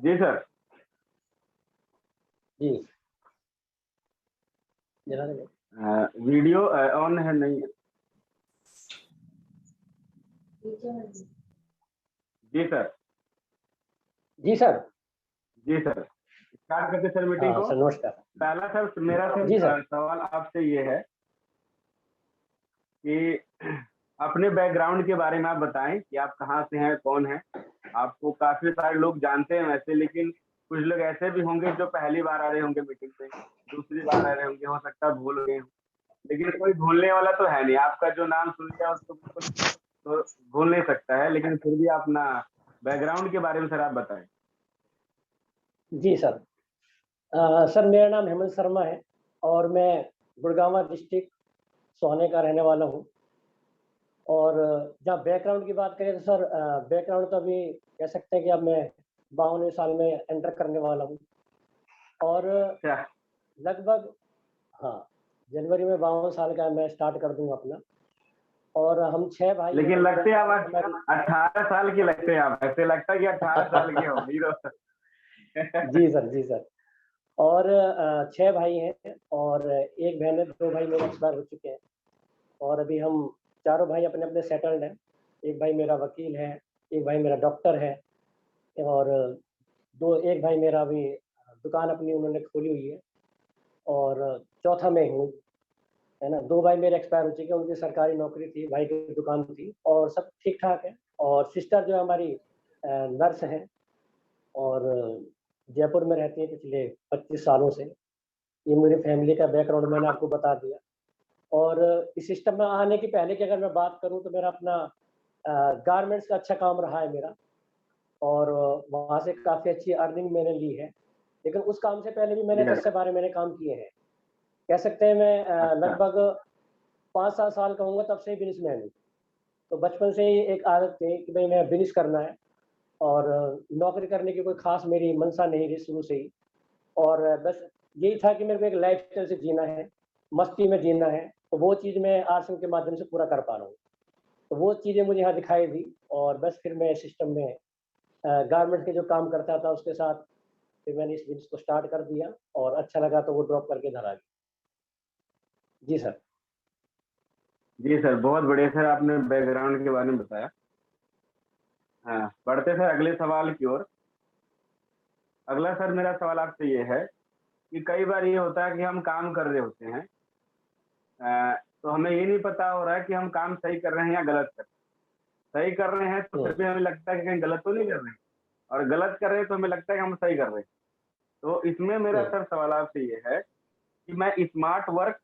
जी sir. जी जरा देखो। Video on है नहीं? जी सर। जी सर। जी सर, स्टार्ट करते सर मीटिंग हाँ को। सर, नमस्कार। पहला सर मेरा जी सर। सवाल आपसे ये है कि अपने बैकग्राउंड के बारे में आप बताएं कि आप कहाँ से हैं, कौन हैं। आपको काफी सारे लोग जानते हैं वैसे, लेकिन कुछ लोग ऐसे भी होंगे जो पहली बार आ रहे होंगे मीटिंग पे, दूसरी बार आ रहे होंगे, हो सकता है भूल गए हों। लेकिन कोई भूलने वाला तो है नहीं, आपका जो नाम सुन लिया उसको बिल्कुल तो भूल नहीं सकता है। लेकिन फिर भी अपना बैकग्राउंड के बारे में सर आप बताएं। जी सर। सर मेरा नाम हेमंत शर्मा है और मैं गुड़गांव डिस्ट्रिक्ट सोहाने का रहने वाला हूँ। और जहाँ बैकग्राउंड की बात करें तो सर बैकग्राउंड तो अभी कह सकते हैं कि अब मैं 52वें साल में एंटर करने वाला हूँ। और क्या? लगभग हाँ, जनवरी में 52 साल का मैं स्टार्ट कर दूंगा अपना। और हम 6 भाई लेकिन हैं। लगते आप हमारी 18 साल के लगते हैं, आप ऐसे लगता है कि 18 साल के हो हीरो। जी सर, जी सर। और 6 भाई हैं और एक बहन है, 2 भाई मेरे एक्सपायर हो चुके हैं। और अभी हम चारों भाई अपने अपने सेटल्ड हैं। एक भाई मेरा वकील है, एक भाई मेरा डॉक्टर है और एक भाई मेरा अभी दुकान अपनी उन्होंने खोली हुई है। और चौथा मैं हूँ, है ना। 2 भाई मेरे एक्सपायर हो चुके हैं, उनकी सरकारी नौकरी थी, भाई की दुकान थी और सब ठीक ठाक है। और सिस्टर जो है हमारी नर्स है और जयपुर में रहती है पिछले 25 सालों से। ये मेरी फैमिली का बैकग्राउंड मैंने आपको बता दिया। और इस सिस्टम में आने की पहले की अगर मैं बात करूं तो मेरा अपना गारमेंट्स का अच्छा काम रहा है मेरा। और वहाँ से काफ़ी अच्छी अर्निंग मैंने ली है। लेकिन उस काम से पहले भी मैंने 10 से 12 महीने काम किए हैं। कह सकते हैं मैं अच्छा। लगभग 5-7 साल का हूँगा तब से ही बिजनेसमैन हूँ। तो बचपन से ही एक आदत थी कि भाई मैं बिजनेस करना है। और नौकरी करने की कोई खास मेरी मंशा नहीं रही शुरू से ही। और बस यही था कि मेरे को एक लाइफ स्टाइल से जीना है, मस्ती में जीना है। तो वो चीज़ मैं आश्रम के माध्यम से पूरा कर पा रहा हूँ। तो वो चीज़ें मुझे यहाँ दिखाई दी और बस फिर मैं सिस्टम में गारमेंट के जो काम करता था उसके साथ फिर मैंने इस बिज़नेस को स्टार्ट कर दिया और अच्छा लगा तो वो ड्रॉप करके इधर आ गया। जी सर। जी सर, बहुत बढ़िया सर, आपने बैकग्राउंड के बारे में बताया। हाँ, बढ़ते सर अगले सवाल की ओर। अगला सर मेरा सवाल आपसे ये है कि कई बार ये होता है कि हम काम कर रहे होते हैं, तो हमें ये नहीं पता हो रहा है कि हम काम सही कर रहे हैं या गलत कर रहे हैं। सही कर रहे हैं तो फिर भी हमें लगता है कि कहीं गलत तो नहीं कर रहे हैं, और गलत कर रहे हैं तो हमें लगता है कि हम सही कर रहे हैं। तो इसमें मेरा सर सवाल आपसे ये है कि मैं स्मार्ट वर्क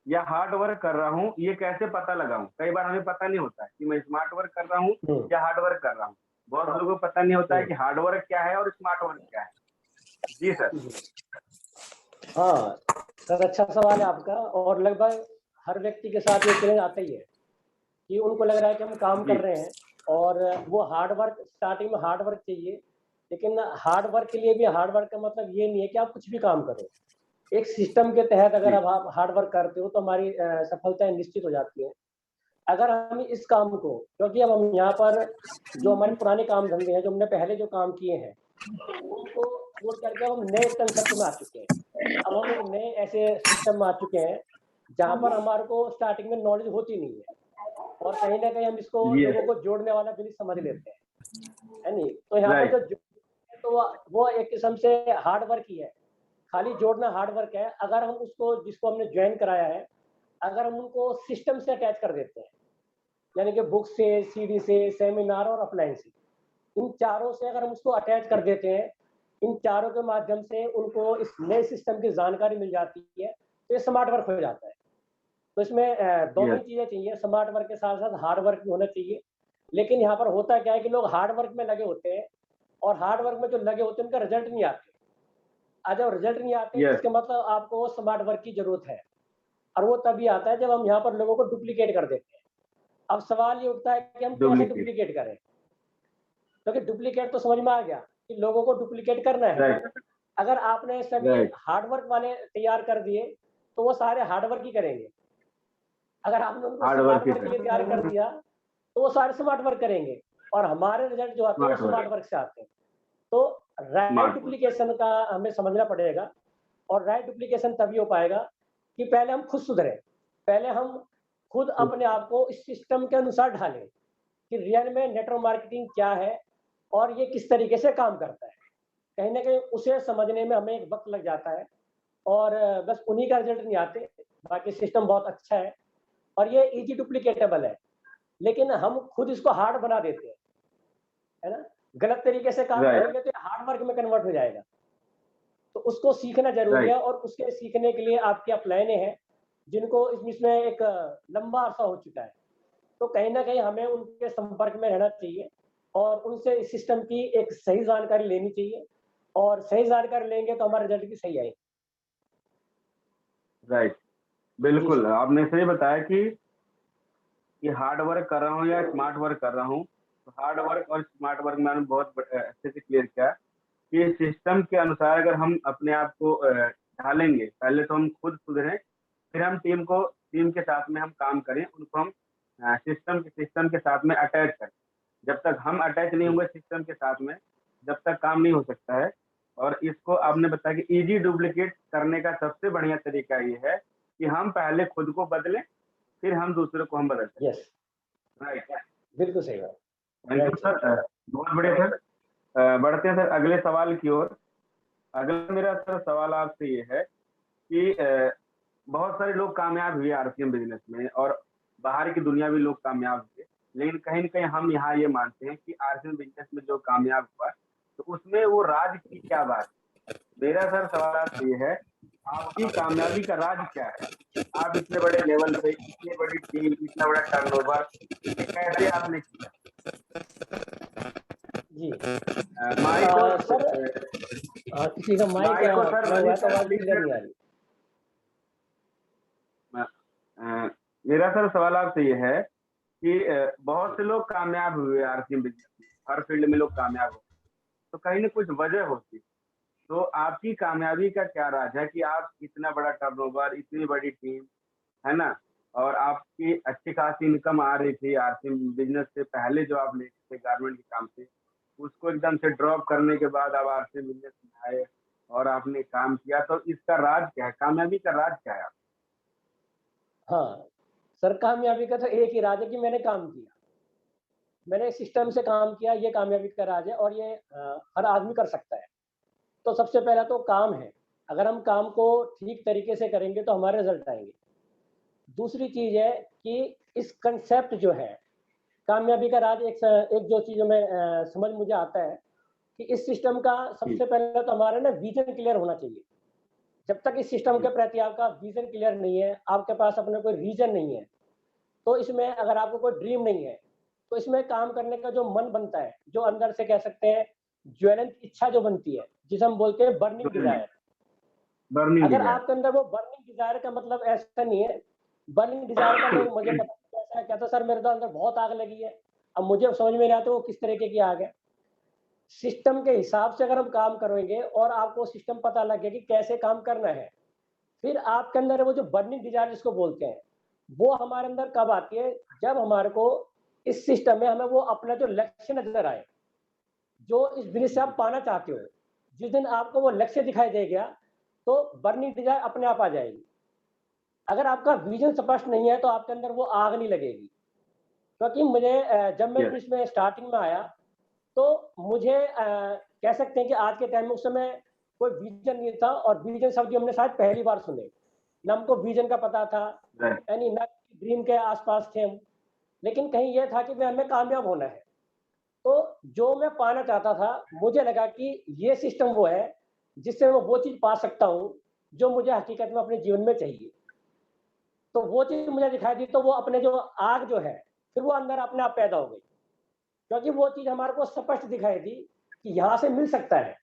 या हार्ड वर्क कर रहा हूँ, ये कैसे पता लगाऊं? कई बार हमें पता नहीं होता है कि मैं स्मार्ट वर्क कर रहा हूँ या हार्ड वर्क कर रहा हूँ। बहुत लोगों को पता नहीं होता है कि हार्ड वर्क क्या है और स्मार्ट वर्क क्या है। जी सर। हाँ सर, अच्छा सवाल है आपका। और लगभग हर व्यक्ति के साथ ये चैलेंज आता ही है कि उनको लग रहा है कि हम काम जी कर रहे हैं और वो हार्ड वर्क, स्टार्टिंग में हार्ड वर्क चाहिए। लेकिन हार्ड वर्क के लिए भी हार्ड वर्क का मतलब ये नहीं है कि आप कुछ भी काम करो। एक सिस्टम के तहत अगर जी अब आप हार्ड वर्क करते हो तो हमारी सफलता निश्चित हो जाती है। अगर हम इस काम को, क्योंकि अब हम यहाँ पर जो हमारे पुराने काम धंधे हैं, जो हमने पहले जो काम किए हैं, उनको छोड़ करके अब हम नए कंसेप्ट में आ चुके हैं। अब हम एक नए ऐसे सिस्टम में आ चुके हैं जहाँ पर हमारे को स्टार्टिंग में नॉलेज होती नहीं है और कहीं ना कहीं हम इसको ये लोगों को जोड़ने वाला भी समझ लेते हैं, है नहीं। तो यहाँ पर राइट। तो वो एक किस्म से हार्ड वर्क ही है। खाली जोड़ना हार्ड वर्क है। अगर हम उसको, जिसको हमने ज्वाइन कराया है, अगर हम उनको सिस्टम से अटैच कर देते हैं, यानी कि बुक से, सीडी से, सेमिनार और अपलाइन से, इन चारों से अगर हम उसको अटैच कर देते हैं, इन चारों के माध्यम से उनको इस नए सिस्टम की जानकारी मिल जाती है, तो ये स्मार्ट वर्क हो जाता है। तो इसमें दोनों यस। ही चीजें चाहिए, स्मार्ट वर्क के साथ साथ हार्ड वर्क भी होना चाहिए। लेकिन यहाँ पर होता क्या है कि लोग हार्ड वर्क में लगे होते हैं और हार्ड वर्क में जो लगे होते हैं उनका रिजल्ट नहीं आते। आज जब रिजल्ट नहीं आते तो यस। इसका मतलब आपको स्मार्ट वर्क की जरूरत है। और वो तभी आता है जब हम यहाँ पर लोगों को डुप्लीकेट कर देते हैं। अब सवाल ये उठता है कि हम कैसे डुप्लीकेट। डुप्लीकेट करें। क्योंकि डुप्लीकेट तो समझ में आ गया कि लोगों को डुप्लीकेट करना है। राइट। अगर आपने सभी राइट। हार्ड वर्क वाले तैयार कर दिए तो वो सारे हार्ड वर्क ही करेंगे। अगर आपने उनको हार्ड स्मार्ट वर्क वर्क के लिए तैयार कर दिया तो वो सारे स्मार्ट वर्क करेंगे और हमारे रिजल्ट जो आते हैं वो स्मार्ट स्मार्ट वर्क। वर्क से आते हैं। तो राइट स्मार्ट वर्क। डुप्लीकेशन का हमें समझना पड़ेगा, और राइट डुप्लीकेशन तभी हो पाएगा कि पहले हम खुद सुधरें, पहले हम खुद अपने आप को इस सिस्टम के अनुसार ढालें कि रियल में नेटवर्क मार्केटिंग क्या है और ये किस तरीके से काम करता है। कहीं न कहीं उसे समझने में हमें एक वक़्त लग जाता है, और बस उन्हीं का रिज़ल्ट नहीं आते, बाकी सिस्टम बहुत अच्छा है और ये ईज़ी डुप्लीकेटेबल है, लेकिन हम खुद इसको हार्ड बना देते हैं, है ना? गलत तरीके से काम राइट, करेंगे तो ये हार्ड वर्क में कन्वर्ट हो जाएगा। तो उसको सीखना ज़रूरी है, राइट, और उसके सीखने के लिए आपकी अपलाइनें हैं, जिनको इसमें एक लंबा अरसा हो चुका है। तो कहीं न कहीं हमें उनके संपर्क में रहना चाहिए और उनसे इस सिस्टम की एक सही जानकारी लेनी चाहिए, और सही जानकारी लेंगे तो हमारा रिज़ल्ट भी सही आएगा। राइट। जी बिल्कुल, सर। आपने सही बताया कि हार्ड वर्क कर रहा हूँ या स्मार्ट वर्क कर रहा हूँ। तो हार्ड वर्क और स्मार्ट वर्क में मैंने बहुत अच्छे से क्लियर किया कि सिस्टम के अनुसार अगर हम अपने आप को ढालेंगे, पहले तो हम खुद सुधरें, फिर हम टीम के साथ में हम काम करें, उनको हम सिस्टम के साथ में अटैच करें। जब तक हम अटैच नहीं जी, होंगे सिस्टम के साथ में, जब तक काम नहीं हो सकता है। और इसको आपने बताया कि ईज़ी डुप्लीकेट करने का सबसे बढ़िया तरीका ये है कि हम पहले खुद को बदलें, फिर हम दूसरों को हम बदल सकते यस, हैं। राइट, बिल्कुल सही बात। Thank you right sir. Sir. बहुत बढ़िया सर। बढ़ते हैं सर अगले सवाल की ओर। अगला मेरा सर सवाल आपसे ये है कि बहुत सारे लोग कामयाब हुए आरसीएम बिज़नेस में और बाहर की दुनिया में लोग कामयाब हुए। लेकिन कहीं न कहीं हम यहाँ ये मानते हैं कि आरसीएम बिज़नेस में जो कामयाब हुआ, तो उसमें वो राज की क्या बात है? मेरा सर सवाल आपसे ये है, आपकी कामयाबी का राज क्या है? आप इतने बड़े लेवल पे, इतनी बड़ी टीम, इतना बड़ा टर्नओवर, ये कैसे आपने किया? जी। माइक को सर, किसी का माइक माइक को सर खड़ा हुआ है तो रजिस्टर आवाज़ प्लीज़ क्लियर नहीं कर आ दें। रही। मेरा सर सवाल आपसे ये है कि बहुत से लोग कामयाब हुए आरसीएम बिज़नेस में, हर फील्ड में लोग कामयाब हो, तो कहीं न कुछ वजह होती है। तो आपकी कामयाबी का क्या राज है कि आप इतना बड़ा टर्नओवर, इतनी बड़ी टीम, है ना? और आपकी अच्छी खासी इनकम आ रही थी आरसीएम बिज़नेस से पहले जो आप लेते थे गारमेंट के काम से, उसको एकदम से ड्रॉप करने के बाद आप आरसीएम बिज़नेस में आए और आपने काम किया, तो इसका राज क्या है? कामयाबी का राज क्या है आपका? हाँ, सर कामयाबी का तो एक ही राज है कि मैंने काम किया। मैंने सिस्टम से काम किया, ये कामयाबी का राज है, और ये हर आदमी कर सकता है। तो सबसे पहला तो काम है। अगर हम काम को ठीक तरीके से करेंगे तो हमारे रिज़ल्ट आएँगे। दूसरी चीज़ है कि इस कंसेप्ट जो है, कामयाबी का राज एक जो चीज़ में समझ मुझे आता है कि इस सिस्टम का जी, सबसे पहले तो हमारा ना विज़न क्लियर होना चाहिए। जब तक इस सिस्टम के जी, प्रति आपका विज़न क्लियर नहीं है, आपके पास अपना कोई रीज़न नहीं है, तो इसमें अगर आपको कोई ड्रीम नहीं है, तो इसमें काम करने का जो मन बनता है, जो अंदर से कह सकते हैं ज्वलंत इच्छा जो बनती है, जिसे हम बोलते हैं बर्निंग डिज़ायर। बर्निंग अगर डिज़ायर। आपके अंदर वो बर्निंग डिज़ायर का मतलब ऐसा नहीं है, बर्निंग डिज़ायर का लोग मुझे पता नहीं कैसा है, कहता है सर मेरे तो अंदर बहुत आग लगी है। अब मुझे समझ में नहीं आता वो किस तरीके की आग है। सिस्टम के हिसाब से अगर हम काम करेंगे और आपको सिस्टम पता लग गया कि कैसे काम करना है, फिर आपके अंदर वो जो बर्निंग डिज़ायर जिसको बोलते हैं, वो हमारे अंदर कब आती है? जब हमारे को इस सिस्टम में हमें वो अपना जो लक्ष्य नज़र आए, जो इस बिज़नेस से आप पाना चाहते हो। जिस दिन आपको वो लक्ष्य दिखाई दे गया, तो बर्निंग डिज़ायर अपने आप आ जाएगी। अगर आपका विज़न स्पष्ट नहीं है, तो आपके अंदर वो आग नहीं लगेगी। क्योंकि मुझे जब मैं यस, इसमें स्टार्टिंग में आया, तो मुझे कह सकते हैं कि आज के टाइम में उस समय कोई विज़न नहीं था, और विज़न शब्द हमने शायद पहली बार सुने। ना हमको विज़न का पता था, राइट, यानी ना ड्रीम के आस-पास थे हम। लेकिन कहीं ये था कि भई हमें कामयाब होना है। तो जो मैं पाना चाहता था, मुझे लगा कि ये सिस्टम वो है, जिससे मैं वो चीज़ पा सकता हूँ, जो मुझे हकीकत में अपने जीवन में चाहिए। तो वो चीज़ मुझे दिखाई दी, तो वो अपने जो आग जो है, फिर वो अंदर अपने आप पैदा हो गई। क्योंकि वो चीज़ हमारे को स्पष्ट दिखाई दी कि यहाँ से मिल सकता है।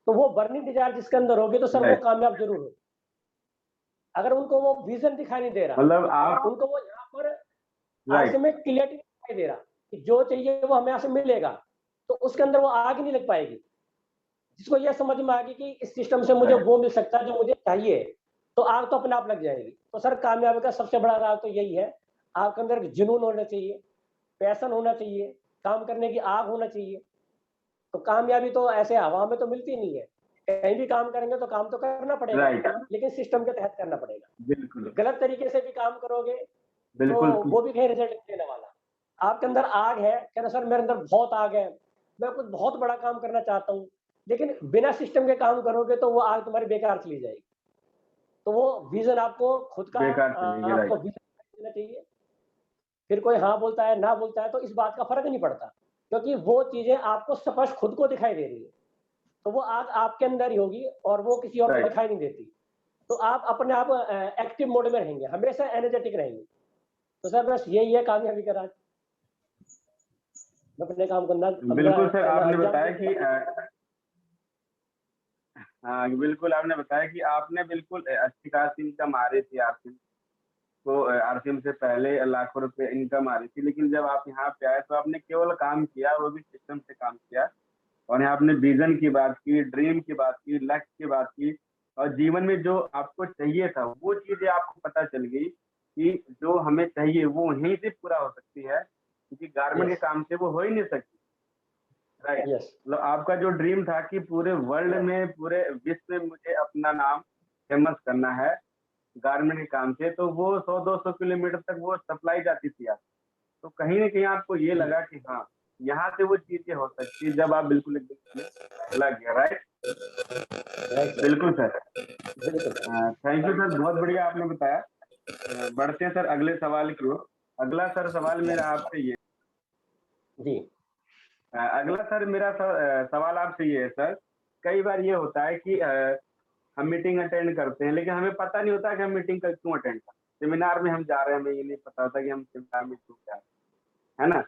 तो वो बर्निंग डिज़ायर जिसके अंदर होगी तो सर वो राइट। कामयाब ज़रूर होगी। अगर उनको वो विज़न दिखाई नहीं दे रहा, मतलब आप उनको वो यहाँ पर राइट, ऐसे में क्लैरिटी नहीं दिखाई दे रहा कि जो चाहिए वो हमें यहाँ से मिलेगा, तो उसके अंदर वो आग ही नहीं लग पाएगी। जिसको ये समझ में आ गई कि इस सिस्टम से मुझे राइट, वो मिल सकता है जो मुझे चाहिए, तो आग तो अपने आप लग जाएगी। तो सर कामयाबी का सबसे बड़ा राज तो यही है, आपके अंदर एक जुनून होना चाहिए, पैशन होना चाहिए, काम करने की आग होना चाहिए। तो कामयाबी तो ऐसे हवा में तो मिलती नहीं है, कहीं भी काम करेंगे तो काम तो करना पड़ेगा, राइट, लेकिन सिस्टम के तहत करना पड़ेगा। बिल्कुल, गलत तरीके से भी काम करोगे तो बिल्कुल, वो भी कहीं रिजल्ट नहीं देने वाला। आपके अंदर आग है, कह रहे सर मेरे अंदर बहुत आग है, मैं कुछ बहुत बड़ा काम करना चाहता हूँ, लेकिन बिना सिस्टम के काम करोगे तो वो आग तुम्हारी बेकार चली जाएगी। तो वो विजन आपको खुद का बेकार चलेगी, आपको राइट, विजन देना चाहिए। फिर कोई हाँ बोलता है, ना बोलता है तो इस बात का फ़र्क नहीं पड़ता, क्योंकि वो चीज़ें आपको स्पष्ट खुद को दिखाई दे रही है। तो वो आग आपके अंदर ही होगी और वो किसी और को राइट, दिखाई नहीं देती। तो आप अपने आप एक्टिव मोड में रहेंगे, हमेशा एनर्जेटिक रहेंगे। तो सर बस यही है कामयाबी का राज। मैं अपने काम को बिल्कुल सर, आपने अंजाम बताया देके कि हाँ, बिल्कुल आपने बताया कि आपने बिल्कुल अच्छी खासी इनकम आ रही थी आरसीएम को, आरसीएम से पहले लाखों रुपए इनकम आ रही थी, लेकिन जब आप यहाँ पे आए तो आपने केवल काम किया, वो भी सिस्टम से काम किया। और यहाँ आपने विजन की बात की, ड्रीम की बात की, लक्ष्य की बात की, और जीवन में जो आपको चाहिए था वो चीजें आपको पता चल गई कि जो हमें चाहिए वो वहीं से पूरा हो सकती है, क्योंकि गारमेंट के यस, काम से वो हो ही नहीं सकती। राइट, यस, मतलब आपका जो ड्रीम था कि पूरे वर्ल्ड में, पूरे विश्व में मुझे अपना नाम फेमस करना है गारमेंट के काम से, तो वो 100-200 किलोमीटर तक वो सप्लाई जाती थी आप, तो कहीं न कहीं आपको ये जी, लगा कि हाँ, यहाँ से वो चीज़ें हो सकती है जब आप बिल्कुल एकदम इसमें लग गए, राइट? राइट सर, बिल्कुल सर। बिल्कुल सर। थैंक यू सर, बहुत बढ़िया आपने बताया। बढ़ते हैं सर अगले सवाल की ओर। अगला सर सवाल मेरा आपसे ये जी, अगला सर मेरा सवाल आपसे ये है सर, कई बार ये होता है कि हम मीटिंग अटेंड करते हैं, लेकिन हमें पता नहीं होता कि हम मीटिंग क क्यों अटेंड कर रहे हैं। सेमिनार में हम जा रहे हैं, हमें ये नहीं पता होता कि हम सेमिनार में क्यों जा रहे हैं, है ना?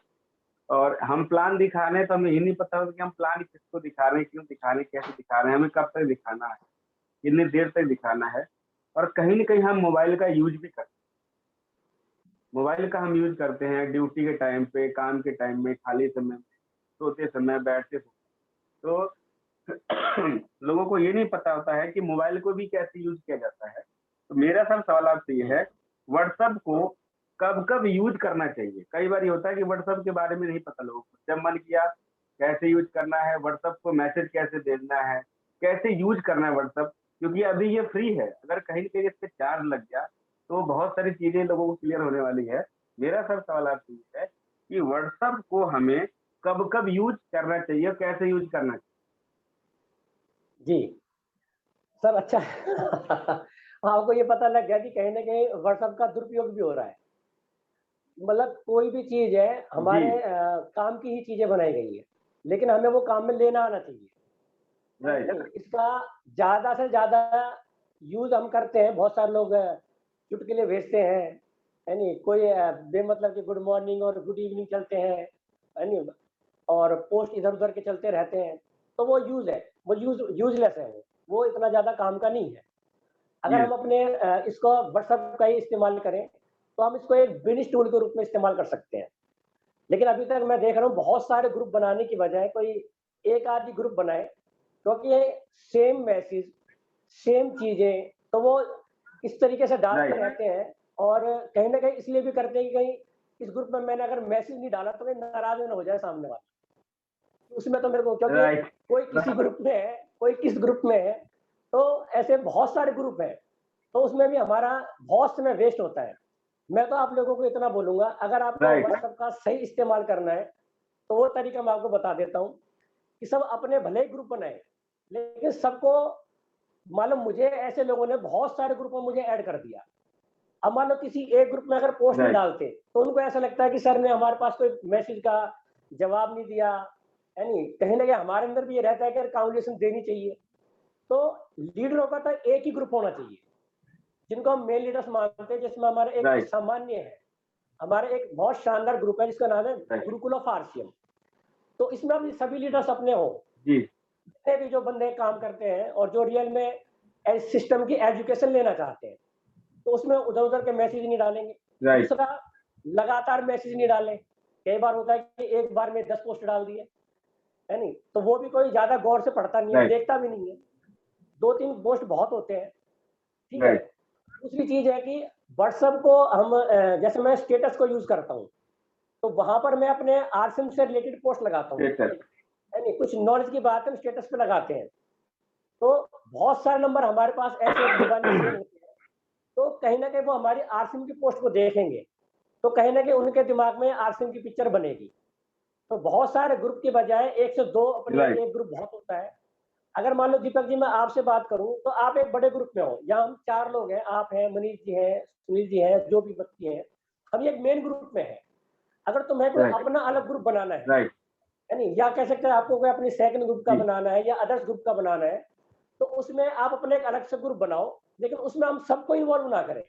और हम प्लान दिखा रहे हैं तो हमें ये नहीं पता होता कि हम प्लान किसको दिखा रहे हैं, क्यों दिखा रहे हैं, कैसे दिखा रहे हैं, हमें कब तक दिखाना है, कितनी देर तक दिखाना है। और कहीं न कहीं हम मोबाइल का यूज़ भी करते हैं। मोबाइल का हम यूज़ करते हैं ड्यूटी के टाइम पे, काम के टाइम में, खाली समय में, सोते समय, बैठते समय। तो लोगों को ये नहीं पता होता है कि मोबाइल को भी कैसे यूज़ किया जाता है। तो मेरा सर सवाल आपसे ये जी, है, व्हाट्सएप को कब-कब यूज़ करना चाहिए? कई बार ये होता है कि व्हाट्सएप के बारे में नहीं पता लोगों को। जब मन किया कैसे यूज़ करना है, व्हाट्सएप को मैसेज कैसे भेजना है, कैसे यूज़ करना है व्हाट्सएप, क्योंकि अभी ये फ्री है। अगर कहीं न कहीं इस पे चार्ज लग गया, तो बहुत सारी चीज़ें लोगों को क्लियर होने वाली है। मेरा सर सवाल आपसे ये है कि व्हाट्सएप को हमें कब-कब यूज़ करना चाहिए और कैसे यूज़ करना चाहिए? जी। सर अच्छा आपको ये पता लग गया कि कहीं न कहीं व्हाट्सएप का दुरुपयोग भी हो रहा है। मतलब कोई भी चीज़ है जी, हमारे काम की ही चीज़ें बनाई गई है, लेकिन हमें वो काम में लेना आना चाहिए, है राइट, नहीं? इसका ज़्यादा से ज़्यादा यूज़ हम करते हैं, बहुत सारे लोग चुटकुले भेजते हैं, है नहीं? कोई बेमतलब के गुड मॉर्निंग और गुड इवनिंग चलते हैं, है नहीं? और पोस्ट इधर-उधर के चलते रहते हैं, तो वो यूज़ है, वो यूज़लेस है वो इतना ज़्यादा काम का नहीं है। अगर हम यस, अपने इसको व्हाट्सएप का ही इस्तेमाल करें, तो हम इसको एक बिज़नेस टूल के रूप में इस्तेमाल कर सकते हैं। लेकिन अभी तक मैं देख रहा हूँ बहुत सारे ग्रुप बनाने की बजाय कोई एक आध ही ग्रुप बनाए, क्योंकि सेम मैसेज, सेम चीज़ें, तो वो इस तरीके से डालते राइट, रहते हैं और कहीं न कहीं इसलिए भी करते हैं कि कहीं इस ग्रुप में मैंने अगर मैसेज नहीं डाला तो कहीं नाराज़ ना हो जाए सामने वाला। उसमें तो मेरे को क्योंकि राइट, कोई किसी ग्रुप में है, कोई किस ग्रुप में है, तो ऐसे बहुत सारे ग्रुप हैं, तो उसमें भी हमारा बहुत समय वेस्ट होता है। मैं तो आप लोगों को इतना बोलूँगा, अगर आपको राइट, व्हाट्सएप का सही इस्तेमाल करना है, तो वो तरीका मैं आपको बता देता हूँ कि सब अपने भले ही ग्रुप बनाएँ, लेकिन सबको मालूम मुझे ऐसे लोगों ने बहुत सारे ग्रुप में मुझे ऐड कर दिया। अब मान लो किसी एक ग्रुप में अगर पोस्ट नहीं राइट, डालते, तो उनको ऐसा लगता है कि सर ने हमारे पास कोई मैसेज का जवाब नहीं दिया, है नहीं? कहीं न कहीं हमारे अंदर भी ये रहता है कि यार कांवर्सेशन देनी चाहिए। तो लीडरों का तो एक ही ग्रुप होना चाहिए, जिनको हम मेन लीडर्स मानते हैं, जिसमें हमारा एक राइट, सामान्य है। हमारा एक बहुत शानदार ग्रुप है जिसका नाम है राइट, गुरुकुल ऑफ आरसीएम। तो इसमें भी सभी लीडर्स अपने हों, जी, जितने भी जो बंदे काम करते हैं और जो रियल में सिस्टम की एजुकेशन लेना चाहते हैं, तो उसमें उधर-उधर के मैसेज नहीं डालेंगे। राइट, दूसरा, लगातार मैसेज नहीं डालें। कई बार होता है कि एक बार में 10 पोस्ट डाल दिए, है नहीं? तो वो भी कोई ज़्यादा गौर से पढ़ता नहीं है, राइट, देखता भी नहीं है। 2-3 पोस्ट बहुत होते हैं, ठीक है? राइट, दूसरी चीज़ है कि व्हाट्सएप को हम जैसे मैं स्टेटस को यूज़ करता हूँ, तो वहाँ पर मैं अपने आरसीएम से रिलेटेड पोस्ट लगाता हूँ, बेहतर, है नहीं, कुछ नॉलेज की बात हम स्टेटस पे लगाते हैं, तो बहुत सारे नंबर हमारे पास ऐसे मोबाइल में सेव होते हैं, तो कहीं ना कहीं वो हमारी आरसीएम की पोस्ट को देखेंगे, तो कहीं ना कहीं उनके दिमाग में आरसीएम की पिक्चर बनेगी। तो बहुत सारे ग्रुप की बजाय 1 से 2 अपने राइट, एक ग्रुप बहुत होता है। अगर मान लो दीपक जी मैं आपसे बात करूं तो आप एक बड़े ग्रुप में हो, यहाँ हम 4 लोग हैं, आप हैं, मनीष जी हैं, सुनील जी हैं, जो भी व्यक्ति हैं, हम एक मेन ग्रुप में हैं। अगर तुम्हें कोई राइट, अपना अलग ग्रुप बनाना राइट, है नहीं, या कह सकते हैं आपको कोई अपनी सेकंड ग्रुप का जी, बनाना है या अदर्स ग्रुप का बनाना है, तो उसमें आप अपने एक अलग से ग्रुप बनाओ, लेकिन उसमें हम सबको इन्वॉल्व ना करें।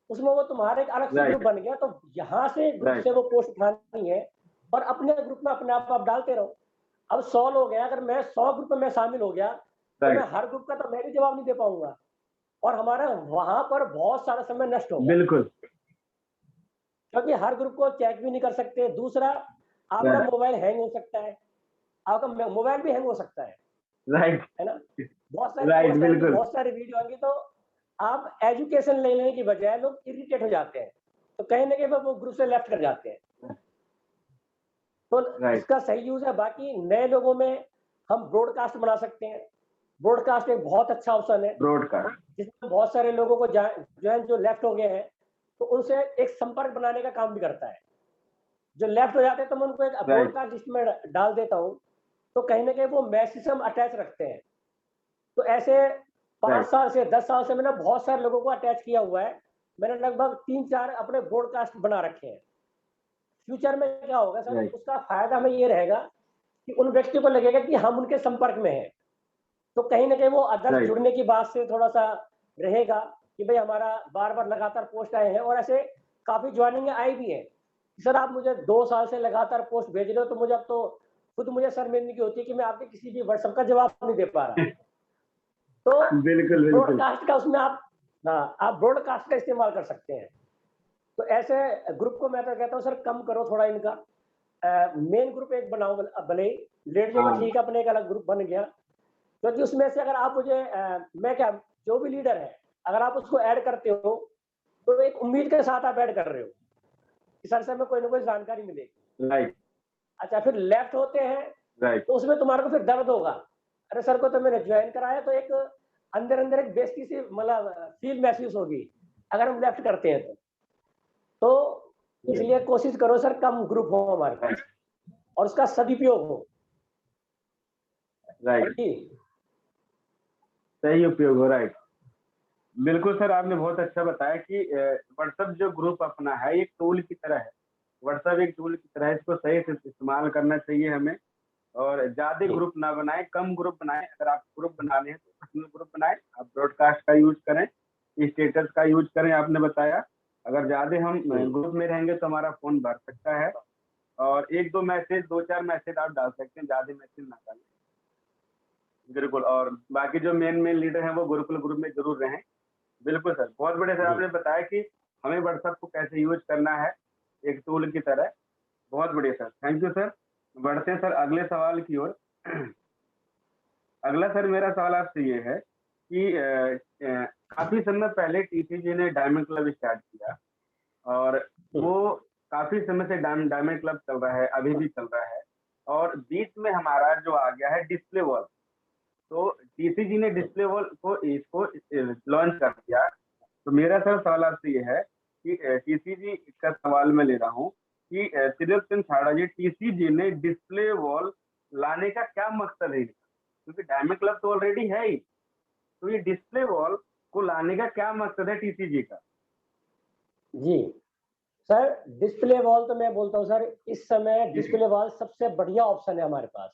उसमें वो तुम्हारे एक अलग से ग्रुप राइट, बन गया, तो यहाँ से ग्रुप राइट, से वो पोस्ट उठानी है और अपने ग्रुप में अपने आप डालते रहो। अब 100 लोग हैं, अगर मैं 100 ग्रुप में मैं शामिल हो गया, तो मैं राइट, हर ग्रुप का तो मैं भी जवाब नहीं दे पाऊंगा और हमारा वहां पर बहुत सारा समय नष्ट होगा, बिल्कुल, क्योंकि हर ग्रुप को चेक भी नहीं कर सकते। दूसरा, आपका राइट, मोबाइल हैंग हो सकता है, आपका मोबाइल भी हैंग हो सकता राइट, है ना? बहुत सारी राइट, पोस्ट आएंगी, बिल्कुल, बहुत सारी वीडियो आएंगी, तो आप एजुकेशन लेने की बजाय लोग इरिटेट हो जाते हैं, तो कहीं ना कहीं वो ग्रुप से लेफ्ट कर जाते हैं। तो राइट, इसका सही यूज है। बाकी नए लोगों में हम ब्रॉडकास्ट बना सकते हैं। ब्रॉडकास्ट एक बहुत अच्छा ऑप्शन है, ब्रॉडकास्ट, जिसमें बहुत सारे लोगों को जो लेफ्ट हो गए हैं, तो उनसे एक संपर्क बनाने का काम भी करता है। जो लेफ्ट हो जाते हैं तो मैं उनको एक राइट, ब्रॉडकास्ट लिस्ट में डाल देता हूँ, तो कहीं ना कहीं वो मैसेज से हम अटैच रखते हैं। तो ऐसे 5 राइट, साल से 10 साल से मैंने बहुत सारे लोगों को अटैच किया हुआ है। मैंने लगभग 3-4 अपने ब्रॉडकास्ट बना रखे हैं। फ्यूचर में क्या होगा सर, राइट, उसका फायदा हमें ये रहेगा कि उन व्यक्तियों को लगेगा कि हम उनके संपर्क में हैं, तो कहीं ना कहीं वो अदर्स राइट, जुड़ने की बात से थोड़ा सा रहेगा कि भाई हमारा बार बार लगातार पोस्ट आए हैं। और ऐसे काफी ज्वाइनिंग आई भी है, सर आप मुझे 2 साल से लगातार पोस्ट भेज रहे हो, तो मुझे अब तो खुद मुझे शर्मिंदगी होती है कि मैं आपके किसी भी व्हाट्सएप का जवाब नहीं दे पा रहा। तो बिल्कुल, बिल्कुल, ब्रॉडकास्ट का उसमें आप, हाँ, आप ब्रॉडकास्ट का इस्तेमाल कर सकते हैं। तो ऐसे ग्रुप को मैं तो कहता हूँ सर कम करो थोड़ा इनका, मेन ग्रुप एक बनाओ, भले ही लेट जो हाँ, ठीक है, अपने एक अलग ग्रुप बन गया, क्योंकि उसमें से अगर आप मुझे मैं क्या, जो भी लीडर है, अगर आप उसको ऐड करते हो, तो एक उम्मीद के साथ आप ऐड कर रहे हो कि सर से हमें कोई ना कोई जानकारी मिलेगी। राइट, अच्छा, फिर लेफ्ट होते हैं, राइट, तो उसमें तुम्हारे को फिर दर्द होगा, अरे सर को तो मैंने ज्वाइन कराया, तो एक अंदर अंदर एक बेइज्जती सी मतलब फील महसूस होगी अगर हम लेफ्ट करते हैं तो इसलिए कोशिश करो सर कम ग्रुप हो हमारे राइट, पास और उसका सदुपयोग हो। राइट, जी सही उपयोग हो, राइट। बिल्कुल सर, आपने बहुत अच्छा बताया कि व्हाट्सएप जो ग्रुप अपना है, एक टूल की तरह है। व्हाट्सएप एक टूल की तरह है, इसको सही से इस्तेमाल करना चाहिए हमें। और ज़्यादा जी ग्रुप ना बनाएँ, कम ग्रुप बनाएँ। अगर आप ग्रुप बनाने हैं तो पर्सनल ग्रुप बनाएँ, आप ब्रॉडकास्ट का यूज़ करें, स्टेटस का यूज़ करें, आपने बताया। अगर ज़्यादा हम जी ग्रुप में रहेंगे तो हमारा फ़ोन भर सकता है और 1-2 मैसेज, 2-4 मैसेज आप डाल सकते हैं, ज़्यादा मैसेज ना डालें। बिल्कुल, और बाकी जो मेन लीडर हैं वो गुरुकुल ग्रुप में ज़रूर रहें। बिल्कुल सर, बहुत बढ़िया सर, जी आपने बताया कि हमें व्हाट्सएप को कैसे यूज़ करना है, एक टूल की तरह। बहुत बढ़िया सर, थैंक यू सर। बढ़ते हैं सर अगले सवाल की ओर। अगला सर मेरा सवाल आपसे ये है कि काफ़ी समय पहले टीसीजी ने डायमंड क्लब स्टार्ट किया और हम्म, वो काफ़ी समय से डायमंड क्लब चल रहा है, अभी भी चल रहा है और बीच में हमारा जो आ गया है डिस्प्ले वॉल। तो टीसीजी ने हम्म, डिस्प्ले वॉल को इसको लॉन्च कर दिया। तो मेरा सर सवाल आपसे ये है कि टीसीजी का सवाल मैं ले रहा हूँ कि त्रिलोक चंद छाड़ा जी, टीसीजी ने डिस्प्ले वॉल लाने का क्या मकसद है? क्योंकि डायमंड क्लब तो ऑलरेडी है ही, तो ये डिस्प्ले वॉल को लाने का क्या मकसद है टीसीजी का? जी सर, डिस्प्ले वॉल तो मैं बोलता हूँ सर, इस समय जी, डिस्प्ले वॉल सबसे बढ़िया ऑप्शन है हमारे पास।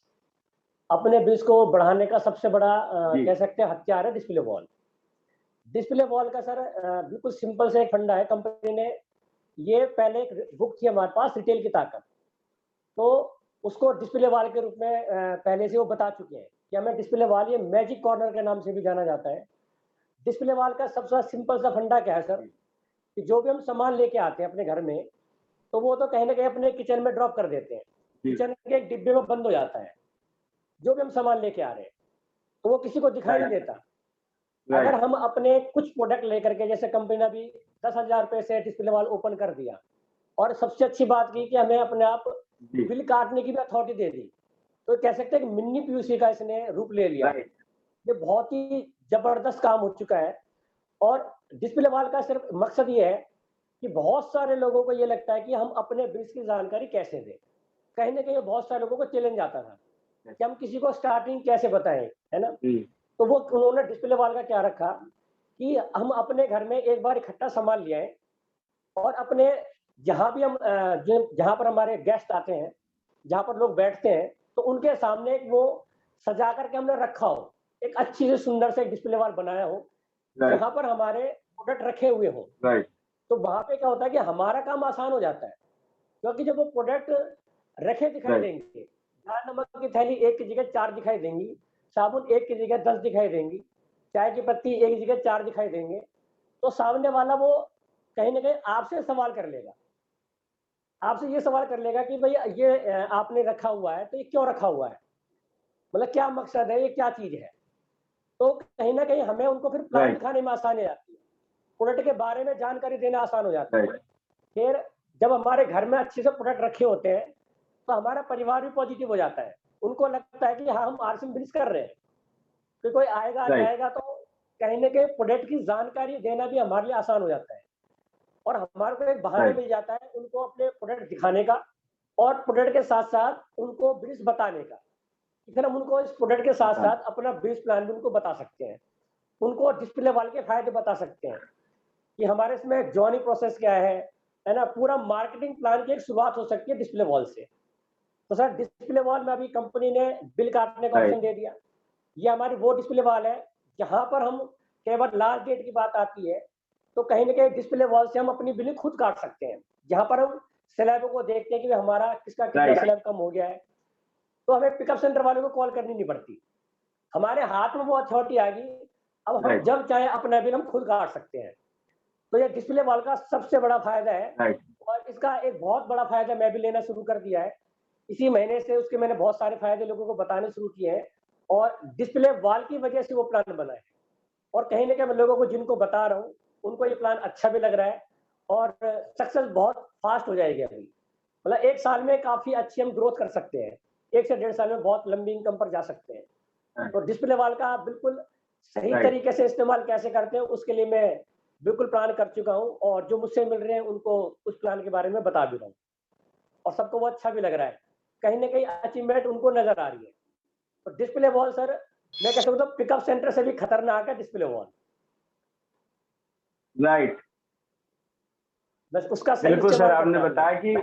अपने बिजनेस को बढ़ाने का सबसे बड़ा जी, कह सकते हैं हथियार है डिस्प्ले वॉल। डिस्प्ले वॉल का सर बिल्कुल सिंपल से एक फंडा है। कंपनी ने ये पहले एक बुक थी हमारे पास, रिटेल की ताकत, तो उसको डिस्प्ले वॉल के रूप में पहले से वो बता चुके हैं कि हमें डिस्प्ले वॉल, ये मैजिक कॉर्नर के नाम से भी जाना जाता है। डिस्प्ले वॉल का सबसे सिंपल सा फंडा क्या है सर, जी, कि जो भी हम सामान लेके आते हैं अपने घर में, तो वो तो कहीं ना कहीं अपने किचन में ड्रॉप कर देते हैं, जी, किचन के एक डिब्बे में बंद हो जाता है जो भी हम सामान लेके आ रहे हैं, तो वो किसी को दिखाई नहीं राइट, देता। अगर राइट, हम अपने कुछ प्रोडक्ट लेकर के, जैसे कंपनी ने अभी 10,000 रुपए से डिस्प्ले वॉल ओपन कर दिया, और सबसे अच्छी बात की कि हमें अपने आप जी, बिल काटने की भी अथॉरिटी दे दी, तो कह सकते हैं कि मिनी पीयूसी का इसने रूप ले लिया। राइट, ये बहुत ही जबरदस्त काम हो चुका है और डिस्प्ले वॉल का सिर्फ मकसद ये है कि बहुत सारे लोगों को ये लगता है कि हम अपने ब्रिज की जानकारी कैसे दें। कहीं न कहीं बहुत सारे लोगों को चैलेंज आता था कि हम किसी को स्टार्टिंग कैसे बताएँ, है ना? तो वो उन्होंने डिस्प्ले वॉल का क्या रखा कि हम अपने घर में एक बार इकट्ठा सामान ले आएँ और अपने जहाँ भी हम जहाँ पर हमारे गेस्ट आते हैं, जहाँ पर लोग बैठते हैं, तो उनके सामने एक वो सजा करके हमने रखा हो। एक अच्छी सी सुंदर से डिस्प्ले वॉल बनाया हो, राइट, जहाँ पर हमारे प्रोडक्ट रखे हुए हों। राइट, तो वहाँ पे क्या होता है कि हमारा काम आसान हो जाता है, क्योंकि जब वो प्रोडक्ट रखे दिखाई राइट, देंगे, दाल नमक की थैली 1 की जगह 4 दिखाई देंगी, साबुन 1 की जगह 10 दिखाई देंगी, चाय की पत्ती 1 की जगह 4 दिखाई देंगे, तो सामने वाला वो कहीं न कहीं आपसे सवाल कर लेगा। आपसे ये सवाल कर लेगा कि भई ये आपने रखा हुआ है, तो ये क्यों रखा हुआ है? मतलब क्या मकसद है, ये क्या चीज़ है? तो कहीं न कहीं हमें उनको फिर प्लान राइट, दिखाने में आसानी आती है। प्रोडक्ट के बारे में जानकारी देना आसान हो जाता है। राइट, फिर जब हमारे घर में अच्छे से प्रोडक्ट रखे होते हैं, तो हमारा परिवार भी पॉजिटिव हो जाता है। उनको लगता है कि हाँ, हम आरसी में बिज़नेस कर रहे हैं। फिर कोई आएगा, राइट, जाएगा तो कहीं न कहीं प्रोडक्ट की जानकारी देना भी हमारे लिए आसान हो जाता है और हमारे को एक बहाना राइट, मिल जाता है उनको अपने प्रोडक्ट दिखाने का और प्रोडक्ट के साथ-साथ उनको बिज़नेस बताने का। फिर हम उनको इस प्रोडक्ट के हाँ, साथ-साथ अपना बिज़नेस प्लान भी उनको बता सकते हैं। उनको डिस्प्ले वाले के फ़ायदे बता सकते हैं कि हमारे इसमें जॉइनिंग प्रोसेस क्या है ना? पूरा मार्केटिंग प्लान की एक शुरुआत हो सकती है डिस्प्ले वॉल से। तो सर डिस्प्ले वॉल में अभी कंपनी ने बिल काटने का ऑप्शन राइट, दे दिया। ये हमारी वो डिस्प्ले वॉल है, जहाँ पर हम केवल लास्ट डेट की बात आती है, तो कहीं न कहीं डिस्प्ले वॉल से हम अपनी बिलिंग खुद काट सकते हैं। जहाँ पर हम स्लैब को देखते हैं कि हमारा किसका कितना राइट, स्लैब कम हो गया है, तो हमें पिकअप सेंटर वालों को कॉल करनी नहीं पड़ती। हमारे हाथ में वो अथॉरिटी आ गई, अब हम राइट, जब चाहे अपना बिल हम खुद काट सकते हैं। तो ये डिस्प्ले वॉल का सबसे बड़ा फ़ायदा है राइट, और इसका एक बहुत बड़ा फ़ायदा मैं भी लेना शुरू कर दिया है। इसी महीने से उसके मैंने बहुत सारे फ़ायदे लोगों को बताने शुरू किए हैं और डिस्प्ले वॉल की वजह से वो प्लान बना है और कहीं न कहीं मैं लोगों को जिनको बता रहा हूँ, उनको ये प्लान अच्छा भी लग रहा है और सक्सेस बहुत फ़ास्ट हो जाएगी अभी। मतलब 1 साल में काफ़ी अच्छी हम ग्रोथ कर सकते हैं। 1 से डेढ़ साल में बहुत लंबी इनकम पर जा सकते हैं। राइट, तो डिस्प्ले वॉल का बिल्कुल सही राइट, तरीके से इस्तेमाल कैसे करते हैं, उसके लिए मैं बिल्कुल प्लान कर चुका हूँ और जो मुझसे मिल रहे हैं, उनको उस प्लान के बारे में बता भी रहा हूँ और सबको वो अच्छा भी लग रहा है। कहीं न कहीं अचीवमेंट उनको नज़र आ रही है। तो डिस्प्ले वॉल सर मैं कह सकता हूँ पिकअप सेंटर से भी खतरनाक है डिस्प्ले वॉल। राइट। बस उसका सही बिल्कुल सर, इस्तेमाल आपने करना है हमें। बताया कि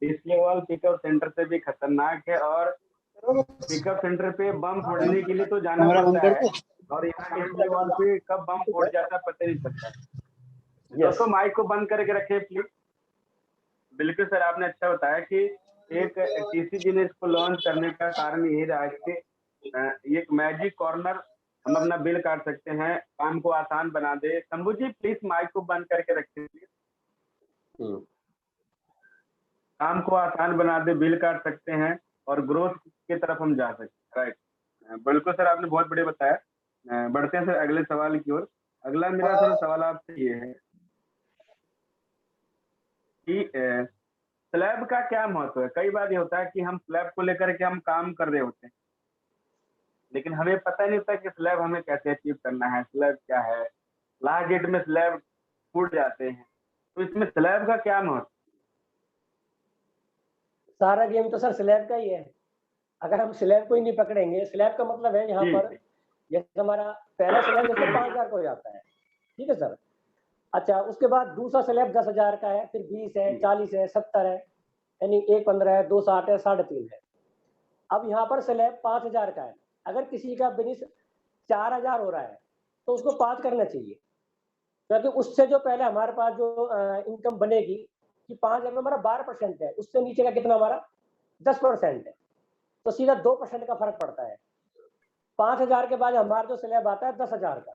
डिस्प्ले वॉल पिकअप सेंटर से भी खतरनाक है और पिकअप सेंटर पे बम फोड़ने के लिए तो जाना कैमरा बंद पड़ता कर है दो। और यहाँ डिस्प्ले वॉल पे कब बम फूट जाता है पता नहीं चलता है। यस। दोस्तों माइक को बंद करके रखें प्लीज। बिल्कुल सर, आपने अच्छा बताया कि एक टीसीजी ने इसको लॉन्च करने का कारण यही रहा कि ये एक मैजिक कॉर्नर हम अपना बिल काट सकते हैं, काम को आसान बना दे। शंभू जी प्लीज माइक को बंद करके रखें प्लीज। हुँ। काम को आसान बना दे, बिल काट सकते हैं और ग्रोथ की तरफ हम जा सकते हैं। राइट। बिल्कुल सर, आपने बहुत बढ़िया बताया। बढ़ते हैं सर अगले सवाल की ओर। अगला मेरा सर सवाल आपसे ये है कि स्लैब का क्या महत्व है? कई बार ये होता है कि हम स्लैब को लेकर के हम काम कर रहे होते हैं, लेकिन हमें पता नहीं होता कि स्लैब हमें कैसे अचीव करना है, स्लैब क्या है? लास्ट डेट में स्लैब टूट जाते हैं, तो इसमें स्लैब का क्या महत्व? सारा गेम तो सर स्लैब का ही है। अगर हम स्लैब को ही नहीं पकड़ेंगे, स्लैब का मतलब है यहाँ जी, पर जैसे हमारा पहला स्लैब जैसे 5,000 का हो जाता है। ठीक है सर? अच्छा, उसके बाद दूसरा स्लैब 10,000 का है, फिर 20 है, जी, 40 है, 70 है, यानी एक 15 है, 2 60 है, 3.5 है। अब यहाँ पर स्लैब 5,000 का है। अगर किसी का बिज़नेस 4,000 हो रहा है, तो उसको 5 करना चाहिए। क्योंकि उससे जो पहले हमारे पास जो इनकम बनेगी कि 5,000 में हमारा 12% है, उससे नीचे का कितना हमारा 10% है। तो सीधा 2% का फ़र्क पड़ता है। 5,000 के बाद हमारा जो स्लैब आता है 10,000 का।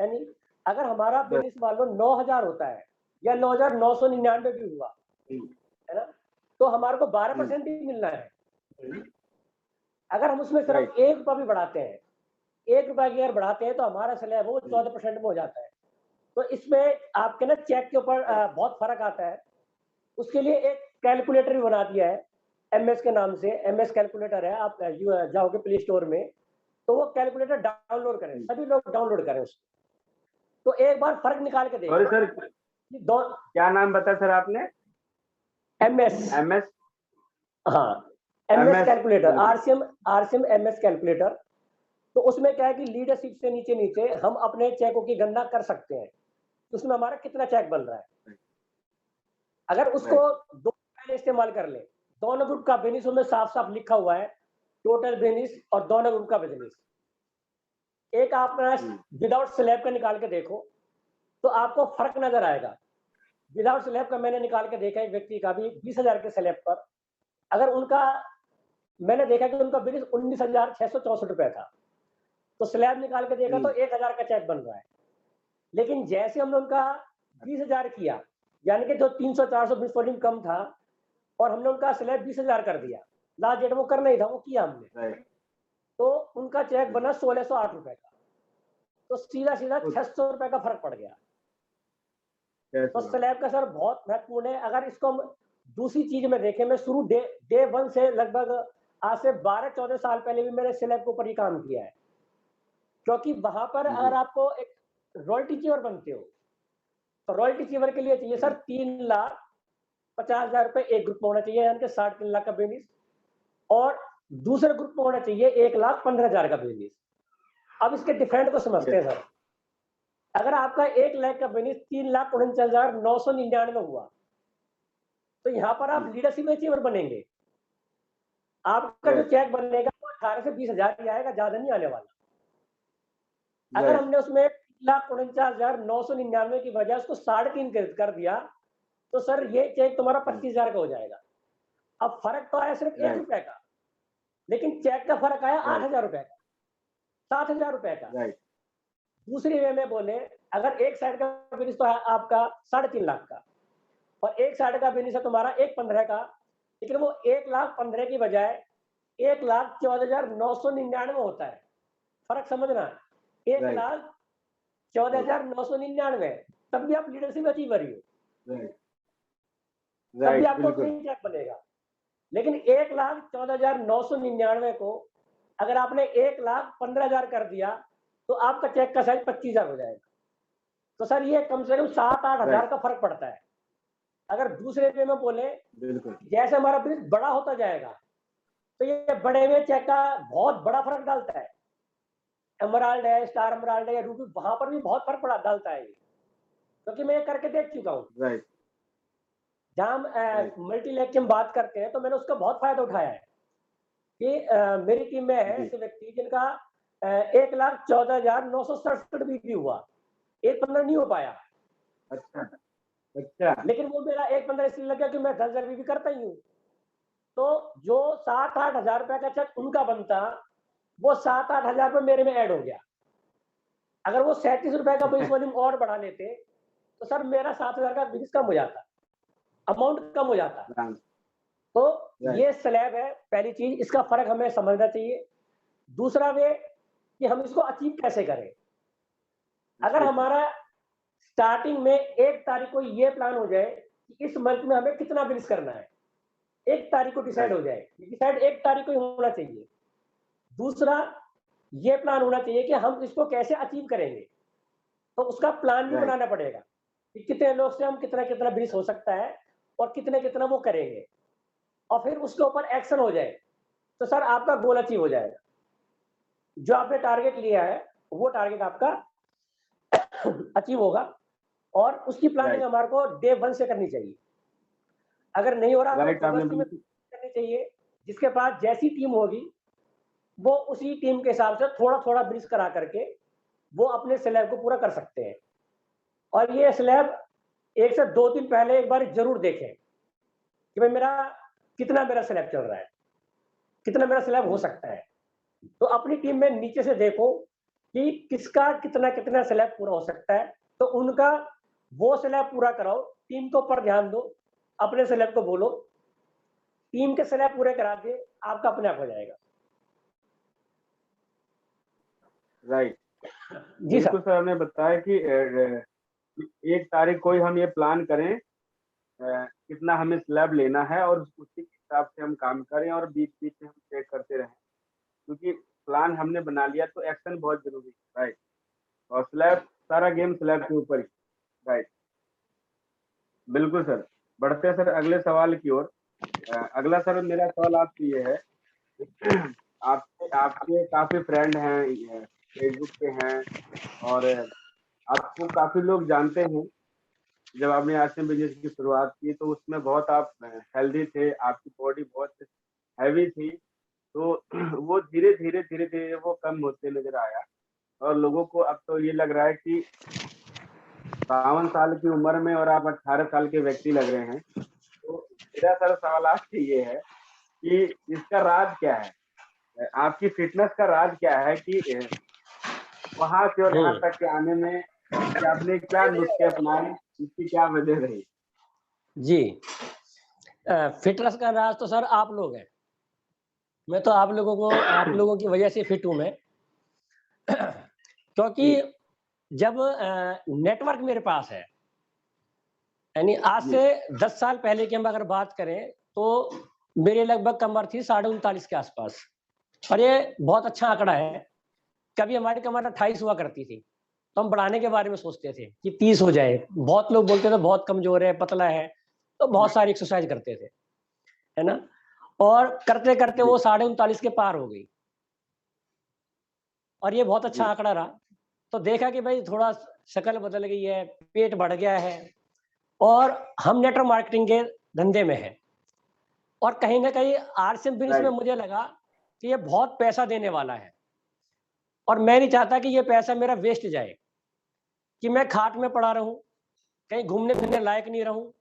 यानी अगर हमारा बस, बिज़नेस मान लो 9,000 होता है या 9,999 भी हुआ, जी, है ना? तो हमारे को जी, 12% ही मिलना है। अगर हम उसमें राइट, सिर्फ ₹1 भी बढ़ाते हैं, ₹1 की अगर बढ़ाते हैं तो हमारा स्लैब वो 14% में हो जाता है। तो इसमें आपके ना चेक के ऊपर बहुत फ़र्क आता है। उसके लिए एक कैलकुलेटर भी बना दिया है MS के नाम से MS कैलकुलेटर है, आप जाओगे प्ले स्टोर में, तो वो कैलकुलेटर डाउनलोड करें, सभी लोग डाउनलोड करें उसको। तो एक बार फर्क निकाल के सॉरी देखो सर, कि दो क्या नाम बताया सर आपने? MS, MS हाँ, MS MS कैलकुलेटर, बिल्कुल। RCM MS calculator. तो उसमें क्या है कि लीडरशिप से नीचे नीचे हम अपने चेकों की गणना कर सकते हैं, उसमें हमारा कितना चेक बन रहा है। अगर उसको राइट। दो पहले इस्तेमाल कर ले, दोनों ग्रुप का बिजनेस में साफ साफ लिखा हुआ है, टोटल बिजनेस और दोनों ग्रुप का बिजनेस। एक आप विदाउट स्लैब का निकाल के देखो, तो आपको फर्क नजर आएगा। विदाउट स्लैब का मैंने निकाल के देखा एक व्यक्ति का भी 20,000 के स्लैब पर, अगर उनका मैंने देखा कि उनका बिजनेस 19,664 रुपए था, तो स्लैब निकाल के देखा तो 1,000 का चेक बन रहा है। लेकिन जैसे हमने उनका 20,000 किया, यानी कि जो 300-400 बिजनेस वॉल्यूम कम था, और हमने उनका स्लैब 20,000 कर दिया, लास्ट डेट वो करना ही था, वो किया हमने, तो उनका चेक बना 1,608 रुपए का। तो सीधा सीधा 600 रुपए का फर्क पड़ गया। तो स्लैब का सर बहुत महत्वपूर्ण है। अगर इसको हम दूसरी चीज में देखें, मैं शुरू डे 1 से लगभग आज से 12-14 साल पहले भी मैंने स्लैब के ऊपर ही काम किया है, क्योंकि वहां पर अगर आपको एक रॉयल्टी चीवर बनते हो, तो रॉयल्टी चीवर के लिए चाहिए सर 3,50,000 रुपए एक ग्रुप में होना चाहिए, यानी कि 3.5 लाख का बिजनेस, और दूसरे ग्रुप में होना चाहिए 1,15,000 का बिजनेस। अब इसके डिफरेंट को समझते हैं सर। अगर आपका 1 लाख का बिजनेस 3,49,999 हुआ, तो यहाँ पर आप लीडरशिप अचीवर बनेंगे। आपका जो चेक बनेगा वो 18 से 20,000 ही आएगा, ज्यादा नहीं आने वाला। अगर हमने उसमें 3,49,999 की बजाय उसको 3.5 कर दिया, तो सर ये चेक तुम्हारा 25,000 का हो जाएगा। अब फर्क तो आया सिर्फ 1 रुपए का, लेकिन चेक का फर्क आया 8,000 रुपए का, 7,000 रुपए का। दूसरी वे में बोले, अगर एक साइड का बिजनेस तो है आपका 3.5 लाख का, और एक साइड का बिजनेस है तुम्हारा 1,15 का, लेकिन वो 1,15,000 की बजाय 1,14,999 होता है। फर्क समझना, 1,14,999, तब भी आप लीडरशिप अचीवर ही हो, तब भी आपको सही चेक बनेगा। लेकिन 1,14,999 को अगर आपने 1,15,000 कर दिया, तो आपका चेक का साइज 25,000 हो जाएगा। तो सर ये कम से कम 7-8 हजार का फर्क पड़ता है। अगर दूसरे वे में बोले, जैसे हमारा बिजनेस बड़ा होता जाएगा, तो ये बड़े हुए चेक का बहुत बड़ा फर्क डालता है। एमराल्ड है, स्टार एमराल्ड है या रूबी, वहां पर भी बहुत फर्क पड़ा डालता है, क्योंकि मैं ये करके देख चुका हूँ। जहाँ हम मल्टी लैग की हम बात करते हैं, तो मैंने उसका बहुत फायदा उठाया है कि मेरी टीम में है ऐसे व्यक्ति जिनका 1,14,967 बिक्री हुआ, 1,15 नहीं हो पाया। अच्छा, लेकिन वो मेरा 1,15 इसलिए लग गया कि मैं 10,000 भी करता ही हूँ। तो जो 7-8 हजार रुपए का चेक उनका बनता, वो 7-8 हजार रुपए मेरे में ऐड हो गया। अगर वो 37 रुपए का बिजनेस वॉल्यूम और बढ़ा लेते, तो सर मेरा 7,000 का बिजनेस कम हो जाता, अमाउंट कम हो जाता। तो ये स्लैब है पहली चीज, इसका फर्क हमें समझना चाहिए। दूसरा वे कि हम इसको अचीव कैसे करें। अगर हमारा स्टार्टिंग में 1 तारीख को ये प्लान हो जाए कि इस मंथ में हमें कितना बिजनेस करना है, 1 तारीख को डिसाइड हो जाए, डिसाइड 1 तारीख को ही होना चाहिए। दूसरा ये प्लान होना चाहिए कि हम इसको कैसे अचीव करेंगे, तो उसका प्लान भी बनाना पड़ेगा कि कितने लोग से हम कितना कितना बिजनेस हो सकता है और कितने कितना वो करेंगे, और फिर उसके ऊपर एक्शन हो जाए, तो सर आपका गोल अचीव हो जाएगा। जो आपने टारगेट लिया है वो टारगेट आपका अचीव होगा, और उसकी प्लानिंग हमारे को डे 1 से करनी चाहिए। अगर नहीं हो रहा तो करनी चाहिए। जिसके पास जैसी टीम होगी, वो उसी टीम के हिसाब से थोड़ा थोड़ा ब्रिज करा करके वो अपने स्लैब को पूरा कर सकते हैं। और ये स्लैब 1 से 2 दिन पहले एक बार जरूर देखें कि भाई कितना मेरा स्लैब चल रहा है, कितना मेरा स्लैब हो सकता है। तो अपनी टीम में नीचे से देखो कि किसका कितना कितना स्लैब पूरा हो सकता है, तो उनका वो स्लैब पूरा कराओ। टीम के ऊपर ध्यान दो, अपने स्लैब को बोलो, टीम के स्लैब पूरे करा दे, आपका अपने आप हो जाएगा। राइट जी सर। सर ने बताया कि 1 तारीख को ही हम ये प्लान करें कितना हमें स्लैब लेना है और उसकी हिसाब से हम काम करें और बीच-बीच में हम चेक करते रहें। क्योंकि प्लान हमने बना लिया तो एक्शन बहुत ज़रूरी है, राइट? और स्लैब सारा गेम स्लैब के ऊपर ही, राइट? बिल्कुल सर। बढ़ते हैं सर अगले सवाल की ओर। अगला सर मेरा सवाल आपसे ये है, आपके आपके काफ़ी फ्रेंड हैं, फेसबुक पे हैं और आपको काफ़ी लोग जानते हैं। जब आपने आश्रम बिज़नेस की शुरुआत की तो उसमें बहुत आप हेल्दी थे, आपकी बॉडी बहुत हैवी थी। तो वो धीरे-धीरे वो कम होते नज़र आया और लोगों को अब तो ये लग रहा है कि 52 साल की उम्र में और आप 18 साल के व्यक्ति लग रहे हैं। तो मेरा सर सवाल आपसे ये है कि इसका राज क्या है? आपकी फ़िटनेस का राज क्या है कि वहाँ से और यहाँ तक के आने में कि आपने क्या नुस्खे अपनाए, इसकी क्या वजह रही? जी। फिटनेस का राज तो सर आप लोग हैं। मैं तो आप लोगों की वजह से फिट हूँ मैं। क्योंकि जी, जब नेटवर्क मेरे पास है, यानी आज जी, से 10 साल पहले की हम अगर बात करें, तो मेरी लगभग कमर थी 39.5 के आसपास और ये बहुत अच्छा आंकड़ा है। कभी हमारी कमर 28 हुआ करती थी, तो हम बढ़ाने के बारे में सोचते थे कि 30 हो जाए। बहुत लोग बोलते थे बहुत कमज़ोर है, पतला है, तो बहुत सारी एक्सरसाइज़ करते थे, है ना? और करते-करते जी, वो 39.5 के पार हो गई और ये बहुत अच्छा जी, आंकड़ा रहा। तो देखा कि भई थोड़ा शक्ल बदल गई है, पेट बढ़ गया है और हम नेटवर्क मार्केटिंग के धंधे में हैं और कहीं न कहीं आरसीएम बिज़नेस में राइट, मुझे लगा कि ये बहुत पैसा देने वाला है और मैं नहीं चाहता कि ये पैसा मेरा वेस्ट जाए, कि मैं खाट में पड़ा रहूँ, कहीं घूमने-फिरने लायक नहीं रहूँ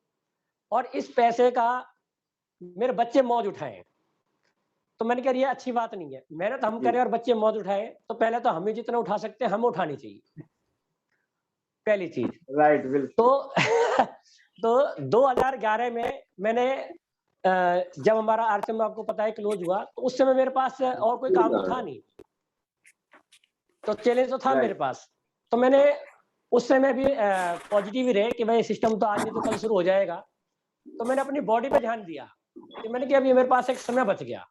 और इस पैसे का मेरे बच्चे मौज उठाएँ। तो मैंने कहा ये अच्छी बात नहीं है। मेहनत हम जी, करें और बच्चे मौज उठाएँ, तो पहले तो हम ही जितना उठा सकते हैं, हमें उठानी चाहिए, पहली चीज़। राइट, बिल्कुल। तो तो 2011 में मैंने जब हमारा आरसीएम आपको पता है क्लोज़ हुआ, तो उस समय मेरे पास और कोई काम तो था नहीं। तो चैलेंज तो था मेरे राइट, पास। तो मैंने उस समय भी पॉज़िटिव ही रहे कि भाई सिस्टम तो आज नहीं तो कल शुरू हो जाएगा। तो मैंने अपनी बॉडी पे ध्यान दिया, कि मैंने कहा अभी मेरे पास एक समय बच गया,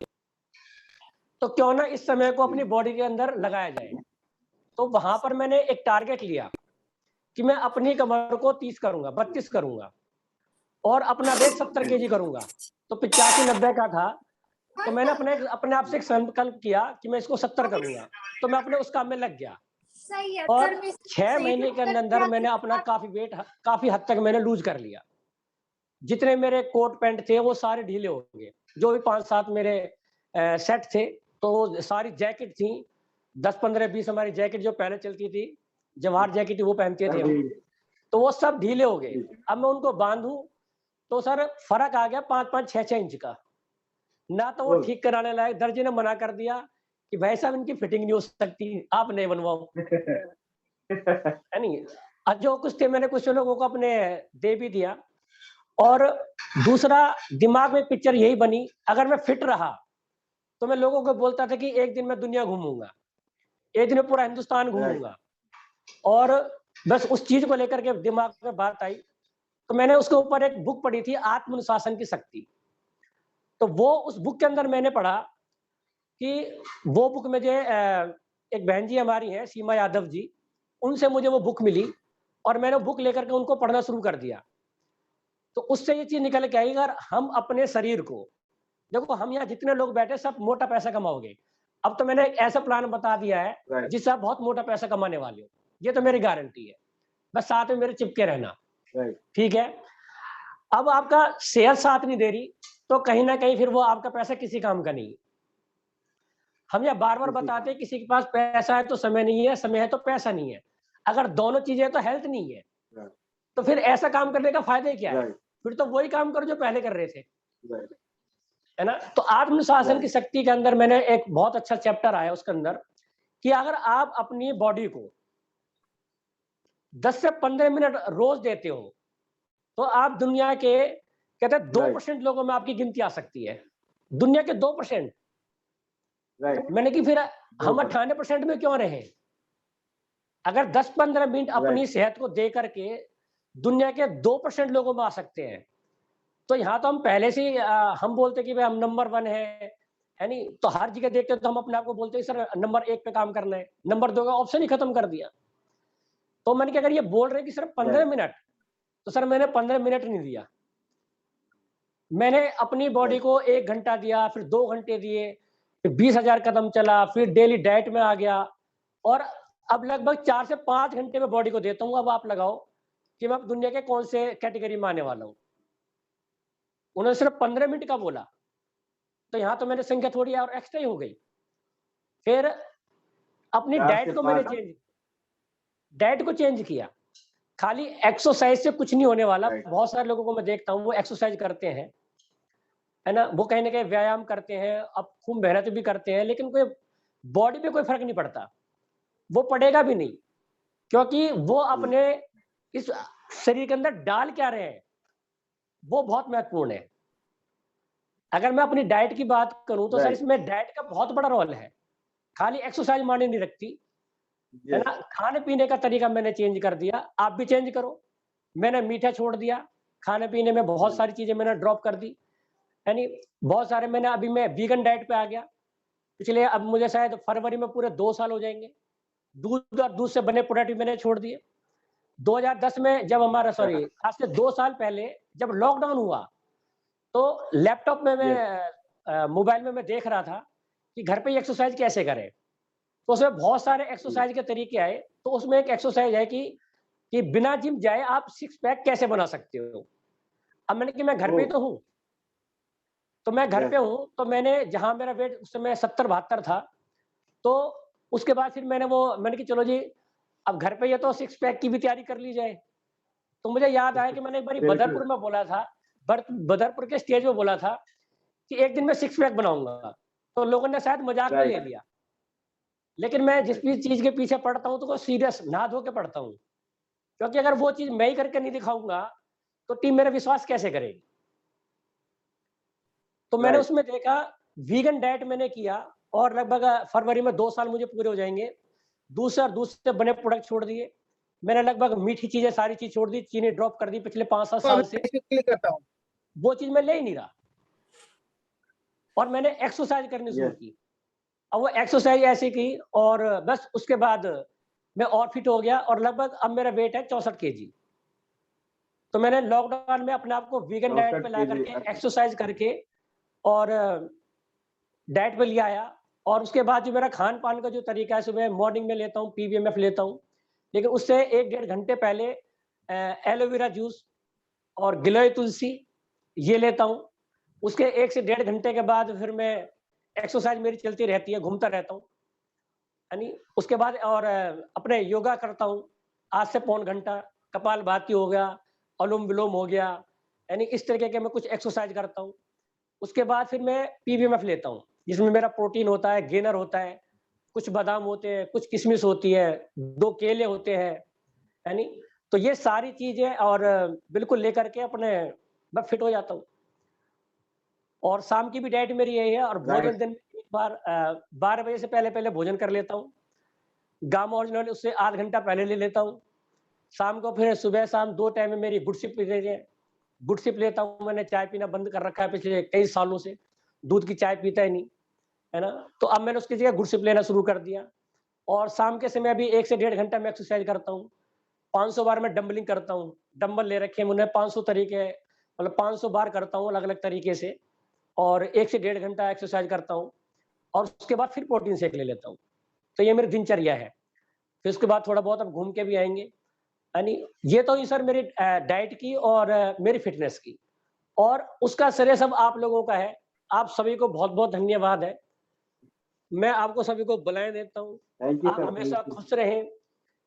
तो क्यों ना इस समय को अपनी जी, बॉडी के अंदर लगाया जाए। तो वहाँ पर मैंने एक टारगेट लिया कि मैं अपनी कमर को 30 करूँगा, 32 करूँगा और अपना वेट 70 केजी करूँगा। तो 85-90 का था, तो मैंने अपने आप से एक संकल्प किया कि मैं इसको 70 करूँगा। तो मैं अपने उस काम में लग गया और 6 महीने के अंदर मैंने अपना काफ़ी हद तक मैंने लूज़ कर लिया। जितने मेरे कोट पैंट थे वो सारे ढीले हो गए। जो भी 5-7 मेरे सेट थे, तो सारी जैकेट थी, 10, 15, 20 हमारी जैकेट जो पहले चलती थी, जवाहर जैकेट वो पहनते थे हम, जी, तो वो सब ढीले हो गए। जी, अब मैं उनको बाँधूँ, तो सर फ़र्क आ गया 5-5, 6-6 इंच का। ना तो वो ओह! ठीक कराने लायक, दर्जी ने मना कर दिया कि भाई साहब इनकी फिटिंग नहीं हो सकती, आप नए बनवाओ, है नहीं? जो कुछ थे मैंने कुछ लोगों को अपने दे भी दिया और दूसरा दिमाग में पिक्चर यही बनी, अगर मैं फिट रहा, तो मैं लोगों को बोलता था कि एक दिन मैं दुनिया घूमूँगा, एक दिन मैं पूरा हिंदुस्तान राइट, घूमूँगा और बस उस चीज़ को लेकर के दिमाग में बात आई, तो मैंने उसके ऊपर एक बुक पढ़ी थी आत्म-अनुशासन की शक्ति। तो वो उस बुक के अंदर मैंने पढ़ा कि वो बुक मुझे एक बहन जी हमारी हैं सीमा यादव जी, उनसे मुझे वो बुक मिली और मैंने वो बुक लेकर के उनको पढ़ना शुरू कर दिया। तो उससे ये चीज़ निकल के आई अगर हम अपने शरीर को देखो हम यहाँ जितने लोग बैठे सब मोटा पैसा कमाओगे। अब तो मैंने एक ऐसा प्लान बता दिया है राइट, जिससे आप बहुत मोटा पैसा कमाने वाले हो। ये तो मेरी गारंटी है। बस साथ में मेरे चिपके रहना, राइट, ठीक है? अब आपका सेहत साथ नहीं दे रही, तो कहीं न कहीं फिर वो आपका पैसा किसी काम का नहीं है। हम ये बार-बार जी, बताते हैं किसी के पास पैसा है तो समय नहीं है, समय है तो पैसा नहीं है। अगर दोनों चीज़ें हैं तो हेल्थ नहीं है, राइट, तो फिर ऐसा काम करने का फ़ायदा ही क्या है? राइट, फिर तो वही काम करो जो पहले कर रहे थे, राइट, है ना? तो आत्मनुशासन की राइट, शक्ति के अंदर मैंने एक बहुत अच्छा चैप्टर आया उसके अंदर कि अगर आप अपनी बॉडी को 10 से 15 मिनट रोज़ देते हो, तो आप दुनिया के कहते हैं राइट, 2% लोगों में आपकी गिनती आ सकती है। दुनिया के 2%। राइट, मैंने कि फिर हम 2% 98% में क्यों रहें? अगर 10-15 मिनट अपनी राइट, सेहत को दे करके दुनिया के 2% लोगों में आ सकते हैं, तो यहाँ तो हम पहले से ही हम बोलते कि भाई हम नंबर 1 है नहीं? तो हर जगह देखते तो हम अपने आप को बोलते हैं सर नंबर 1 पे काम करना है, नंबर 2 का ऑप्शन ही खत्म कर दिया। तो मैंने कहा अगर ये बोल रहे हैं कि सिर्फ 15 राइट, मिनट, तो सर मैंने 15 मिनट नहीं दिया। मैंने अपनी बॉडी राइट, को 1 घंटा दिया, फिर 2 घंटे दिए, फिर 20,000 कदम चला, फिर डेली डाइट में आ गया और अब लगभग 4 से 5 घंटे में बॉडी को देता हूँ। अब आप लगाओ कि मैं अब दुनिया के कौन से कैटेगरी में आने वाला हूँ। उन्होंने सिर्फ 15 मिनट का बोला, तो यहाँ तो मैंने संख्या थोड़ी और एक्स्ट्रा ही हो गई। फिर अपनी 4 से डाइट को मैंने 5 डाइट को चेंज किया। खाली एक्सरसाइज से कुछ नहीं होने वाला। राइट, बहुत सारे लोगों को मैं देखता हूँ वो एक्सरसाइज करते हैं, है ना? वो कहीं न कहीं व्यायाम करते हैं, अब खूब मेहनत भी करते हैं, लेकिन कोई बॉडी पे कोई फ़र्क नहीं पड़ता। वो पड़ेगा भी नहीं, क्योंकि वो हुँ, अपने इस शरीर के अंदर डाल क्या रहे हैं, वो बहुत महत्वपूर्ण है। अगर मैं अपनी डाइट की बात करूँ तो सर राइट, इसमें डाइट का बहुत बड़ा रोल है। खाली एक्सरसाइज मायने नहीं रखती, है यस, ना? खाने-पीने का तरीका मैंने चेंज कर दिया, आप भी चेंज करो। मैंने मीठा छोड़ दिया, खाने-पीने में बहुत हुँ, सारी चीज़ें मैंने ड्रॉप कर दी, यानी बहुत सारे मैंने अभी मैं वीगन डाइट पे आ गया। पिछले अब मुझे शायद फरवरी में पूरे 2 साल हो जाएँगे। दूध और दूध से बने प्रोडक्ट भी मैंने छोड़ दिए। 2010 में जब हमारा सॉरी अच्छा, आज से 2 साल पहले जब लॉकडाउन हुआ, तो लैपटॉप में मैं यस, मोबाइल में मैं देख रहा था कि घर पे ही एक्सरसाइज कैसे करें। तो उसमें बहुत सारे हुँ, एक्सरसाइज के तरीके आए, तो उसमें एक एक्सरसाइज है कि बिना जिम जाए आप सिक्स पैक कैसे बना सकते हो। अब मैंने कि मैं घर पे ओह! ही तो हूँ, तो मैं घर पे यस, हूँ, तो मैंने जहाँ मेरा वेट उस समय 70-72 था, तो उसके बाद फिर मैंने कि चलो जी, अब घर पे ही है तो सिक्स पैक की भी तैयारी कर ली जाए। तो मुझे याद आया कि मैंने एक बारी बिल्कुल, बदरपुर में बोला था, बदरपुर के स्टेज पे बोला था कि एक दिन में सिक्स पैक बनाऊँगा, तो लोगों ने शायद मज़ाक में ले राइट, लिया। लेकिन मैं जिस राइट, भी चीज़ के पीछे पड़ता हूँ, तो वो सीरियस नहा धो के पड़ता हूँ। क्योंकि अगर वो चीज़ मैं ही करके नहीं दिखाऊँगा, तो टीम मेरा विश्वास कैसे करेगी? तो मैंने राइट, उसमें देखा वीगन डाइट मैंने किया और लगभग फरवरी में 2 साल मुझे पूरे हो जाएँगे। दूध से बने प्रोडक्ट छोड़ दिए। मैंने लगभग मीठी चीज़ें सारी चीज़ छोड़ दी, चीनी ड्रॉप कर दी पिछले 5-7 तो साल मैं से। इसे क्लिक करता हूँ। वो चीज़ मैं ले ही नहीं रहा और मैंने एक्सरसाइज़ करनी शुरू यस, की। अब वो एक्सरसाइज़ ऐसे की और बस उसके बाद मैं और फिट हो गया और लगभग अब मेरा वेट है 64 केजी। तो मैंने लॉकडाउन में अपने आप को वीगन डाइट 64 पे ला केजी करके अच्छा, एक्सरसाइज़ करके और डाइट पे ले आया और उसके बाद जो मेरा खान-पान का जो तरीका है, सुबह मॉर्निंग में लेता हूँ, पीवीएमएफ लेता हूँ। लेकिन उससे 1 डेढ़ घंटे पहले एलोवेरा जूस और गिलोय तुलसी ये लेता हूँ। उसके 1 से डेढ़ घंटे के बाद फिर मैं एक्सरसाइज़ मेरी चलती रहती है, घूमता रहता हूँ, यानी उसके बाद और अपने योगा करता हूँ, आध से पौन घंटा, कपालभाति हो गया, अनुलोम-विलोम हो गया, यानी इस तरीके के मैं कुछ एक्सरसाइज़ करता हूँ। उसके बाद फिर मैं पीवीएमएफ लेता हूँ, जिसमें मेरा प्रोटीन होता है, गेनर होता है, कुछ बादाम होते हैं, कुछ किशमिश होती है, 2 केले होते हैं, यानी तो ये सारी चीज़ें और बिल्कुल लेकर के अपने मैं फिट हो जाता हूँ। और शाम की भी डाइट मेरी यही है और भोजन राइट, दिन में एक बार 12 बजे से पहले-पहले भोजन कर लेता हूँ। गामा ओरिजिनल उससे आध घंटा पहले ले लेता हूँ। शाम को फिर सुबह-शाम 2 टाइम में मेरी गुड सिप पी लेते हैं। गुड सिप लेता हूँ, मैंने चाय पीना बंद कर रखा है पिछले कई सालों से। दूध की चाय पीता ही नहीं, है ना? तो अब मैंने उसकी जगह गुड सिप लेना शुरू कर दिया और शाम के समय भी 1 से डेढ़ घंटा मैं एक्सरसाइज करता हूँ। 500 बार मैं डंबलिंग करता हूँ। डंबल ले रखे हैं मैंने 500 तरीके मतलब 500 बार करता हूँ अलग-अलग तरीके से और 1 से डेढ़ घंटा एक्सरसाइज करता हूँ और उसके बाद फिर प्रोटीन शेक ले लेता हूँ। तो ये मेरी दिनचर्या है। फिर उसके बाद थोड़ा बहुत अब घूम के भी आएँगे। यानी ये तो हुई सर मेरी डाइट की और मेरी फ़िटनेस की और उसका श्रेय सब आप लोगों का है। आप सभी को बहुत-बहुत धन्यवाद है। मैं आपको सभी को बधाई देता हूँ। थैंक यू आप सर, हमेशा थैंक यू। खुश रहें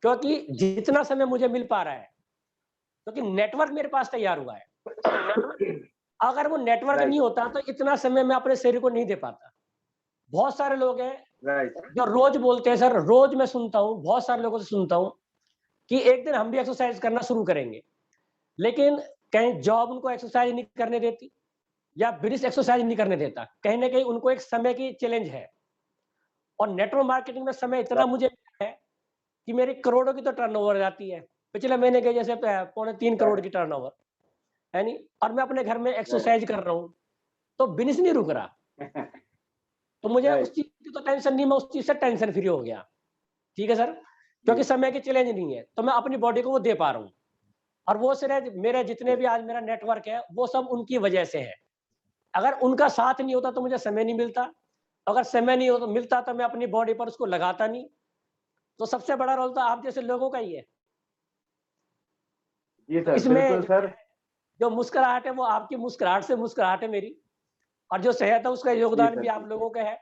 क्योंकि जितना समय मुझे मिल पा रहा है, क्योंकि नेटवर्क मेरे पास तैयार हुआ है। अगर वो नेटवर्क नहीं राइट, होता तो इतना समय मैं अपने शरीर को नहीं दे पाता। बहुत सारे लोग हैं राइट, जो रोज़ बोलते हैं सर, रोज़ मैं सुनता हूँ, बहुत सारे लोगों से सुनता हूँ कि एक दिन हम भी एक्सरसाइज़ करना शुरू करेंगे। लेकिन कहीं जॉब उनको एक्सरसाइज़ नहीं करने देती या ब्रिज एक्सरसाइज़ नहीं करने देता। कहीं न कहीं उनको एक समय की चैलेंज है और नेटवर्क मार्केटिंग में समय इतना राइट, मुझे है कि मेरी करोड़ों की तो टर्नओवर जाती है। पिछले महीने के जैसे पौने 3 करोड़ राइट, की टर्नओवर, है नहीं, और मैं अपने घर में एक्सरसाइज कर रहा हूँ, तो बिजनेस नहीं रुक रहा। तो मुझे उस चीज की तो टेंशन नहीं, मैं उस चीज से टेंशन फ्री हो गया। ठीक है सर, क्योंकि समय की चैलेंज नहीं है, तो मैं अपनी बॉडी को वो दे पा रहा हूँ। और वो सिर्फ मेरे जितने भी आज मेरा नेटवर्क है, वो सब उनकी वजह से है। अगर उनका साथ नहीं होता तो मुझे समय नहीं मिलता, अगर समय नहीं होता मिलता तो मैं अपनी बॉडी पर उसको लगाता नहीं। तो सबसे बड़ा रोल तो आप जैसे लोगों का ही है। जी तो सर, इसमें बिल्कुल सर। जो मुस्कुराहट है वो आपकी मुस्कुराहट से मुस्कुराहट है मेरी, और जो सेहत है उसका जी योगदान सर, भी आप जी। लोगों का है।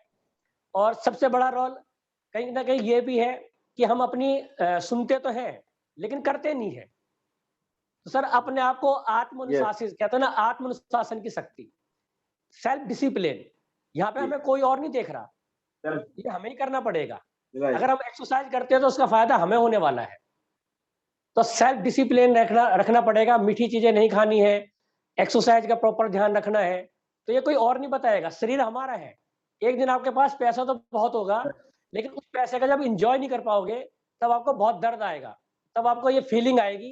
और सबसे बड़ा रोल कहीं ना कहीं ये भी है कि हम अपनी सुनते तो हैं लेकिन करते नहीं है। तो सर अपने आप को यस आत्मनुशासित कहते हैं ना, आत्मनुशासन की शक्ति, सेल्फ डिसिप्लिन, यहाँ पे जी हमें कोई और नहीं देख रहा, सर। ये हमें ही करना पड़ेगा। राइट। अगर हम एक्सरसाइज करते हैं तो उसका फायदा हमें होने वाला है। तो सेल्फ डिसिप्लिन रखना रखना पड़ेगा, मीठी चीजें नहीं खानी है, एक्सरसाइज का प्रॉपर ध्यान रखना है। तो ये कोई और नहीं बताएगा, शरीर हमारा है। एक दिन आपके पास पैसा तो बहुत होगा, लेकिन उस पैसे का जब इंजॉय नहीं कर पाओगे, तब आपको बहुत दर्द आएगा। तब आपको ये फीलिंग आएगी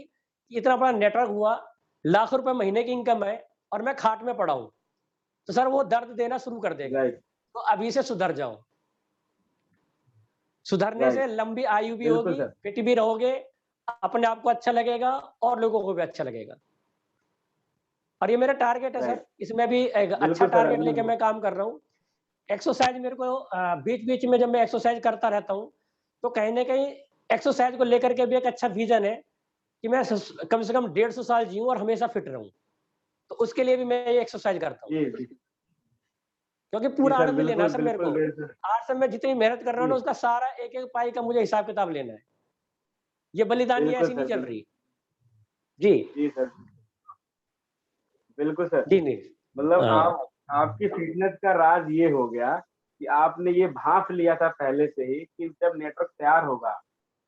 कि इतना बड़ा नेटवर्क हुआ, लाख रुपए महीने की इनकम है, और मैं खाट में पड़ा हूँ। तो सर वो दर्द देना शुरू कर देगा। राइट। तो अभी से सुधर जाओ। सुधरने से राइट। लंबी आयु भी बिल्कुल होगी, सर। फिट भी रहोगे, अपने आप को अच्छा लगेगा और लोगों को भी अच्छा लगेगा। और ये मेरा टारगेट है सर, राइट। इसमें भी एक अच्छा बिल्कुल सर, टारगेट आपने लेके मैं काम कर रहा हूँ। एक्सरसाइज मेरे को बीच-बीच में जब मैं एक्सरसाइज करता रहता हूँ, तो कहीं न कहीं एक्सरसाइज को लेकर के भी एक अच्छा विज़न है कि मैं कम से कम 150 साल जीऊँ और हमेशा फिट रहूँ। तो उसके लिए भी मैं ये एक्सरसाइज करता हूँ, जी, जी। क्योंकि जी पूरा सर, आनंद लेना है बिल्कुल, सर मेरे को। बिल्कुल, बिल्कुल। आज से मैं जितनी मेहनत कर रहा हूँ ना, जी, उसका सारा एक-एक पाई का मुझे हिसाब किताब लेना है। ये बलिदानी बिल्कुल ऐसी नहीं सर, चल बिल्कुल। रही। जी, जी सर, बिल्कुल सर। जी नहीं। मतलब हाँ, आपकी फ़िटनेस का राज ये हो गया कि आपने ये भाँप लिया था पहले से ही कि जब नेटवर्क तैयार होगा,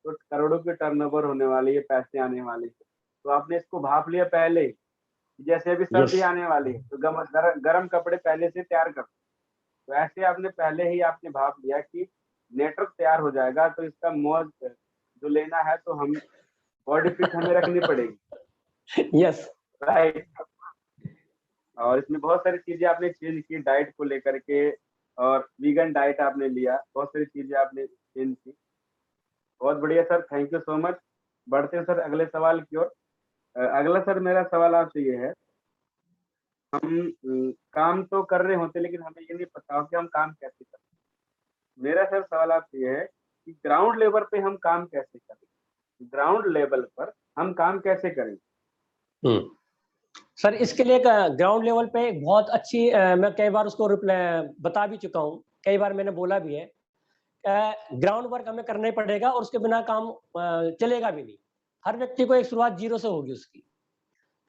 तो करोड़ों की टर्नओवर होने वाली है, पैसे आने वाले हैं। तो आपने इसको भाँप लिया पहले ही, कि जैसे अभी यस, सर्दी आने वाली है, तो गरम कपड़े पहले से तैयार कर। तो ऐसे आपने पहले ही आपने भाँप लिया कि नेटवर्क तैयार हो जाएगा, तो इसका मौज जो लेना है, तो हम बॉडी फिट हमें रखनी पड़ेगी, यस, राइट? और इसमें बहुत सारी चीज़ें आपने चेंज की डाइट को लेकर के और वीगन डाइट आपने लिया, बहुत सारी चीज़ें आपने चेंज की। बहुत बढ़िया sir, thank you so much. बढ़ते हैं सर अगले सवाल की ओर। अगला सर मेरा सवाल आपसे ये है, हम काम तो कर रहे होते हैं लेकिन हमें ये नहीं पता हो कि हम काम कैसे करें। मेरा सर सवाल आपसे ये है कि ग्राउंड लेवल पे हम काम कैसे करें? ग्राउंड लेवल पर हम काम कैसे करें? हुँ। सर इसके लिए एक ग्राउंड लेवल पे एक बहुत अच्छी मैं कई बार उसको रिप्लाई बता भी चुका हूँ, कई बार मैंने बोला भी है। ग्राउंड वर्क हमें करना ही पड़ेगा और उसके बिना काम चलेगा भी नहीं। हर व्यक्ति को एक शुरुआत ज़ीरो से होगी उसकी।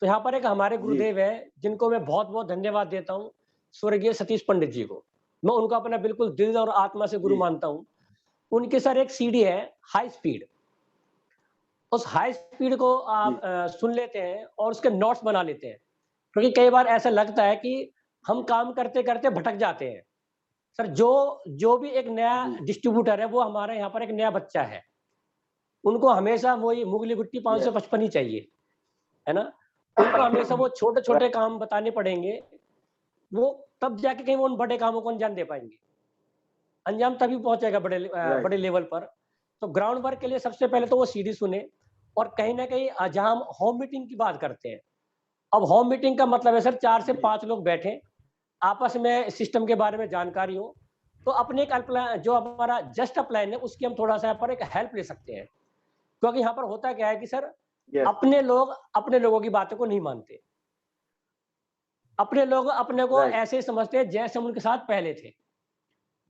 तो यहाँ पर एक हमारे जी, गुरुदेव हैं, जिनको मैं बहुत-बहुत धन्यवाद देता हूँ, स्वर्गीय सतीश पंडित जी को। मैं उनको अपना बिल्कुल दिल और आत्मा से गुरु जी, मानता हूँ। उनकी सर एक सीढ़ी है, हाई स्पीड। उस हाई स्पीड को आप जी, सुन लेते हैं और उसके नोट्स बना लेते हैं। क्योंकि कई बार ऐसा लगता है कि हम काम करते-करते भटक जाते हैं। सर जो जो भी एक नया जी, डिस्ट्रीब्यूटर है, वो हमारे यहाँ पर एक नया बच्चा है। उनको हमेशा वही मुगली गुट्टी यस, 555 ही चाहिए, है ना? उनको हमेशा वो छोटे-छोटे राइट, काम बताने पड़ेंगे, वो तब जाके कहीं वो उन बड़े कामों को अंजाम दे पाएँगे। अंजाम तभी पहुँचेगा राइट, बड़े लेवल पर। तो ग्राउंड वर्क के लिए सबसे पहले तो वो सीढ़ी सुने, और कहीं न कहीं जहाँ हम होम मीटिंग की बात करते हैं। अब होम मीटिंग का मतलब है सर 4 से जी, 5 लोग बैठें, आपस में सिस्टम के बारे में जानकारी हो, तो अपने एक जो हमारा जस्ट प्लान है उसकी हम थोड़ा-सा यहाँ पर एक हेल्प ले सकते हैं। क्योंकि यहाँ पर होता क्या है कि सर यस, अपने लोग अपने लोगों की बातों को नहीं मानते। अपने लोग अपने को राइट, ऐसे ही समझते हैं जैसे हम उनके साथ पहले थे।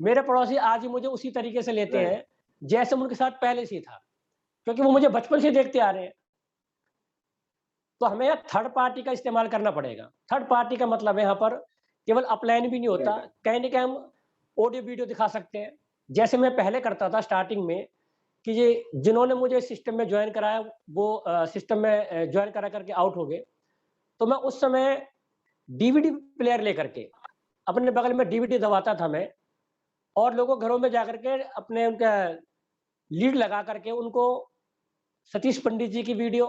मेरे पड़ोसी आज भी मुझे उसी तरीके से लेते राइट, हैं, जैसे मैं उनके साथ पहले से ही था, क्योंकि वो मुझे बचपन से देखते आ रहे हैं। तो हमें यहाँ थर्ड पार्टी का इस्तेमाल करना पड़ेगा। थर्ड पार्टी का मतलब है यहाँ पर केवल अपलाइन भी नहीं होता, राइट, कहीं न कहीं हम ऑडियो वीडियो दिखा सकते हैं। जैसे मैं पहले करता था स्टार्टिंग में, कि ये जिन्होंने मुझे सिस्टम में जॉइन कराया वो सिस्टम में जॉइन करा करके आउट हो गए। तो मैं उस समय डीवीडी प्लेयर लेकर के अपने बगल में डीवीडी दबाता था मैं, और लोगों के घरों में जाकर के अपने उनका लीड लगा करके उनको सतीश पंडित जी की वीडियो,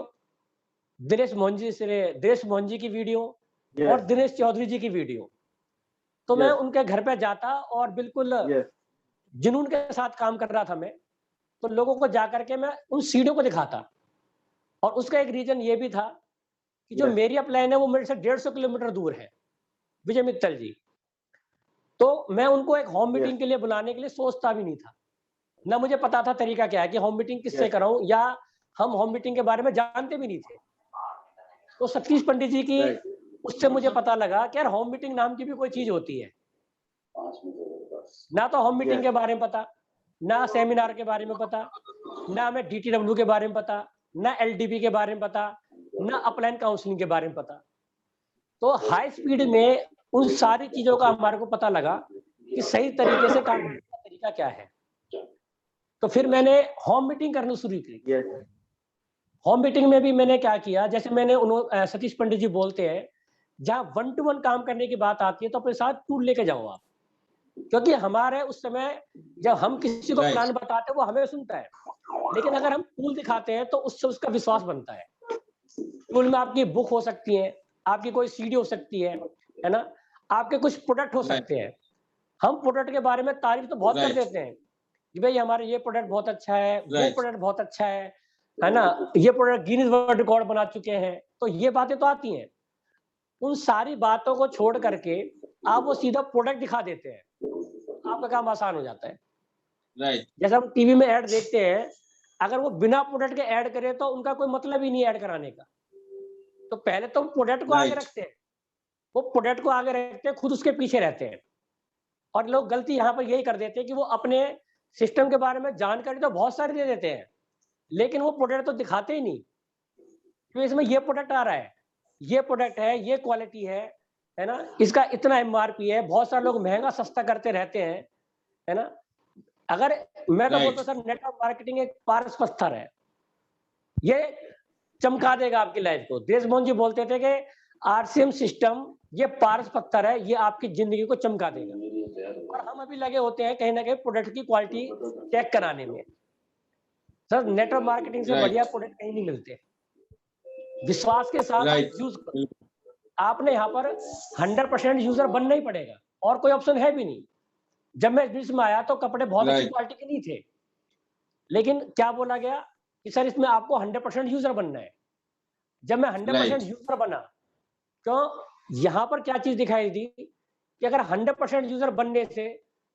दिनेश मोहन जी की वीडियो Yes. और दिनेश चौधरी जी की वीडियो। तो मैं Yes. उनके घर पे जाता और बिल्कुल Yes. जुनून के साथ काम कर रहा था मैं। तो लोगों को जाकर के मैं उन सीढ़ियों को दिखाता और उसका एक रीजन ये भी था कि जो Yes. मेरी अपलाइन है वो मेरे से 150 किलोमीटर दूर है, विजय मित्तल जी। तो मैं उनको एक होम Yes. मीटिंग के लिए बुलाने के लिए सोचता भी नहीं था। ना मुझे पता था तरीका क्या है कि होम मीटिंग किससे Yes. कराऊं, या हम होम मीटिंग के बारे में जानते भी नहीं थे। तो सतीश पंडित जी की Right. उससे मुझे पता लगा कि यार होम मीटिंग नाम की भी कोई चीज होती है। ना तो होम मीटिंग Yes. के बारे में पता, ना सेमिनार के बारे में पता, ना हमें डीटीडब्ल्यू के बारे में पता, ना एलडीबी के बारे में पता, ना अपलाइन काउंसलिंग के बारे में पता। तो हाई स्पीड में उन सारी चीजों का हमारे को पता लगा कि सही तरीके से काम करने का तरीका क्या है। तो फिर मैंने होम मीटिंग करनी शुरू की। Yes. होम मीटिंग में भी मैंने क्या किया, जैसे मैंने सतीश पंडित जी बोलते हैं, जहां 1 टू 1 काम करने की बात आती है तो अपने साथ टूल लेके जाओ आप, क्योंकि हमारे उस समय जब हम किसी को प्लान बताते हैं वो हमें सुनता है, लेकिन अगर हम टूल दिखाते हैं तो उससे उसका विश्वास बनता है। टूल में आपकी बुक हो सकती है, आपकी कोई सीडी हो सकती है ना, आपके कुछ प्रोडक्ट हो सकते हैं। हम प्रोडक्ट के बारे में तारीफ तो बहुत कर देते हैं कि भाई हमारे ये प्रोडक्ट बहुत अच्छा है, वो प्रोडक्ट बहुत अच्छा है ना, ये प्रोडक्ट गिनीज वर्ल्ड रिकॉर्ड बना चुके हैं। तो ये बातें तो आती हैं। उन सारी बातों को छोड़ करके आप वो सीधा प्रोडक्ट दिखा देते हैं, आपका काम आसान हो जाता है। जैसे हम टीवी में ऐड देखते हैं, अगर वो बिना प्रोडक्ट के ऐड करे तो उनका कोई मतलब ही नहीं ऐड कराने का। तो पहले तो प्रोडक्ट को आगे रखते हैं, वो प्रोडक्ट को आगे रखते हैं, खुद उसके पीछे रहते हैं। और लोग गलती यहाँ पर यही कर देते हैं कि वो अपने सिस्टम के बारे में जानकारी तो बहुत सारी दे देते हैं, लेकिन वो प्रोडक्ट तो दिखाते ही नहीं कि इसमें ये प्रोडक्ट आ रहा है, ये प्रोडक्ट है, ये क्वालिटी है ना, इसका इतना एमआरपी है। बहुत सारे लोग महंगा सस्ता करते रहते हैं, है ना। अगर मैं तो बोलता हूं सर, नेटवर्क मार्केटिंग एक पारस पत्थर है, ये चमका देगा आपकी लाइफ को। देशमोहन जी बोलते थे कि आरसीएम सिस्टम ये पारस पत्थर है, ये आपकी जिंदगी को चमका देगा। और हम अभी लगे होते हैं कहीं ना कहीं प्रोडक्ट की क्वालिटी चेक कराने में। सर नेटवर्क मार्केटिंग से बढ़िया प्रोडक्ट कहीं नहीं मिलते। विश्वास के साथ यूज करो। आपने यहाँ पर 100% यूजर बनना ही पड़ेगा, और कोई ऑप्शन है भी नहीं। जब मैं इस बिजनेस में आया तो कपड़े बहुत अच्छी क्वालिटी के नहीं थे, लेकिन क्या बोला गया कि सर इसमें आपको 100% यूजर बनना है। जब मैं 100% यूजर बना, तो यहाँ पर क्या चीज दिखाई दी कि अगर 100% यूजर बनने से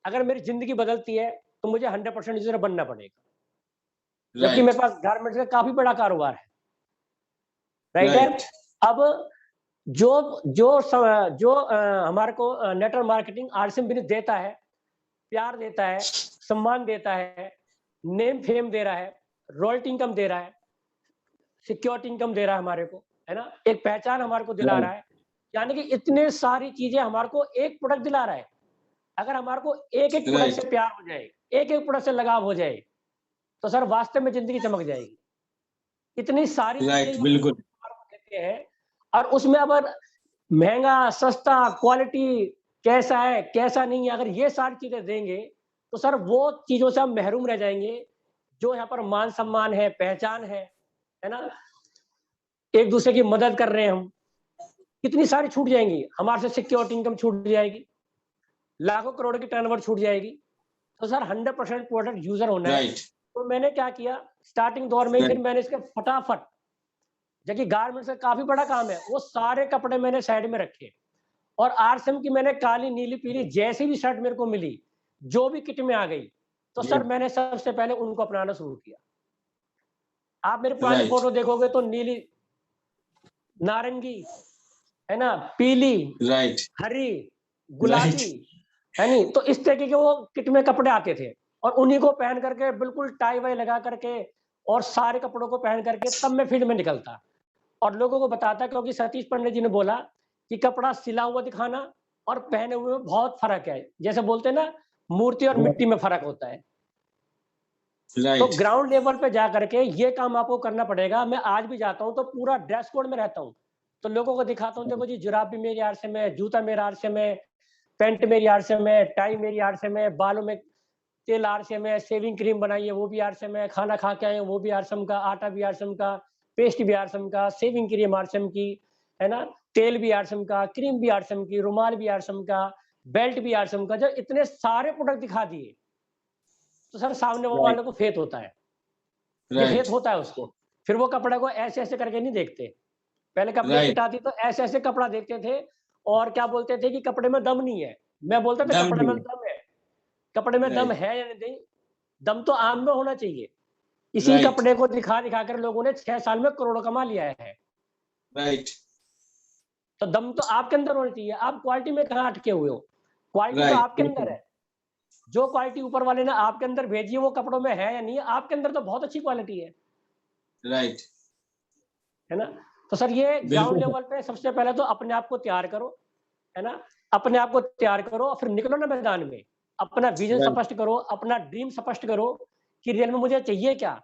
अगर मेरी जिंदगी बदलती है तो मुझे 100% यूजर बनना पड़ेगा, जबकि मेरे पास गारमेंट्स का काफी बड़ा कारोबार है। राइट है। अब जो हमारे को नेटवर्क मार्केटिंग आरसीएम बिजनेस देता है, प्यार देता है, सम्मान देता है, नेम फेम दे रहा है, रॉयल्टी इनकम दे रहा है, सिक्योरिटी इनकम दे रहा है हमारे को, है ना, एक पहचान हमारे को दिला रहा है। यानी कि इतने सारी चीजें हमारे को एक प्रोडक्ट दिला रहा है। अगर हमारे को एक एक प्रोडक्ट से प्यार हो जाए, एक एक प्रोडक्ट से लगाव हो जाए, तो सर वास्तव में जिंदगी चमक जाएगी। इतनी सारी चीजें बिल्कुल देते हैं, और उसमें अब महंगा सस्ता क्वालिटी कैसा है कैसा नहीं है, अगर ये सारी चीजें देंगे तो सर वो चीजों से हम महरूम रह जाएंगे जो यहाँ पर मान सम्मान है, पहचान है ना, एक दूसरे की मदद कर रहे हैं हम, कितनी सारी छूट जाएंगी। हमारे से सिक्योरिटी इनकम छूट जाएगी, लाखों करोड़ की टर्नओवर छूट जाएगी। तो सर 100% प्रोडक्ट यूजर होना है। तो मैंने क्या किया, स्टार्टिंग दौर में फिर मैंने इसके फटाफट, जबकि गारमेंट्स का काफी बड़ा काम है, वो सारे कपड़े मैंने साइड में रखे, और आरसीएम की मैंने काली नीली पीली जैसी भी शर्ट मेरे को मिली, जो भी किट में आ गई, तो सर मैंने सबसे पहले उनको अपनाना शुरू किया। आप मेरी पुरानी फोटो देखोगे तो नीली, नारंगी, है ना, पीली, हरी, गुलाबी, है नहीं, तो इस तरीके के वो किट में कपड़े आते थे, और उन्हीं को पहन करके बिल्कुल टाई वाई लगा करके और सारे कपड़ों को पहन करके तब मैं फील्ड में निकलता और लोगों को बताता, क्योंकि सतीश पंडित जी ने बोला कि कपड़ा सिला हुआ दिखाना और पहने हुए में बहुत फर्क है। जैसे बोलते हैं ना, मूर्ति और मिट्टी में फर्क होता है। तो ग्राउंड लेवल पे जा करके ये काम आपको करना पड़ेगा। मैं आज भी जाता हूँ तो पूरा ड्रेस कोड में रहता हूँ, तो लोगों को दिखाता हूँ, देखो जी जुराब भी मेरी आरसीएम है, जूता मेरा आरसीएम है, पैंट मेरी आरसीएम है, टाई मेरी आरसीएम है, बालों में तेल आरसीएम है, शेविंग क्रीम बनाई है वो भी आरसीएम है, खाना खा के आए वो भी आरसीएम का, आटा भी आरसीएम का, पेस्ट भी आरसम का, शेविंग क्रीम आरसम की, है ना, तेल भी आरसम का, क्रीम भी आरसम की, रुमाल भी आरसम का, बेल्ट भी आरसम का। जब इतने सारे प्रोडक्ट दिखा दिए तो सर सामने राइट वाले को फेथ होता है, ये फेथ राइट होता है उसको। फिर वो कपड़े को ऐसे ऐसे करके नहीं देखते। पहले कपड़े की राइट किट आती तो ऐसे ऐसे कपड़ा देखते थे और क्या बोलते थे कि कपड़े में दम नहीं है। मैं बोलता था दम कपड़े भी में दम है, कपड़े में दम राइट है या नहीं, दम तो आम में होना चाहिए। इसी राइट कपड़े को दिखा दिखा कर लोगों ने 6 साल में करोड़ों कमा लिया है। राइट तो दम तो आपके अंदर होना चाहिए। आप क्वालिटी में कहाँ अटके हुए हो? क्वालिटी तो राइट आपके अंदर बिल्कुल है। जो क्वालिटी ऊपर वाले ने आपके अंदर भेजी है वो कपड़ों में है या नहीं है? आपके अंदर तो बहुत अच्छी क्वालिटी राइट है ना? तो सर ये ग्राउंड बिल्कुल सर लेवल पे सबसे पहले तो अपने आप को तैयार करो, है ना? अपने आप को तैयार करो और फिर निकलो ना मैदान में। अपना विजन राइट स्पष्ट करो, अपना ड्रीम स्पष्ट करो कि रियल में मुझे चाहिए क्या?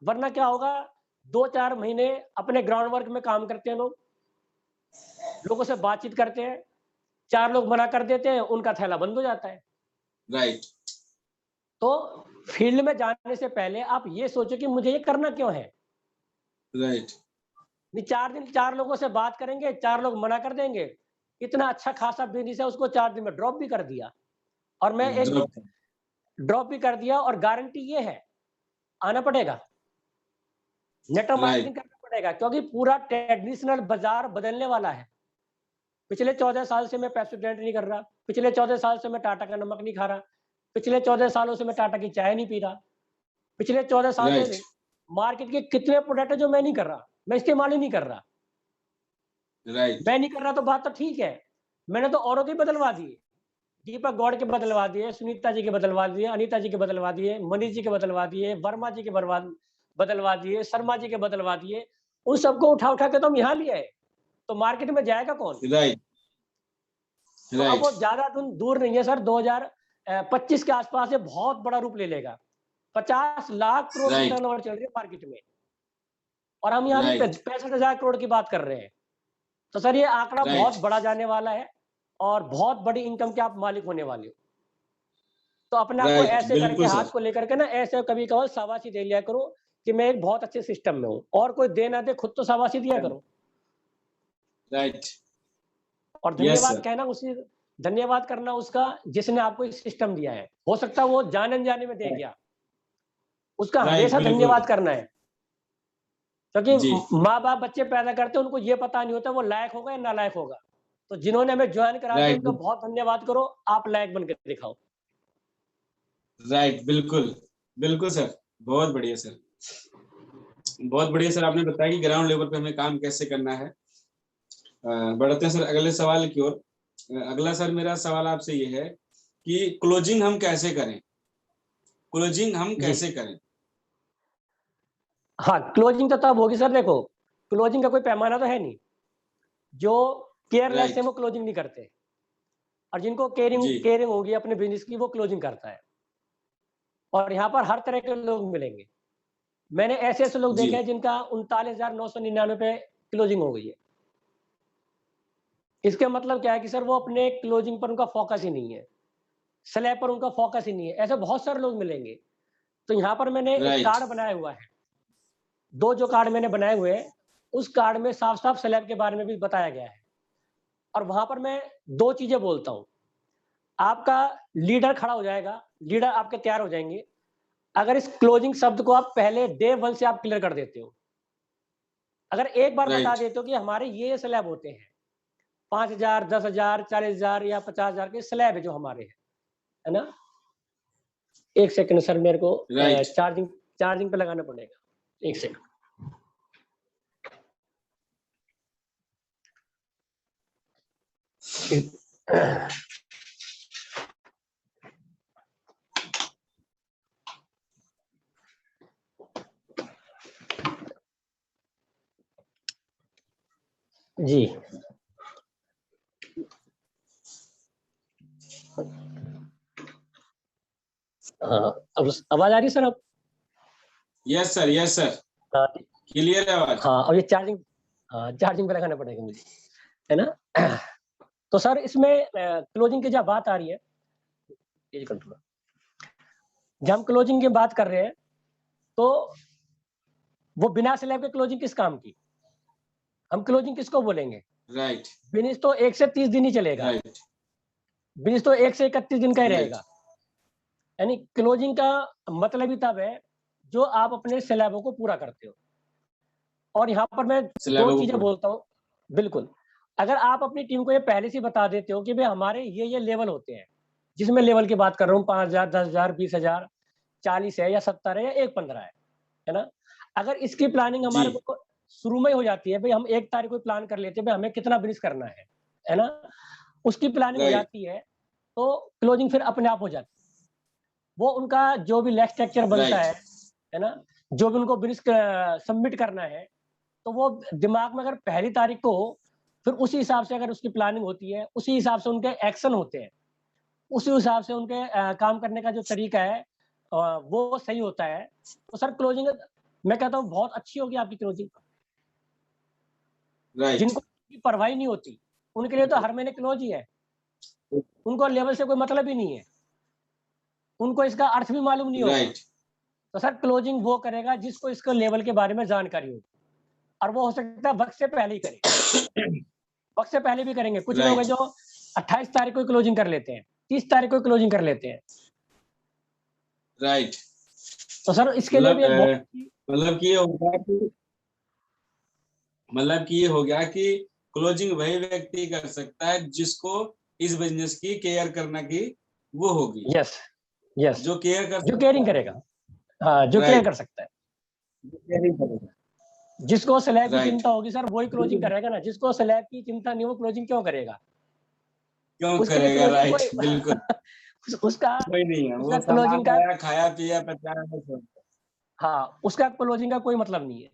वरना क्या होगा, 2-4 महीने अपने ग्राउंड वर्क में काम करते हैं लोग, लोगों से बातचीत करते हैं, 4 लोग मना कर देते हैं, उनका थैला बंद हो जाता है। राइट तो फील्ड में जाने से पहले आप ये सोचो कि मुझे ये करना क्यों है? राइट नहीं 4 दिन 4 लोगों से बात करेंगे, 4 लोग मना कर देंगे। इतना अच्छा खासा बिज़नेस है उसको 4 दिन में ड्रॉप भी कर दिया और मैं एक ड्रॉप ड्रॉप भी कर दिया और गारंटी ये है, आना पड़ेगा। नेटवर्क राइट मार्केटिंग करना पड़ेगा क्योंकि पूरा ट्रेडिशनल बाज़ार बदलने वाला है। पिछले 14 साल से मैं पेप्सोडेंट नहीं कर रहा, पिछले 14 साल से मैं टाटा का नमक नहीं खा रहा, पिछले 14 सालों से मैं टाटा की चाय नहीं पी रहा, पिछले 14 सालों राइट से मार्केट के कितने प्रोडक्ट है जो मैं नहीं कर रहा, मैं इस्तेमाल ही नहीं कर रहा। राइट मैं नहीं कर रहा तो बात तो ठीक है, मैंने तो औरों के बदलवा दिए। दीपक गौड़ के बदलवा दिए, सुनीता जी के बदलवा दिए, अनीता जी के बदलवा दिए, मनीष जी के बदलवा दिए, वर्मा जी के बदलवा दिए, शर्मा जी के बदलवा दिए। उन सबको उठा-उठा के तो हम यहाँ ले आए, तो मार्केट में जाएगा कौन? राइट तो अब राइट वो ज़्यादा दूर नहीं है सर, 2025 के आसपास ये बहुत बड़ा रूप ले लेगा। 50 लाख करोड़ की राइट टर्नओवर चल रही है मार्केट में और हम यहाँ अभी राइट 65,000 करोड़ की बात कर रहे हैं। तो सर ये आंकड़ा बहुत राइट बड़ा जाने वाला है और बहुत बड़ी इनकम के आप मालिक होने वाले हो। तो अपने आप को राइट ऐसे करके बिल्कुल हाथ सर को लेकर के ना ऐसे कभी कभार शाबाशी दे लिया करो कि मैं एक बहुत अच्छे सिस्टम में हूँ और कोई दे ना दे खुद तो शाबाशी दिया करो राइट और यस धन्यवाद सर कहना उसी धन्यवाद करना उसका जिसने आपको एक सिस्टम दिया है। हो सकता है वो जाने अनजाने में दे गया, उसका राइट हमेशा बिल्कुल धन्यवाद करना है क्योंकि जी माँ बाप बच्चे पैदा करते हैं उनको ये पता नहीं होता वो लायक होगा या नालायक होगा। तो जिन्होंने हमें ज्वाइन करा दिया राइट उनका बहुत धन्यवाद करो, आप लायक बन के दिखाओ। राइट बिल्कुल बिल्कुल सर बहुत बढ़िया सर बहुत बढ़िया सर आपने बताया कि ग्राउंड लेवल पे हमें काम कैसे करना है बढ़ते हैं सर अगले सवाल की ओर अगला सर मेरा सवाल आपसे ये है कि क्लोजिंग हम कैसे करें क्लोजिंग हम जी कैसे करें हाँ, क्लोजिंग तो तब होगी सर। देखो क्लोजिंग का कोई पैमाना तो है नहीं। जो केयरलेस है राइट वो क्लोजिंग नहीं करते और जिनको केयरिंग जी केयरिंग होगी अपने बिजनेस की वो क्लोजिंग करता है और यहाँ पर हर तरह के लोग मिलेंगे। मैंने ऐसे ऐसे लोग जी देखे हैं जिनका 39,999 पे क्लोजिंग हो गई है। इसका मतलब क्या है कि सर वो अपने क्लोजिंग पर उनका फोकस ही नहीं है, स्लैब पर उनका फोकस ही नहीं है। ऐसे बहुत सारे लोग मिलेंगे। तो यहाँ पर मैंने एक राइट कार्ड बनाया हुआ है, 2 जो कार्ड मैंने बनाए हुए हैं, उस कार्ड में साफ-साफ स्लैब के बारे में भी बताया गया है और वहाँ पर मैं 2 चीज़ें बोलता हूँ। आपका लीडर खड़ा हो जाएगा, लीडर आपके तैयार हो जाएँगे, अगर इस क्लोजिंग शब्द को आप पहले डे 1 से आप क्लियर कर देते हो। अगर एक बार बता राइट देते हो कि हमारे ये स्लैब होते हैं, 5,000, 10,000, 40,000 या 50,000 के स्लैब है जो हमारे हैं, है ना? 1 सेकंड सर मेरे को राइट चार्जिंग चार्जिंग पे लगाना पड़ेगा। 1 सेकंड। जी। हाँ, अब आवाज़ आ रही है सर अब? यस सर हाँ, क्लियर है आवाज हाँ और ये चार्जिंग हाँ, चार्जिंग पे लगाना पड़ेगा मुझे, है ना? तो सर इसमें क्लोजिंग की जब बात आ रही है, ये कंट्रोल जब हम क्लोजिंग की बात कर रहे हैं, तो वो बिना स्लैब के क्लोजिंग किस काम की? हम क्लोजिंग किसको बोलेंगे? राइट बिजनेस तो 1 से 30 दिन ही चलेगा। राइट बिजनेस तो 1 से 31 दिन का ही राइट रहेगा। यानी क्लोजिंग का मतलब ही तब है जो आप अपने स्लैबों को पूरा करते हो। और यहाँ पर मैं 2 स्लैबों को चीजें पूरा बोलता हूँ। बिल्कुल, अगर आप अपनी टीम को ये पहले से ही बता देते हो कि भाई हमारे ये लेवल होते हैं, जिसमें लेवल की बात कर रहा हूँ 5,000, 10,000, 20,000, 40 है या 70 है या 1,15 है ना? अगर इसकी प्लानिंग जी हमारे को शुरू में ही हो जाती है, भाई हम 1 तारीख को प्लान कर लेते हैं, भाई हमें कितना बिज़नेस करना है ना? उसकी प्लानिंग हो राइट जाती है, तो क्लोजिंग फिर अपने आप हो जाती है। वो उनका जो भी लेग स्ट्रक्चर बनता राइट है ना? जो भी उनको बिज़नेस क सबमिट करना है, तो वो दिमाग में अगर पहली तारीख को हो, फिर उसी हिसाब से अगर उसकी प्लानिंग होती है, उसी हिसाब से उनके एक्शन होते हैं, उसी हिसाब से उनके काम करने का जो तरीका है वो सही होता है। तो सर क्लोजिंग मैं कहता हूँ बहुत अच्छी होगी आपकी क्लोजिंग। राइट जिनको की परवाह ही नहीं होती, उनके लिए तो हर महीने क्लोज ही है। उनको लेवल से कोई मतलब ही नहीं है। उनको इसका अर्थ भी मालूम नहीं होगा। राइट तो सर क्लोजिंग वो करेगा जिसको इसका लेवल के बारे में जानकारी होगी। और वो हो सकता है वक़्त से पहले ही करे। वक़्त से पहले भी करेंगे। कुछ लोग हैं राइट जो 28 तारीख को क्लोजिंग कर लेते हैं, 30 तारीख को क्लोजिंग कर लेते हैं। राइट तो सर इसके लिए भी एक बहुत मतलब कि ये हो गया कि मतलब कि ये हो गया कि क्लोजिंग वही व्यक्ति कर सकता है जिसको इस बिजनेस की केयर करना की वो होगी, यस, यस, जो केयर कर जो सकता केयरिंग है करेगा। हाँ, जो केयर राइट कर सकता है। जो केयरिंग करेगा जिसको स्लैब की राइट चिंता होगी सर वही क्लोजिंग करेगा ना। जिसको स्लैब की चिंता नहीं वो क्लोजिंग क्यों करेगा? क्यों उसके लिए करेगा क्लोजिंग राइट कोई बिल्कुल उसका कोई नहीं है, उसका वो क्लोजिंग सामान का आया खाया पिया बचाया बस। हाँ, उसका क्लोजिंग का कोई मतलब नहीं है।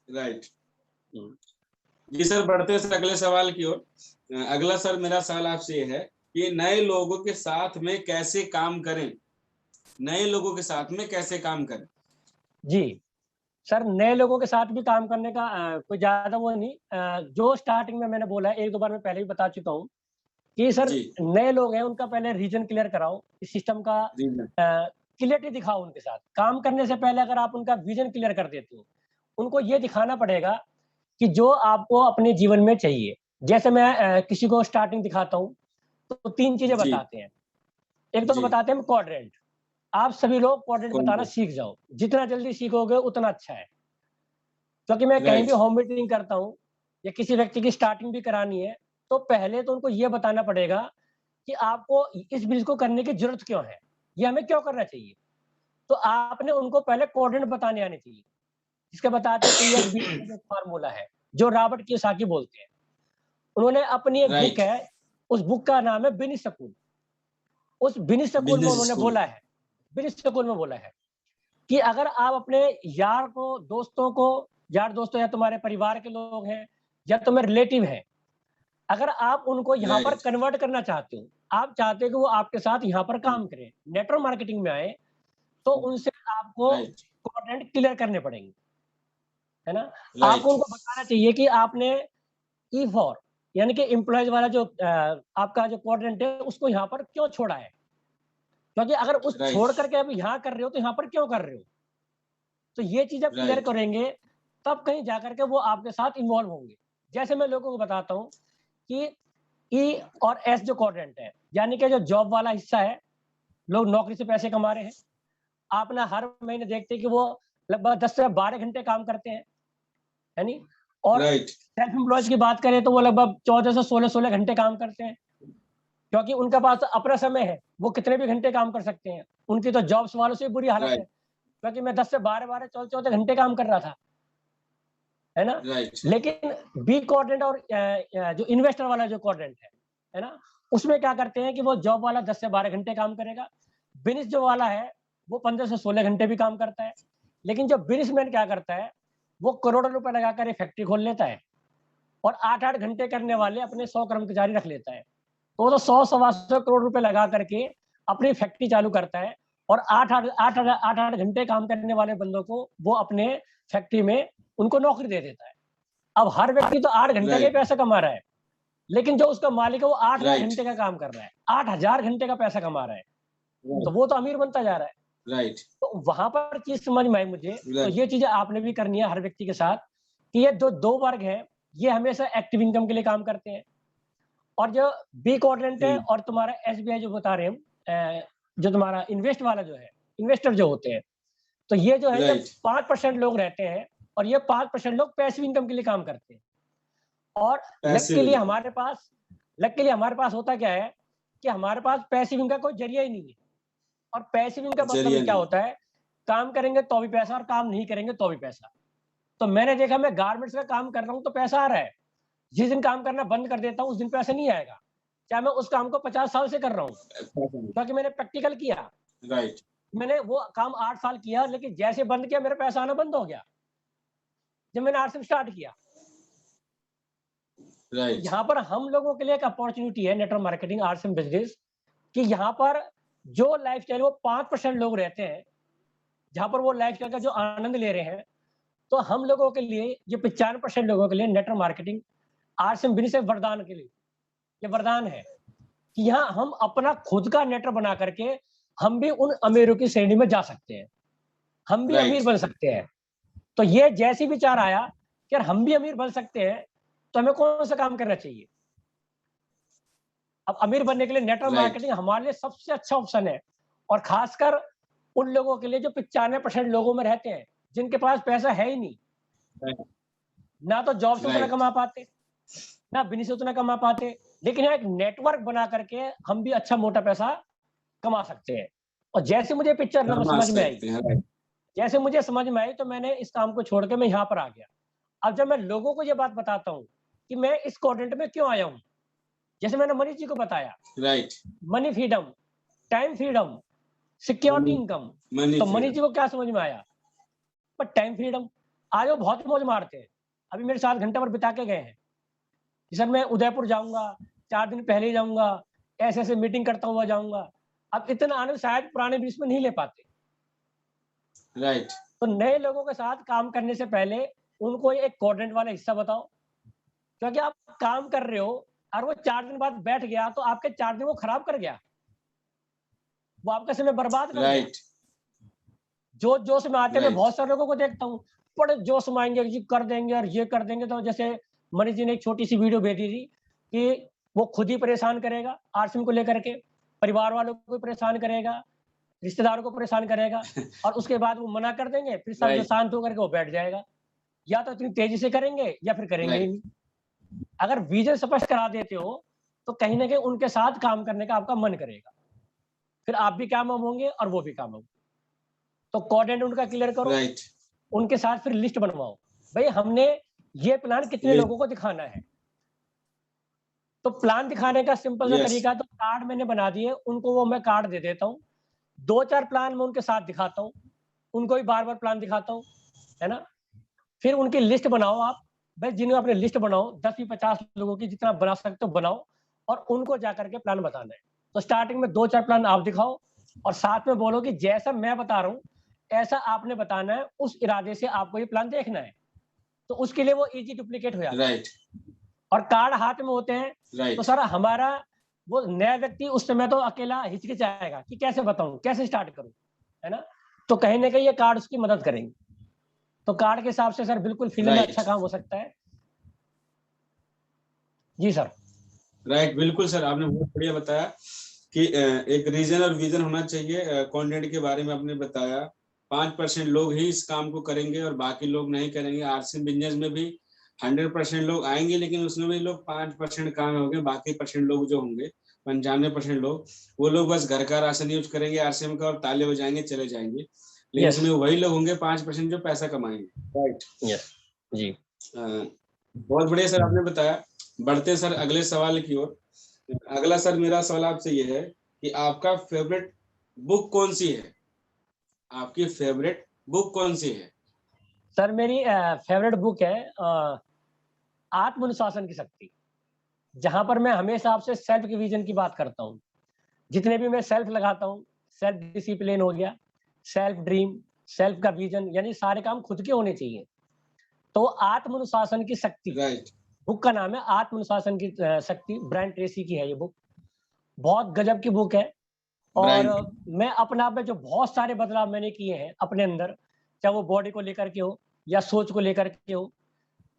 राइट जी सर, बढ़ते हैं सर अगले सवाल की ओर। अगला सर मेरा सवाल आपसे ये है कि नए लोगों के साथ में कैसे काम करें, नए लोगों के साथ में कैसे काम करें? जी, सर नए लोगों के साथ भी काम करने का कोई ज़्यादा वो नहीं जो स्टार्टिंग में मैंने बोला है 1-2 बार मैं पहले भी बता चुका हूँ कि सर जी नए लोग हैं उनका पहले रीजन क्लियर कराओ, इस सिस्टम का रीजन क्लियरिटी दिखाओ उनके साथ। काम करने से पहले अगर आप उनका विज़न क्लियर कर देते हो, उनको ये दिखाना पड़ेगा कि जो आपको अपने जीवन में चाहिए। जैसे मैं किसी को स्टार्टिंग दिखाता हूँ, तो 3 चीज़ें जी बताते हैं। एक तो जी बताते हैं क्वाड्रेंट। आप सभी लोग क्वाड्रेंट कौन बताना सा सीख जाओ। जितना जल्दी सीखोगे उतना अच्छा है। क्योंकि मैं कहीं भी राइट होम मीटिंग करता हूँ या किसी व्यक्ति की स्टार्टिंग भी करानी है, तो पहले तो उनको ये बताना पड़ेगा कि आपको इस बिज़नेस को करने की ज़रूरत क्यों है? ये हमें क्यों करना चाहिए? तो आपने उनको पहले क्वाड्रेंट बताने आने चाहिए। जिसके बताते हैं ESB का जो फ़ॉर्मूला है, जो रॉबर्ट कियोसाकी बोलते हैं। उन्होंने अपनी एक बुक राइट है, उस बुक का नाम है बिज़नेस स्कूल। उस बिज़नेस स्कूल में बिजनेस उन्होंने स्कूल बोला है बिज़नेस स्कूल में बोला है कि अगर आप अपने यार को, दोस्तों को यार दोस्तों या तुम्हारे परिवार के लोग हैं या तुम्हारे रिलेटिव हैं, अगर आप उनको यहाँ पर राइट कन्वर्ट करना चाहते हो, आप चाहते हो कि वो आपके साथ यहाँ पर काम करें, नेटवर्क मार्केटिंग में आए, तो उनसे आपको राइट कंटेंट क्लियर करने पड़ेंगे, है ना? आपको राइट उनको बताना चाहिए कि आपने ई फॉर यानी कि एम्प्लॉइज वाला जो आपका जो क्वाड्रेंट है उसको यहाँ पर क्यों छोड़ा है? क्योंकि अगर उस राइट छोड़ करके आप यहाँ कर रहे हो तो यहाँ पर क्यों कर रहे हो? तो ये चीज़ आप क्लियर राइट करेंगे, तब कहीं जाकर के वो आपके साथ इन्वॉल्व होंगे। जैसे मैं लोगों को बताता हूँ कि ई और एस जो क्वाड्रेंट है, यानी कि जो जॉब वाला हिस्सा है, लोग नौकरी से पैसे कमा रहे हैं। आप ना हर महीने देखते हैं कि वो लगभग 10 से 12 घंटे काम करते हैं, है नी? और राइट सेल्फ एम्प्लॉयज की बात करें तो वो लगभग 14 से 16-16 घंटे काम करते हैं, क्योंकि उनके पास अपना समय है, वो कितने भी घंटे काम कर सकते हैं। उनकी तो जॉब्स वालों से बुरी हालत है, राइट क्योंकि मैं 10 से 12-12, 14-14 घंटे काम कर रहा था, है ना? राइट लेकिन बी क्वाड्रेंट और जो इन्वेस्टर वाला जो क्वाड्रेंट है ना? उसमें क्या करते हैं कि वो जॉब वाला 10 से 12 घंटे काम करेगा, बिज़नेस जो वाला है, वो 15 से 16 घंटे भी काम करता है। लेकिन जो बिज़नेसमैन क्या करता है, वो करोड़ों रुपए लगाकर एक फैक्ट्री खोल लेता है और 8-8 घंटे करने वाले अपने 100 कर्मचारी रख लेता है। तो वो तो 100 सवा 100 करोड़ रुपए लगा करके अपनी फैक्ट्री चालू करता है और 8-8 घंटे काम करने वाले बंदों को वो अपने फैक्ट्री में उनको नौकरी दे देता है। अब हर व्यक्ति तो 8 घंटे का ही राइट पैसा कमा रहा है, लेकिन जो उसका मालिक है वो 8,000 राइट घंटे का काम कर रहा है, 8,000 घंटे का पैसा कमा रहा है, तो वो तो अमीर बनता जा रहा है। राइट। तो वहां पर चीज समझ में आई मुझे। तो ये चीजें आपने भी करनी है हर व्यक्ति के साथ, कि ये दो वर्ग है, ये हमेशा एक्टिव इनकम के लिए काम करते हैं। और जो बी क्वाड्रेंट है और तुम्हारा एसबीआई जो बता रहे हैं, जो तुम्हारा इन्वेस्ट वाला जो है, इन्वेस्टर जो होते हैं, तो ये जो है ये 5% लोग रहते हैं, और ये 5% लोग पैसिव इनकम के लिए काम करते हैं। और लक के लिए हमारे पास होता क्या है कि हमारे पास पैसिव इनकम का कोई जरिया ही नहीं है। और पैसिव इनकम का मतलब क्या होता है, काम करेंगे तो भी पैसा और काम नहीं करेंगे तो भी पैसा। तो मैंने देखा, मैं गारमेंट्स में काम कर रहा हूँ तो पैसा आ रहा है, जिस दिन काम करना बंद कर देता हूँ उस दिन पैसा नहीं आएगा, चाहे मैं उस काम को 50 साल से कर रहा हूँ, क्योंकि मैंने प्रैक्टिकल किया। राइट। मैंने वो काम 8 साल किया, लेकिन जैसे बंद किया मेरा पैसा आना बंद हो गया, जब मैंने आरसीएम स्टार्ट किया। राइट। यहाँ पर हम लोगों के लिए एक अपॉर्चुनिटी है नेटवर्क मार्केटिंग आरसीएम बिजनेस, कि यहाँ पर जो लाइफस्टाइल वो 5% लोग रहते हैं, जहां पर वो लाइफस्टाइल का जो आनंद ले रहे हैं, तो हम लोगों के लिए ये 95% लोगों के लिए नेटवर्क मार्केटिंग आरसीएम बिजनेस वरदान के लिए ये वरदान है, कि यहाँ हम अपना खुद का नेटवर्क बना करके हम भी उन अमीरों की श्रेणी में जा सकते हैं, हम भी अमीर बन सकते हैं। तो ये जैसी विचार आया कि हम भी अमीर बन सकते हैं, तो हमें कौन सा काम करना चाहिए। अब अमीर बनने के लिए नेटवर्क मार्केटिंग हमारे लिए सबसे अच्छा ऑप्शन है, और खासकर उन लोगों के लिए जो 95% लोगों में रहते हैं, जिनके पास पैसा है ही नहीं, ना तो जॉब से उतना कमा पाते, ना बिजनेस से उतना कमा पाते, लेकिन एक नेटवर्क बना करके हम भी अच्छा मोटा पैसा कमा सकते हैं। और जैसे मुझे पिक्चर समझ में आई, तो मैंने इस काम को छोड़ के मैं यहाँ पर आ गया। अब जब मैं लोगों को ये बात बताता हूँ कि मैं इस क्वाड्रेंट में क्यों आया हूँ, जैसे मैंने मनीष जी को बताया, right, money freedom, time freedom, security income, तो मनीष जी को क्या समझ में आया, पर टाइम फ्रीडम। आज वो बहुत मौज मारते हैं, अभी मेरे साथ घंटा भर बिता के गए हैं, सर मैं उदयपुर जाऊंगा, 4 दिन पहले जाऊंगा, ऐसे ऐसे मीटिंग करता हुआ जाऊंगा। अब इतना आनंद शायद पुराने बीच में नहीं ले पाते। राइट। तो नए लोगों के साथ काम करने से पहले उनको एक क्वाड्रेंट वाला हिस्सा बताओ, क्योंकि आप काम कर रहे हो और वो 4 दिन बाद बैठ गया तो आपके 4 दिन वो खराब कर गया, वो आपका समय बर्बाद कर गया। जो जोश में आते, मैं बहुत सारे लोगों को देखता हूँ, बड़े जोश में आएंगे, ये कर देंगे और ये कर देंगे। तो जैसे मनीष जी ने एक छोटी सी वीडियो भेजी थी कि वो खुद ही परेशान करेगा आरसीएम को लेकर के, परिवार वालों को परेशान करेगा, रिश्तेदारों को परेशान करेगा, और उसके बाद वो मना कर देंगे, फिर सब शांत होकर के वो बैठ जाएगा। या तो इतनी तेजी से करेंगे या फिर करेंगे ही नहीं। अगर विजन स्पष्ट करा देते हो तो कहीं ना कहीं उनके साथ काम करने का आपका मन करेगा, फिर आप भी कामयाब होंगे और वो भी कामयाब। तो क्वाड्रेंट उनका क्लियर करो, उनके साथ फिर लिस्ट बनवाओ, भाई हमने ये प्लान कितने लोगों को दिखाना है। तो प्लान दिखाने का सिंपल सा तरीका, तो कार्ड मैंने बना दिए, उनको वो मैं कार्ड दे देता हूँ, 2-4 प्लान मैं उनके साथ दिखाता हूँ, उनको भी बार-बार प्लान दिखाता हूँ, है ना। फिर उनकी लिस्ट बनाओ आप, भाई जिन्हें अपनी लिस्ट बनाओ, 10-50 लोगों की जितना बना सकते हो बनाओ, और उनको जाकर के प्लान बताना है। तो स्टार्टिंग में 2-4 प्लान आप दिखाओ, और साथ में बोलो कि जैसा मैं बता रहा हूँ ऐसा आपने बताना है, उस इरादे से आपको ये प्लान देखना है। तो उसके लिए वो इजी डुप्लीकेट हो जाता है। और कार्ड हाथ में होते हैं, तो सर हमारा वो नया व्यक्ति उस समय तो अकेला हिचकिचाएगा कि कैसे बताऊं, कैसे स्टार्ट करूं, है ना। तो कहीं ना कहीं ये कार्ड उसकी मदद करेंगे। तो कार्ड के हिसाब से सर बिल्कुल फील्ड में अच्छा काम हो सकता है। जी सर। राइट, बिल्कुल सर, आपने बहुत बढ़िया बताया कि एक रीजन और विजन होना चाहिए। कंटेंट के बारे में आपने बताया, 5% लोग ही इस काम को करेंगे और बाकी लोग नहीं करेंगे। आरसीएम बिजनेस में भी 100% लोग आएंगे, लेकिन उसमें भी लोग 5% काम होंगे, बाकी % लोग जो होंगे 95% लोग, वो लोग बस घर का राशन यूज करेंगे आरसीएम का और ताले बजाएंगे चले जाएंगे। लेकिन इसमें वही लोग होंगे 5% जो पैसा कमाएंगे। राइट, यस जी, बहुत बढ़िया सर आपने बताया। बढ़ते सर अगले सवाल की ओर। अगला सर मेरा सवाल आपसे ये है कि आपका फेवरेट बुक कौन सी है? आपकी फेवरेट बुक कौन सी है? सर मेरी फेवरेट बुक है आत्मनुशासन की शक्ति, जहां पर मैं हमेशा आपसे सेल्फ की विजन की बात करता हूँ। जितने भी मैं सेल्फ लगाता हूँ, सेल्फ डिसिप्लिन हो गया, सेल्फ ड्रीम, सेल्फ का विजन, यानी सारे काम खुद के होने चाहिए। तो आत्मनुशासन की शक्ति, बुक का नाम है आत्मनुशासन की शक्ति, ब्रायन ट्रेसी की है ये बुक। बहुत गजब की बुक है, और मैं अपने आप में जो बहुत सारे बदलाव मैंने किए हैं अपने अंदर, चाहे वो बॉडी को लेकर के हो या सोच को लेकर के हो,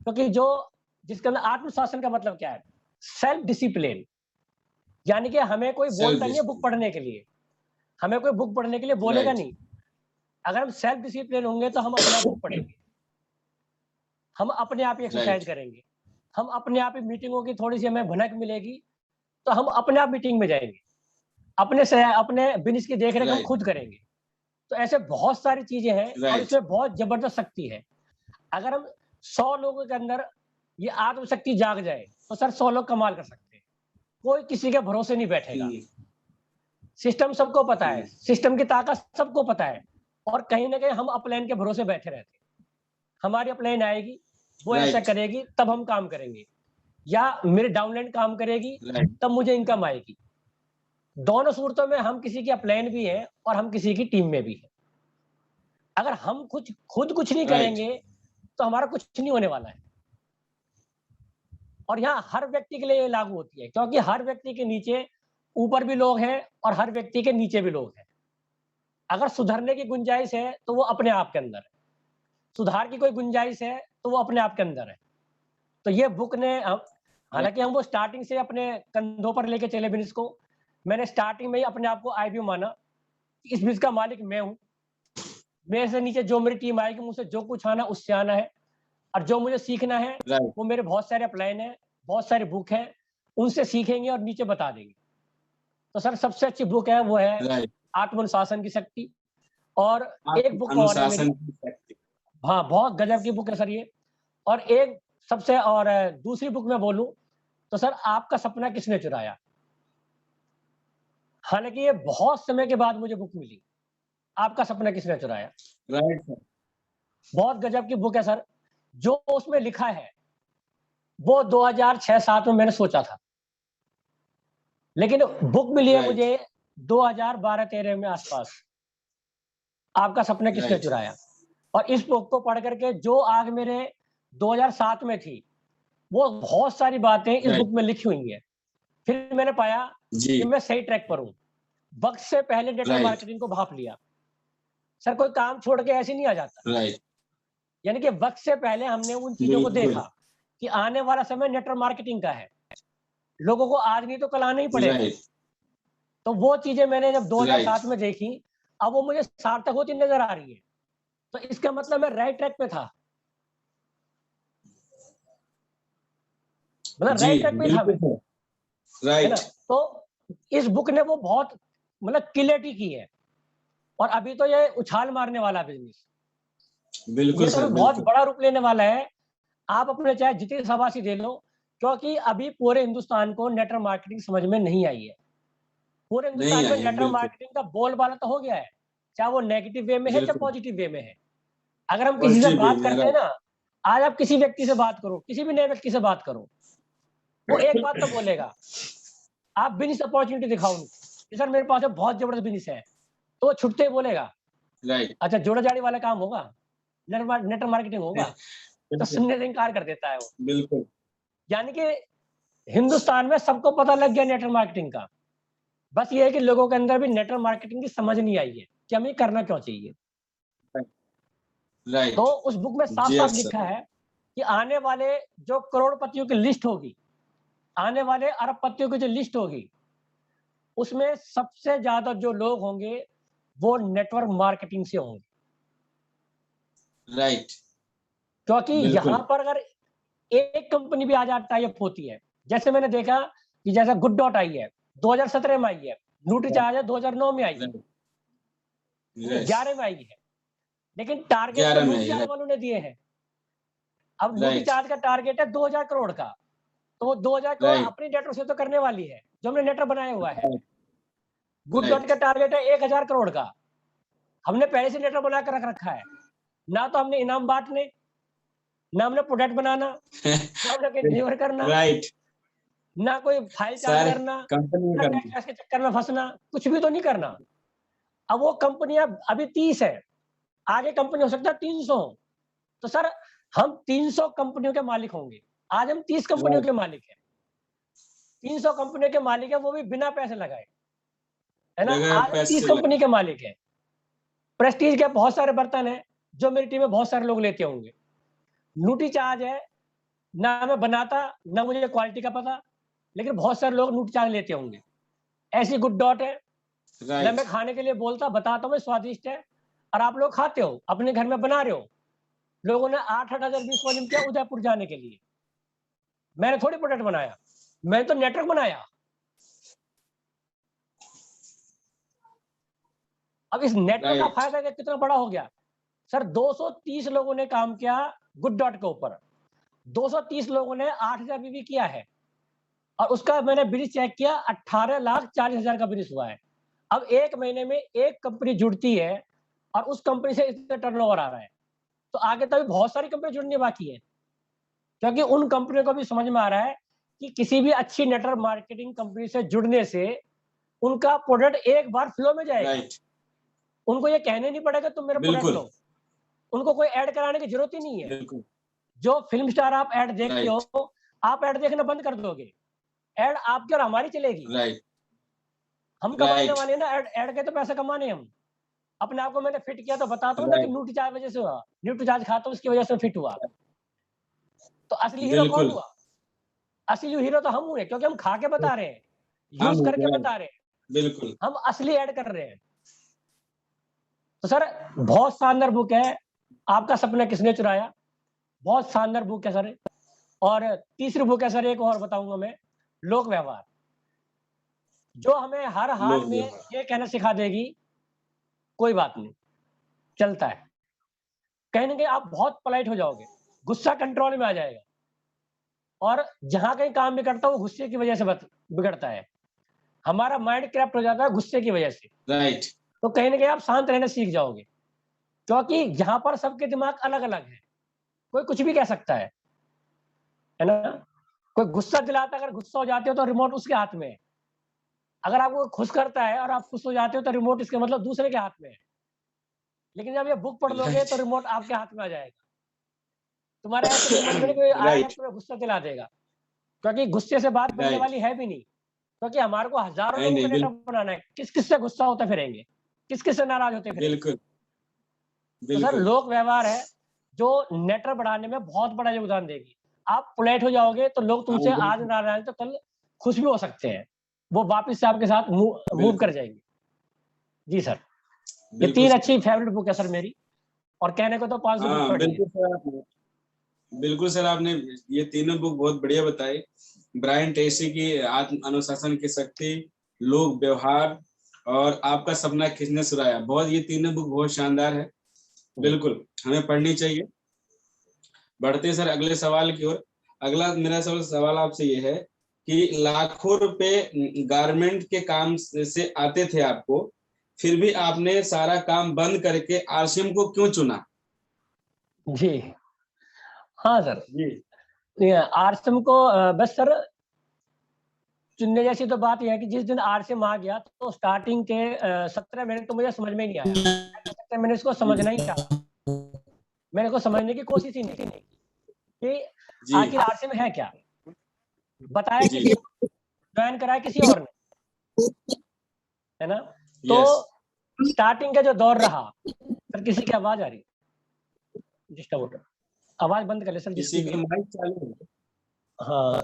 क्योंकि जो जिसके अंदर आत्मशासन का मतलब क्या है? Self discipline. यानी कि हमें कोई बोलता नहीं है बुक पढ़ने के लिए, हमें कोई बुक पढ़ने के लिए बोलेगा नहीं। अगर हम सेल्फ डिसिप्लिन होंगे तो हम अपने आप बुक पढ़ेंगे, हम अपने आप ही एक्सरसाइज करेंगे, हम अपने आप ही मीटिंगों की थोड़ी सी हमें भनक मिलेगी तो हम अपने आप मीटिंग में जाएंगे, अपने बिजनेस की देख रेख हम खुद करेंगे। तो ऐसे बहुत सारी चीजें हैं और इसमें बहुत जबरदस्त शक्ति है। अगर हम 100 लोगों के अंदर ये आत्मशक्ति जाग जाए तो सर 100 लोग कमाल कर सकते हैं। कोई किसी के भरोसे नहीं बैठेगा। सिस्टम सबको पता है, सिस्टम की ताकत सबको पता है, और कहीं ना कहीं हम अपलाइन के भरोसे बैठे रहते हैं। हमारी अपलाइन आएगी, वो ऐसा करेगी तब हम काम करेंगे, या मेरी डाउनलाइन काम करेगी तब मुझे इनकम आएगी। दोनों सूरतों में हम किसी की अपलाइन भी है और हम किसी की टीम में भी है। अगर हम खुद कुछ नहीं करेंगे तो हमारा कुछ नहीं होने वाला है। और यहाँ हर व्यक्ति के लिए ये लागू होती है, क्योंकि हर व्यक्ति के नीचे ऊपर भी लोग हैं और हर व्यक्ति के नीचे भी लोग हैं। अगर सुधरने की गुंजाइश है तो वो अपने आप के अंदर है, सुधार की कोई गुंजाइश है तो वो अपने आप के अंदर है। तो ये बुक ने, हालांकि हम वो स्टार्टिंग से अपने कंधों पर लेके चले बिजनेस को। मैंने स्टार्टिंग में ही अपने आप को आईबीओ माना, इस बिजनेस का मालिक मैं हूँ, मेरे से नीचे जो मेरी टीम आएगी मुझसे जो कुछ आना उससे आना है, और जो मुझे सीखना है वो मेरे बहुत सारे अपलाइन है, बहुत सारी बुक है, उनसे सीखेंगे और नीचे बता देंगे। तो सर सबसे अच्छी बुक है वो है आत्मनुशासन की शक्ति। और एक बुक और है मेरी, हाँ बहुत गजब की बुक है सर ये। और एक सबसे और दूसरी बुक में बोलूं तो सर आपका सपना किसने चुराया। हालांकि ये बहुत समय के बाद मुझे बुक मिली, आपका सपना किसने चुराया। सर, बहुत गजब की बुक है सर। जो उसमें लिखा है वो 2006-07 में मैंने सोचा था, लेकिन बुक मिली है मुझे 2012-13 में आसपास, आपका सपना किसने चुराया। और इस बुक को पढ़ करके जो आग मेरे 2007 में थी, वो बहुत सारी बातें इस बुक में लिखी हुई हैं। फिर मैंने पाया कि मैं सही ट्रैक पर हूँ। वक्त से पहले नेटवर्क मार्केटिंग को भाप लिया। सर कोई काम छोड़ के ऐसे नहीं आ जाता, यानी कि वक्त से पहले हमने उन चीजों को देखा कि आने वाला समय नेटवर्क मार्केटिंग का है, लोगों को आज नहीं तो कल आना ही पड़ेगा। तो वो चीजें मैंने जब 2007 में देखी, अब वो मुझे सार्थक होती नजर आ रही है। तो इसका मतलब मैं राइट ट्रैक पे था, मतलब राइट ट्रैक पे था मैं, है ना। तो इस बुक ने वो बहुत मतलब क्लियरिटी की है, और अभी तो ये उछाल मारने वाला बिजनेस, बिल्कुल सर, बहुत बड़ा रूप लेने वाला है। आप अपने चाहे जितनी शाबाशी दे लो, क्योंकि अभी पूरे हिंदुस्तान को नेटवर्क मार्केटिंग समझ में नहीं आई है। पूरे हिंदुस्तान में नेटवर्क मार्केटिंग का बोलबाला तो हो गया है, चाहे वो नेगेटिव वे में है चाहे पॉजिटिव वे में है। अगर हम किसी से बात करते हैं ना, आज आप किसी व्यक्ति से बात करो, किसी भी नए व्यक्ति से बात करो, वो एक बात तो बोलेगा, आप बिजनेस अपॉर्चुनिटी दिखाओ कि सर मेरे पास बहुत जबरदस्त बिजनेस है, तो वो छुट्टे ही बोलेगा अच्छा जोड़ा जाड़ी वाला काम होगा, नेटवर्क मार्केटिंग होगा, तो सुनने से इनकार कर देता है वो। बिल्कुल। यानी कि हिंदुस्तान में सबको पता लग गया नेटवर्क मार्केटिंग का, बस ये है कि लोगों के अंदर भी नेटवर्क मार्केटिंग की समझ नहीं आई है कि हमें करना क्यों चाहिए। तो उस बुक में साफ साफ लिखा है कि आने वाले जो करोड़पतियों की लिस्ट होगी, आने वाले अरबपतियों की जो लिस्ट होगी, उसमें सबसे ज्यादा जो लोग होंगे वो नेटवर्क मार्केटिंग से होंगे। क्योंकि यहाँ पर अगर एक कंपनी भी आज टाई अप होती है, जैसे मैंने देखा कि जैसे गुड डॉट आई है 2017 में आई है, न्यूट्रीचार्ज 2009 में आई है, 11 में आई है, लेकिन टारगेट तो न्यूट्रीचार्ज वालों ने दिए हैं। अब न्यूट्रीचार्ज का टारगेट है 2000 करोड़ का, तो वो 2000 करोड़ अपनी नेटवर्क से तो करने वाली है जो हमने नेटवर्क बनाया हुआ है। गुड डॉट का टारगेट है 1000 करोड़ का, हमने पहले से नेटवर्क बना कर रख रखा है। ना तो हमने इनाम बांटने, ना हमने प्रोडक्ट बनाना, ना हमने डिलीवर करना, ना कोई फाइल चार्ज करना, ना के चक्कर में फंसना, कुछ भी तो नहीं करना। अब वो कंपनियां अभी 30 है, आगे कंपनी हो सकता है 300। तो सर हम 300 कंपनियों के मालिक होंगे, आज हम 30 कंपनियों के मालिक हैं। 300 कंपनियों के मालिक है, वो भी बिना पैसे लगाए। है ना। जगह आज पैसे 30 कंपनी के मालिक है। प्रेस्टीज के बहुत सारे बर्तन है जो मेरी टीम में बहुत सारे लोग लेते होंगे। न्यूट्री चार्ज है, ना मैं बनाता ना मुझे क्वालिटी का पता, लेकिन बहुत सारे लोग न्यूट्री चार्ज लेते होंगे। ऐसी गुड डॉट है, ना राइट, मैं खाने के लिए बोलता, बताता हूँ स्वादिष्ट है, और आप लोग खाते हो, अपने घर में बना रहे हो। लोगों ने 8-8 हजार 20 वॉल्यूम किया उदयपुर जाने के लिए। मैंने थोड़ी प्रोडक्ट बनाया, मैंने तो नेटवर्क बनाया। अब इस नेटवर्क का राइट, फायदा कितना बड़ा हो गया सर। 230 लोगों ने काम किया गुड डॉट के ऊपर। 230 लोगों ने 8,000 बीवी किया है, और उसका मैंने बिल चेक किया, 18,40,000 का बिल हुआ है। अब एक महीने में एक कंपनी जुड़ती है और उस कंपनी से इतना टर्नओवर आ रहा है, तो आगे तो भी बहुत सारी कंपनी जुड़नी बाकी है, क्योंकि उन कंपनियों को भी समझ में आ रहा है कि किसी भी अच्छी नेटवर्क मार्केटिंग कंपनी से जुड़ने से उनका प्रोडक्ट एक बार फ्लो में जाएगा। राइट, उनको ये कहने नहीं पड़ेगा तुम मेरा प्रोडक्ट बिल्कुल, लो, उनको कोई ऐड कराने की जरूरत ही नहीं है। बिल्कुल, जो फिल्म स्टार आप ऐड देखते राइट, हो, आप ऐड देखना बंद कर दोगे, ऐड आपकी और हमारी चलेगी। राइट, हम कमाने राइट, वाले ना, ऐड के तो पैसे कमाने हम। अपने आप को मैंने फिट किया तो बताता हूँ ना कि राइट, न्यूट्री चार्ज वजह से हुआ, न्यूट्री चार्ज खाता हूँ उसकी वजह से फिट हुआ। तो असली हीरो कौन बिल्कुल, हुआ? असली हीरो तो हम हुए, क्योंकि हम खा के बता रहे हैं, यूज हम करके राइट, बता रहे हैं, बिल्कुल, हम असली ऐड कर रहे हैं। तो सर बहुत शानदार बुक है, आपका सपना किसने चुराया, बहुत शानदार बुक है सर। और तीसरी बुक है सर, एक और बताऊंगा मैं, लोक व्यवहार, जो हमें हर हाल लोग में व्यवहार, ये कहना सिखा देगी कोई बात नहीं, चलता है। कहीं ना कहीं आप बहुत पोलाइट हो जाओगे, गुस्सा कंट्रोल में आ जाएगा, और जहां कहीं काम भी करता है वो गुस्से की वजह से बिगड़ता है। हमारा माइंड क्रैप्ट हो जाता है गुस्से की वजह से। राइट, तो कहीं ना कहीं आप शांत रहना सीख जाओगे, क्योंकि यहाँ पर सबके दिमाग अलग अलग है, कोई कुछ भी कह सकता है ना। कोई गुस्सा दिलाता है, अगर गुस्सा हो जाते हो तो रिमोट उसके हाथ में है। अगर आपको खुश करता है और आप खुश हो जाते हो तो रिमोट इसके मतलब दूसरे के हाथ में है। लेकिन जब ये बुक पढ़ लोगे राइट, तो रिमोट आपके हाथ में आ जाएगा। तुम्हारे ऐसे दिल में कोई आएगा राइट, तुम्हें गुस्सा दिला देगा, क्योंकि गुस्से से बात बनने राइट, वाली है भी नहीं। क्योंकि हमारे को हजारों नहीं, लोगों का नहीं, नेटवर्क बनाना है, किस किस से गुस्सा होते फिरेंगे, किस किस से नाराज होते फिरेंगे। बिल्कुल, तो सर बिल्कुल, लोक व्यवहार है जो नेटवर्क बढ़ाने में बहुत बड़ा योगदान देगी। आप पोलाइट हो जाओगे तो लोग हाँ, तुमसे आज बिल्कुल, नाराज तो कल खुश भी हो सकते हैं, वो वापिस से आपके साथ मूव कर बिल्कुल, जाएंगे। जी सर, ये बिल्कुल 3 सर, अच्छी फेवरेट बुक है सर मेरी, और कहने को तो 500 बुक हाँ, पढ़ी है। बिल्कुल सर, बिल्कुल सर, आपने ये तीनों बुक बहुत बढ़िया बताई। ब्रायन ट्रेसी की आत्म अनुशासन की शक्ति, लोक व्यवहार, और आपका सपना किसने सुराया, बहुत ये तीनों बुक बहुत शानदार है। बिल्कुल हमें पढ़नी चाहिए। बढ़ते सर अगले सवाल की ओर। अगला मेरा सवाल आपसे ये है कि लाखों रुपए गारमेंट के काम से आते थे आपको, फिर भी आपने सारा काम बंद करके आरसीएम को क्यों चुना? जी हाँ सर, जी, आरसीएम को बस सर चुनने जैसी तो बात यह है कि जिस दिन आरसीएम आ गया तो स्टार्टिंग के 17 महीने तो मुझे समझ में ही नहीं आया। मैंने इसको समझना ही चाहा, मैंने को समझने की कोशिश ही नहीं की कि जी, आखिर आरसीएम है क्या। बताया जी, किसी और, ज्वाइन कराया किसी और ने, है ना। तो यस, स्टार्टिंग का जो दौर रहा सर, किसी की आवाज आ रही, डिस्टर्ब हो रहा, आवाज बंद कर ले सर जिसकी किसी भी का है। माइक चालू है? हाँ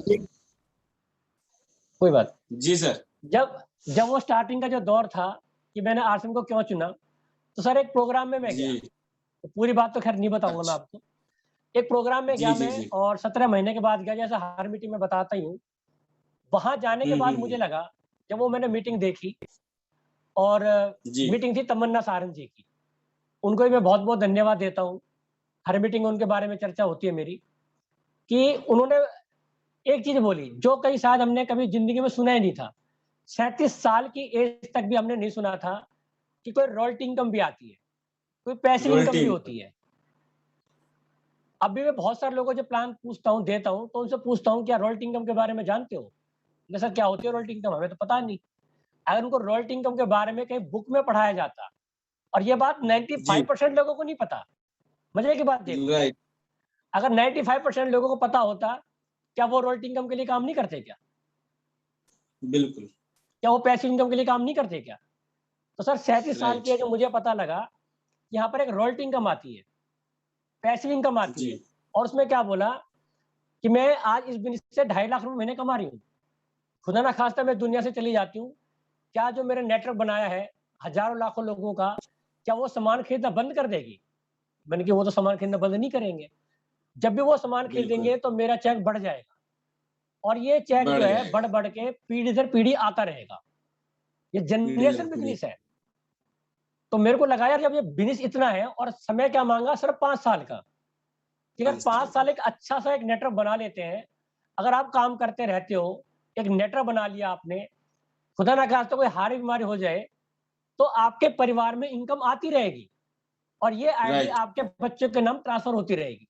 कोई बात। जी सर, जब जब वो स्टार्टिंग का जो दौर था कि मैंने आरसीएम को क्यों चुना, तो सर एक प्रोग्राम में मैं गया, जी, तो पूरी बात तो खैर नहीं बताऊंगा मैं अच्छा, आपको। एक प्रोग्राम में जी, गया जी, मैं, जी, और 17 महीने के बाद गया, जैसा हर मीटिंग में बताता ही हूँ। वहां जाने के बाद मुझे लगा, जब वो मैंने मीटिंग देखी, और जी, मीटिंग थी तमन्ना सारंग जी की, उनको भी मैं बहुत बहुत धन्यवाद देता हूँ। हर मीटिंग में उनके बारे में चर्चा होती है मेरी, कि उन्होंने एक चीज बोली जो कहीं शायद हमने कभी जिंदगी में सुना ही नहीं था। 37 साल की एज तक भी हमने नहीं सुना था कि कोई रॉयल्टी इनकम भी आती है, कोई पैसिव इनकम भी रोल्टी, होती है। अब भी मैं बहुत सारे लोगों से प्लान पूछता हूँ, देता हूँ, तो उनसे पूछता हूँ क्या रॉयल्टी इनकम के बारे में जानते हो? सर क्या होती है रॉयल्टी इनकम, हमें तो पता नहीं। अगर उनको रॉयल्टी इनकम के बारे में कहीं बुक में पढ़ाया जाता, और ये बात जी, 95% लोगों को नहीं पता। मजे की बात देखो, राइट, अगर 95% लोगों को पता होता, क्या वो रॉयल्टी इनकम के लिए काम नहीं करते क्या? बिल्कुल, क्या वो पैसिव इनकम के लिए काम नहीं करते क्या? तो सर 37 साल राइट की जो मुझे पता लगा कि यहाँ पर एक रॉयल्टी इनकम आती है, पैसिव इनकम आती जी है। और उसमें क्या बोला कि मैं आज इस बिजनेस से 2.5 लाख रुपए महीने कमा रही हूँ। खुदा ना खास्ता मैं दुनिया से चली जाती हूँ, क्या जो मेरे नेटवर्क बनाया है हजारों लाखों लोगों का, क्या वो सामान खरीदना बंद कर देगी? मैंने कि वो तो सामान खरीदना बंद नहीं करेंगे। जब भी वो सामान बिल्कुल खरीदेंगे तो मेरा चेक बढ़ जाएगा, और ये चेक बढ़ जो है जाएगा, बढ़-बढ़ के पीढ़ी दर पीढ़ी आता रहेगा। ये पीढ़ी दर जनरेशन पीढ़ी। बिज़नेस है। तो मेरे को लगा यार जब ये बिज़नेस इतना है और समय क्या माँगा सिर्फ 5 साल का, कि अगर 5 5 साल साल का। एक अच्छा सा एक नेटवर्क बना लेते हैं, अगर आप काम करते रहते हो, एक नेटवर्क बना लिया आपने, खुदा ना खास्ता कोई हार्ट बीमारी हो जाए, तो आपके परिवार में इनकम आती रहेगी और ये आईडी राइट, आपके बच्चों के नाम ट्रांसफर होती रहेगी।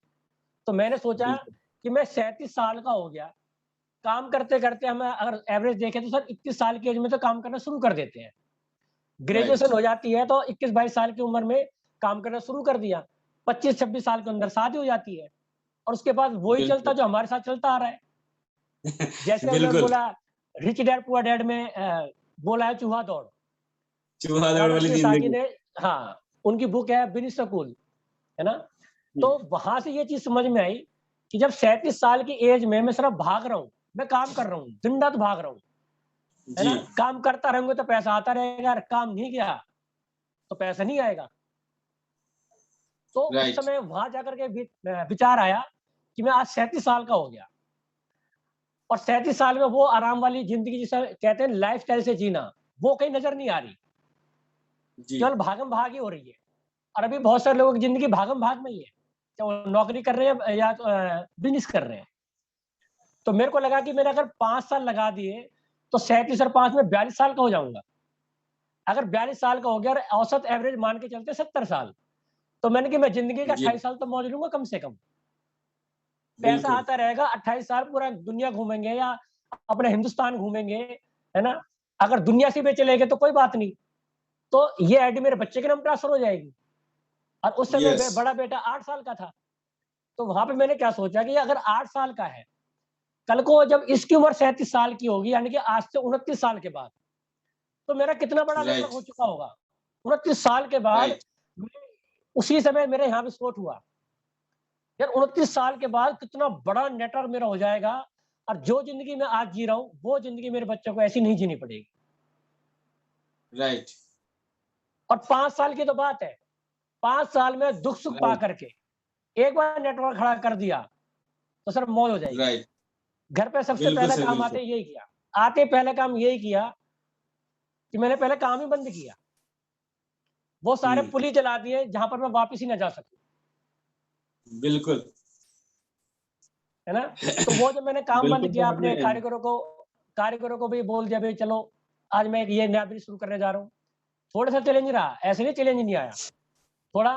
तो मैंने सोचा बिल्कुल, कि मैं 37 साल का हो गया, काम करते-करते हम अगर एवरेज देखें तो सर 21 साल की एज में तो काम करना शुरू कर देते हैं। राइट, ग्रेजुएशन हो जाती है तो 21-22 साल की उम्र में काम करना शुरू कर दिया। 25-26 साल के अंदर शादी हो जाती है और उसके बाद वही चलता बिल्कुल, जो हमारे साथ चलता आ रहा है। जैसे हमने बिल्कुल, बोला रिच डैड पुअर डैड में बोला है चूहा दौड़। चूहा दौड़ मौलाना वाली रफी साकी ज़िंदगी। ने हाँ, उनकी बुक है बिनीश स्कूल, है ना? जी, तो वहाँ से ये चीज़ समझ में आई कि जब 37 साल की एज में मैं सिर्फ भाग रहा हूँ, मैं काम कर रहा हूँ, दिन-रात भाग रहा हूँ, है जी, ना? काम करता रहूँगा तो पैसा आता रहेगा, और काम नहीं किया तो पैसा नहीं आएगा। तो उस राइट, समय वहाँ जाकर के विचार आया कि मैं आज 37 साल का हो गया और 37 साल में वो आराम वाली ज़िंदगी जिसे कहते हैं लाइफ़स्टाइल से जीना, वो कहीं नज़र नहीं आ रही, जी, केवल भागम-भाग ही हो रही है। और अभी बहुत सारे लोगों की ज़िंदगी भागम-भाग में ही है, चाहे वो नौकरी कर रहे हैं या बिज़नेस कर रहे हैं। तो मेरे को लगा कि मैंने अगर 5 साल लगा दिए, तो 37 और 5 में 42 साल का हो जाऊँगा। अगर 42 साल का हो गया और औसत एवरेज मान के चलते 70 साल, तो मैंने कि मैं ज़िंदगी का जी, 28 साल तो मौज लूँगा कम से कम। पैसा बिल्कुल, आता रहेगा, 28 साल पूरा दुनिया घूमेंगे या अपना हिंदुस्तान घूमेंगे, है ना? अगर दुनिया से भी चले गए तो कोई बात नहीं, तो ये आईडी मेरे बच्चे के नाम ट्रांसफ़र हो जाएगी। और उस समय यस, बड़ा बेटा 8 साल का था, तो वहाँ पे मैंने क्या सोचा कि अगर 8 साल का है, कल को जब इसकी उम्र 37 साल की होगी, यानी कि आज से 29 साल के बाद, तो मेरा कितना बड़ा नेटवर्क राइट, हो चुका होगा। 29 साल के बाद राइट, उसी समय मेरे यहाँ विस्फोट हुआ। यार 29 साल के बाद कितना बड़ा नेटवर्क मेरा हो जाएगा और जो ज़िंदगी मैं आज जी रहा हूँ, वो ज़िंदगी मेरे बच्चों को ऐसी नहीं जीनी पड़ेगी। राइट, और 5 साल की तो बात है, 5 साल में दुख-सुख पा राइट, करके एक बार नेटवर्क खड़ा कर दिया, तो सर मौज हो जाएगी। राइट, घर पे सबसे बिल्कुल पहला सर, काम बिल्कुल, आते ही यही किया। आते ही पहला काम यही किया कि मैंने पहले काम ही बंद किया। वो सारे हुँ, पुल ही जला दिए जहाँ पर मैं वापस ही ना जा सकूँ, बिल्कुल, है ना? तो वो जब मैंने काम बंद बिल्कुल किया सर अपने आपने कारीगरों को भी बोल दिया भई चलो, आज मैं ये नया बिज़नेस शुरू करने जा रहा हूँ। थोड़ा-सा चैलेंज रहा, ऐसे नहीं चैलेंज नहीं आया। थोड़ा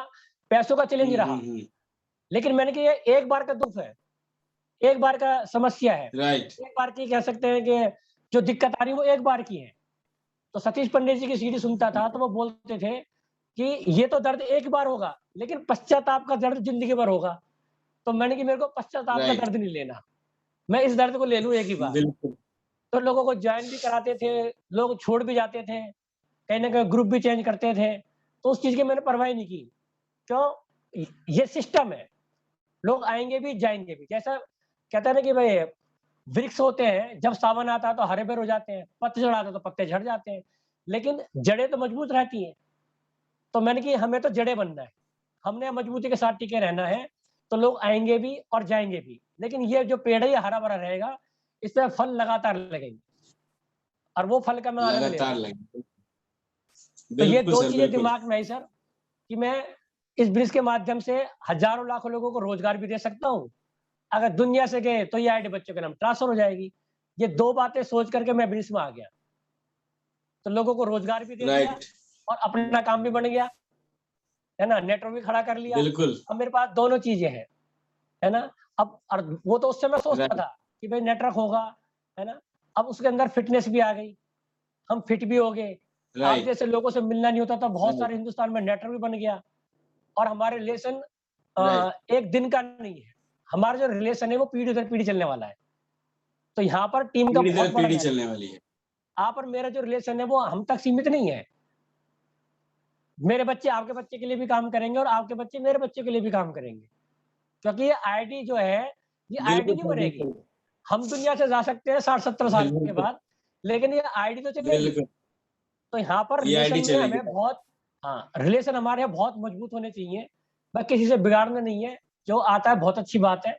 पैसों का चैलेंज हुँ, रहा, हुँ, हुँ, लेकिन मैंने कि ये एक बार का दुःख है, एक बार का समस्या है। राइट, एक बार की कह सकते हैं कि जो दिक्कत आ रही है वो एक बार की है। तो सतीश पंडित जी की सीडी सुनता था तो वो बोलते थे कि ये तो दर्द एक बार होगा, लेकिन पश्चाताप का दर्द ज़िंदगी भर होगा। तो मैंने कि मेरे को पश्चाताप का राइट, दर्द नहीं लेना, मैं इस दर्द को ले लूँ एक ही बार। बिल्कुल, तो लोगों को जॉइन भी कराते थे, लोग छोड़ भी जाते थे, कहीं न कहीं ग्रुप भी चेंज करते थे, तो उस चीज़ की मैंने परवाह ही नहीं की। क्यों? ये सिस्टम है, लोग आएँगे भी, जाएँगे भी। जैसा कहते हैं ना कि भई वृक्ष होते हैं, जब सावन आता है तो हरे-भरे हो जाते हैं, पतझड़ आता है तो पत्ते झड़ जाते हैं, लेकिन जड़ें तो मजबूत रहती हैं। तो मैंने कि हमें तो जड़ें बनना है, हमने मजबूती के साथ टिके रहना है, तो लोग आएँगे भी और जाएँगे भी। लेकिन ये जो पेड़ है ये हरा-भरा रहेगा, इसमें फल लगातार लगेंगे और वो फल का मैं आनंद ले रहा लगातार हूँ। लगे। तो ये बिल्कुल 2 सर, चीज़ें बिल्कुल, दिमाग में आई सर कि मैं इस ब्रिज के माध्यम से हज़ारों लाखों लोगों को रोज़गार भी दे सकता हूँ। अगर दुनिया से गए तो ये आईडी बच्चों के नाम ट्रांसफ़र हो जाएगी। ये 2 बातें सोच करके मैं ब्रिज में आ गया। तो लोगों को रोज़गार भी दे दिया राइट, और अपना काम भी बन गया, है ना? नेटवर्क भी खड़ा कर लिया। बिल्कुल, अब मेरे पास दोनों चीज़ें हैं, है ना? अब और वो तो उस समय सोचता राइट, था कि भई नेटवर्क होगा, है ना? अब उसके अंदर फ़िटनेस भी आ गई, हम फिट भी हो गए। आप राइट, जैसे लोगों से मिलना नहीं होता था, बहुत राइट, सारे हिंदुस्तान में नेटवर्क भी बन गया और हमारे रिलेशन राइट, एक दिन का नहीं है। हमारा जो रिलेशन है वो पीढ़ी दर पीढ़ी चलने वाला है। तो यहाँ पर टीम का पीढ़ी बहुत दर बड़ा पीढ़ी महत्व चलने है। वाली है। आप और मेरा जो रिलेशन है वो हम तक सीमित नहीं है। मेरे बच्चे आपके बच्चे के लिए भी काम करेंगे और आपके बच्चे मेरे बच्चे के लिए भी काम करेंगे, क्योंकि ये आईडी जो है, ये आईडी बिल्कुल नहीं सर, मरेगी। बिल्कुल हम दुनिया से जा सकते हैं 60-70 साल के बिल्कुल बाद, लेकिन ये आईडी तो चलेगी। बिल्कुल, तो यहाँ पर ये रिलेशन आईडी में चलेगी। हमें बहुत, हाँ, रिलेशन हमारे यहाँ बहुत मजबूत होने चाहिए। मैं किसी से बिगाड़ना नहीं है, जो आता है बहुत अच्छी बात है,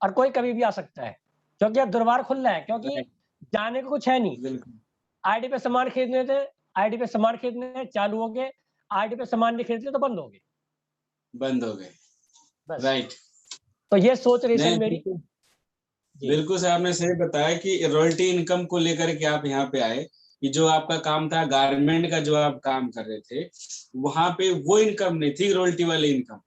और कोई कभी भी आ सकता है, क्योंकि अब दरबार खुला है, क्योंकि राइट, जाने को कुछ है नहीं। बिल्कुल आईडी पे सामान खरीदने थे, आईडी पे सामान खरीदने चालू हो गए, आईडी पे सामान नहीं खरीदते तो बंद हो गए, बंद हो गए। बस। राइट, तो ये सोच रही सर नहीं मेरी। बिल्कुल, जी, बिल्कुल सर, आपने सही बताया कि रॉयल्टी इनकम को लेकर के आप यहाँ पे आए, कि जो आपका काम था गारमेंट का, जो आप काम कर रहे थे, वहां पे वो इनकम नहीं थी रॉयल्टी वाली इनकम।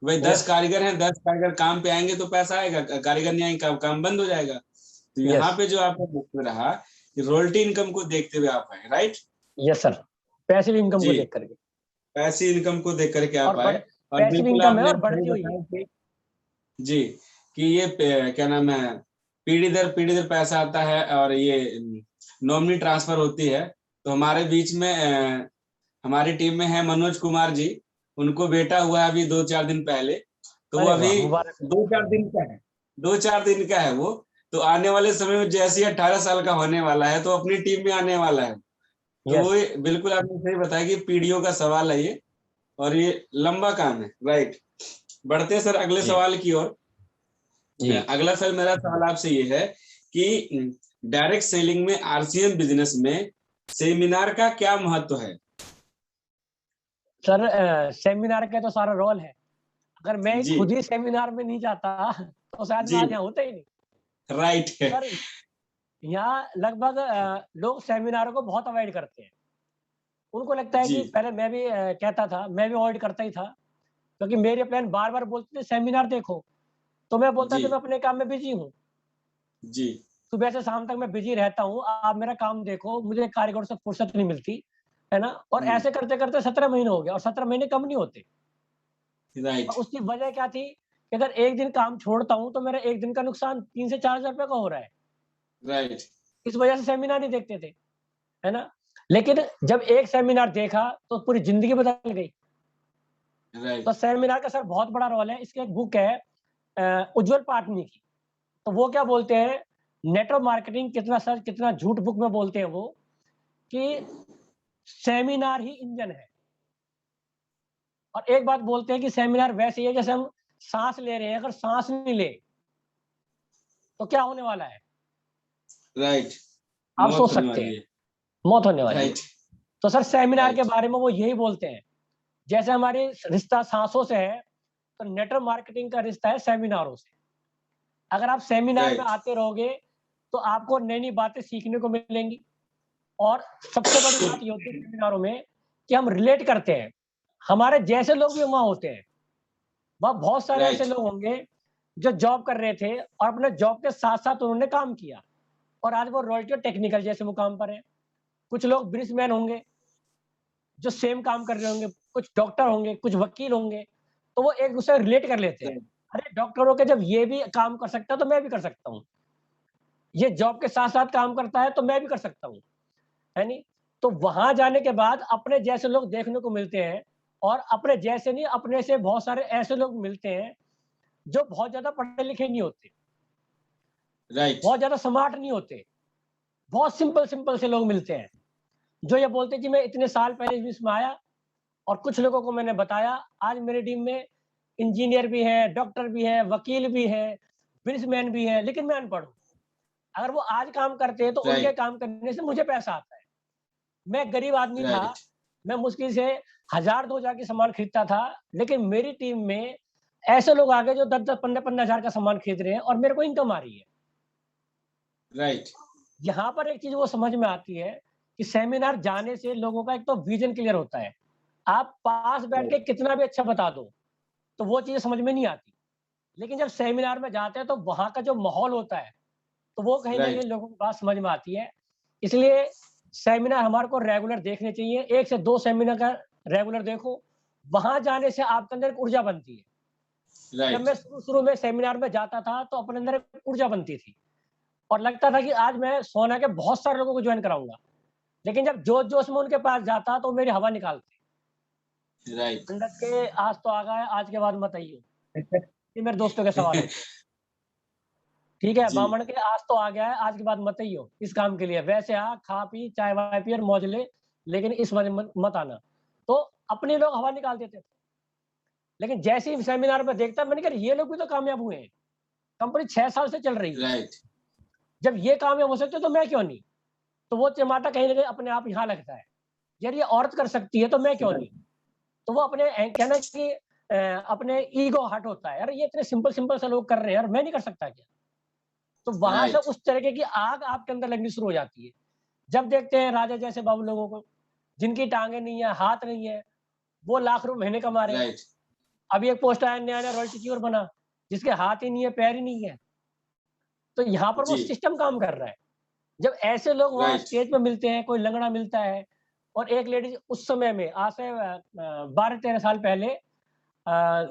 भाई 10 यस, कारीगर हैं, 10 कारीगर काम पे आएंगे तो पैसा आएगा, कारीगर नहीं आएंगे काम बंद हो जाएगा। तो यहाँ यस, पे जो आपका मुख्य रहा कि रॉयल्टी इनकम को देखते हुए आप आए, right. Yes sir, passive income को जी, देख करके। पैसी इनकम को देख करके और आप आए, और पैसिव बिल्कुल इनकम है आपने और सही बढ़ती हुई है। बताया कि जी, कि ये क्या नाम है, पीढ़ी दर पैसा आता है, और ये नॉमिनी ट्रांसफर होती है। तो हमारे बीच में हमारी टीम में है मनोज कुमार जी, उनको बेटा हुआ है अभी 2-4 दिन पहले। तो वो अरे अभी वाह, मुबारक हो। 2-4 दिन का है, 2-4 दिन का है वो। तो आने वाले समय में जैसे ही 18 साल का होने वाला है, तो अपनी टीम में आने वाला है। तो वो यस, बिल्कुल आपने सही बताया कि पीढ़ियों का सवाल है ये, और ये लंबा काम है, राइट। बढ़ते हैं सर अगले जी, सवाल की ओर। जी। अगला सर मेरा सवाल आपसे ये है कि डायरेक्ट सेलिंग में, आरसीएम बिजनेस में सेमिनार का क्या महत्व है? सर सेमिनार का तो सारा रोल है। अगर मैं जी खुद ही सेमिनार में नहीं जाता तो शायद मैं जी, आज यहाँ होता ही नहीं। राइट है। सर यहाँ लगभग लोग सेमिनारों को बहुत अवॉइड करते हैं। उनको लगता है जी कि पहले मैं भी कहता था, मैं भी अवॉइड करता ही था, क्योंकि मेरे प्लान बार-बार बोलते थे सेमिनार देखो, तो मैं बोलता जी था मैं अपने काम में बिजी हूँ। जी, सुबह से शाम तक मैं बिजी रहता हूँ, आप मेरा काम देखो, मुझे कारीगर से फुर्सत नहीं मिलती, है ना? और ऐसे करते-करते 17 महीने हो गए और 17 महीने कम नहीं होते। राइट और उसकी वजह क्या थी कि अगर एक दिन काम छोड़ता हूँ, तो मेरा एक दिन का नुकसान 3 से 4 हज़ार रुपए का हो रहा है। राइट, इस वजह से सेमिनार नहीं देखते थे, है ना? लेकिन जब एक सेमिनार देखा, तो पूरी ज़िंदगी बदल गई। तो राइट, सेमिनार का सर बहुत बड़ा रोल है। इसकी एक बुक है उज्ज्वल पाटनी की। तो वो क्या बोलते हैं, नेटवर्क मार्केटिंग कितना सच कितना झूठ बुक में बोलते हैं वो, कि सेमिनार ही इंजन है। और एक बात बोलते हैं कि सेमिनार वैसे ही है जैसे हम साँस ले रहे हैं, अगर साँस नहीं ले, तो क्या होने वाला है? राइट, आप मौत सोच होने सकते वाली हैं, है। मौत होने वाली है। राइट, तो सर सेमिनार के राइट, बारे में वो यही बोलते हैं। जैसे हमारी रिश्ता साँसों से है, तो नेटवर्क मार्केटिंग का रिश्ता है सेमिनारों से। अगर आप सेमिनार में राइट, आते रहोगे, तो आपको नई-नई बातें सीखने को मिलेंगी। और सबसे बड़ी बात ये होती है सेमिनारों में कि हम रिलेट करते हैं। हमारे जैसे लोग भी वहाँ होते हैं। वहाँ बहुत सारे ऐसे राइट, लोग होंगे जो जॉब कर रहे थे और अपने जॉब के साथ-साथ उन्होंने काम किया और आज वो रॉयल्टी और टेक्निकल जैसे मुकाम पर हैं। कुछ लोग बिजनेसमैन होंगे जो सेम काम कर रहे होंगे, कुछ डॉक्टर होंगे, कुछ वकील होंगे, तो वो एक-दूसरे से रिलेट कर लेते हैं। राइट, अरे! डॉक्टर होके जब ये भी काम कर सकता है, तो मैं भी कर सकता हूँ। ये जॉब के साथ-साथ काम करता है, तो मैं भी कर सकता हूँ। है नहीं? तो वहाँ जाने के बाद अपने जैसे लोग देखने को मिलते हैं और अपने जैसे नहीं, अपने से बहुत सारे ऐसे लोग मिलते हैं, जो बहुत ज़्यादा पढ़े-लिखे नहीं होते, राइट, बहुत ज़्यादा स्मार्ट नहीं होते, बहुत सिंपल-सिंपल से लोग मिलते हैं, जो ये बोलते हैं कि मैं इतने साल पहले इस में आया और कुछ लोगों को मैंने बताया, आज मेरी टीम में इंजीनियर भी है, डॉक्टर भी है, वकील भी है, बिज़नेसमैन भी है, लेकिन मैं अनपढ़ हूँ। अगर वो आज काम करते हैं, तो उनके राइट, काम करने से मुझे पैसा आता है। मैं गरीब आदमी था, राइट, मैं मुश्किल से 1000-2000 की सामान खरीदता था, लेकिन मेरी टीम में ऐसे लोग आ गए जो 10-10, 15-15 हज़ार का सामान खरीद रहे हैं और मेरे को इनकम आ रही है। राइट, यहाँ पर एक चीज़ वो समझ में आती है कि सेमिनार जाने से लोगों का एक तो विज़न क्लियर होता है। आप पास बैठ के कितना भी अच्छा बता दो, तो वो चीज़ें समझ में नहीं आती। लेकिन जब सेमिनार में जाते हैं, तो वहाँ का जो माहौल होता है, तो वो कहीं न कहीं राइट, लोगों को बात समझ में आती है। इसलिए सेमिनार हमारे को रेगुलर देखने चाहिए। 1 से 2 सेमिनार का रेगुलर देखो, वहाँ जाने से आपके अंदर एक ऊर्जा बनती है। जब राइट, मैं शुरू-शुरू में सेमिनार में जाता था, तो अपने अंदर एक ऊर्जा बनती थी और लगता था कि आज मैं सोना के बहुत सारे लोगों को जॉइन कराऊँगा। लेकिन जब जोश जोश में उनके पास जाता तो मेरी हवा निकालते। राइट। पंडित के आज तो आ गए, आज के बाद मत आइयो। ये मेरे दोस्तों के सवाल होते हैं। ठीक है, जी। बामण के आज तो आ गया है, आज के बाद मत आइयो इस काम के लिए। वैसे आ, खा पी, चाय वाय पी और मौज ले, लेकिन इस बार मत आना। तो अपने लोग हवा निकाल देते थे। लेकिन जैसे ही सेमिनार में देखता, मैंने कहा ये लोग भी तो कामयाब हुए हैं, कंपनी 6 साल से चल रही है। राइट। जब ये कामयाब हो सकते तो मैं क्यों नहीं? तो वो चिमाटा कहीं ना कहीं अपने आप यहाँ लगता है, यार ये औरत कर सकती है तो मैं क्यों नहीं? तो वो अपने कहना कि अपने ईगो हट होता है, यार ये इतने सिंपल सिंपल से लोग कर रहे हैं, यार मैं नहीं कर सकता क्या? तो वहां से राइट। उस तरीके की आग आपके अंदर लगनी शुरू हो जाती है। जब देखते हैं राजा जैसे बाबू लोगों को, जिनकी टांगे नहीं है, हाथ नहीं है, वो लाख रुपए महीने कमा रहे हैं। राइट। अभी एक पोस्ट आया नया नया रॉयल्टी चीवर बना, जिसके हाथ ही नहीं है, पैर ही नहीं है। तो यहाँ पर वो जी। सिस्टम काम कर रहा है। जब ऐसे लोग वहां राइट। स्टेज पे मिलते हैं, कोई लंगड़ा मिलता है, और एक लेडीज उस समय में आज से 12-13 साल पहले,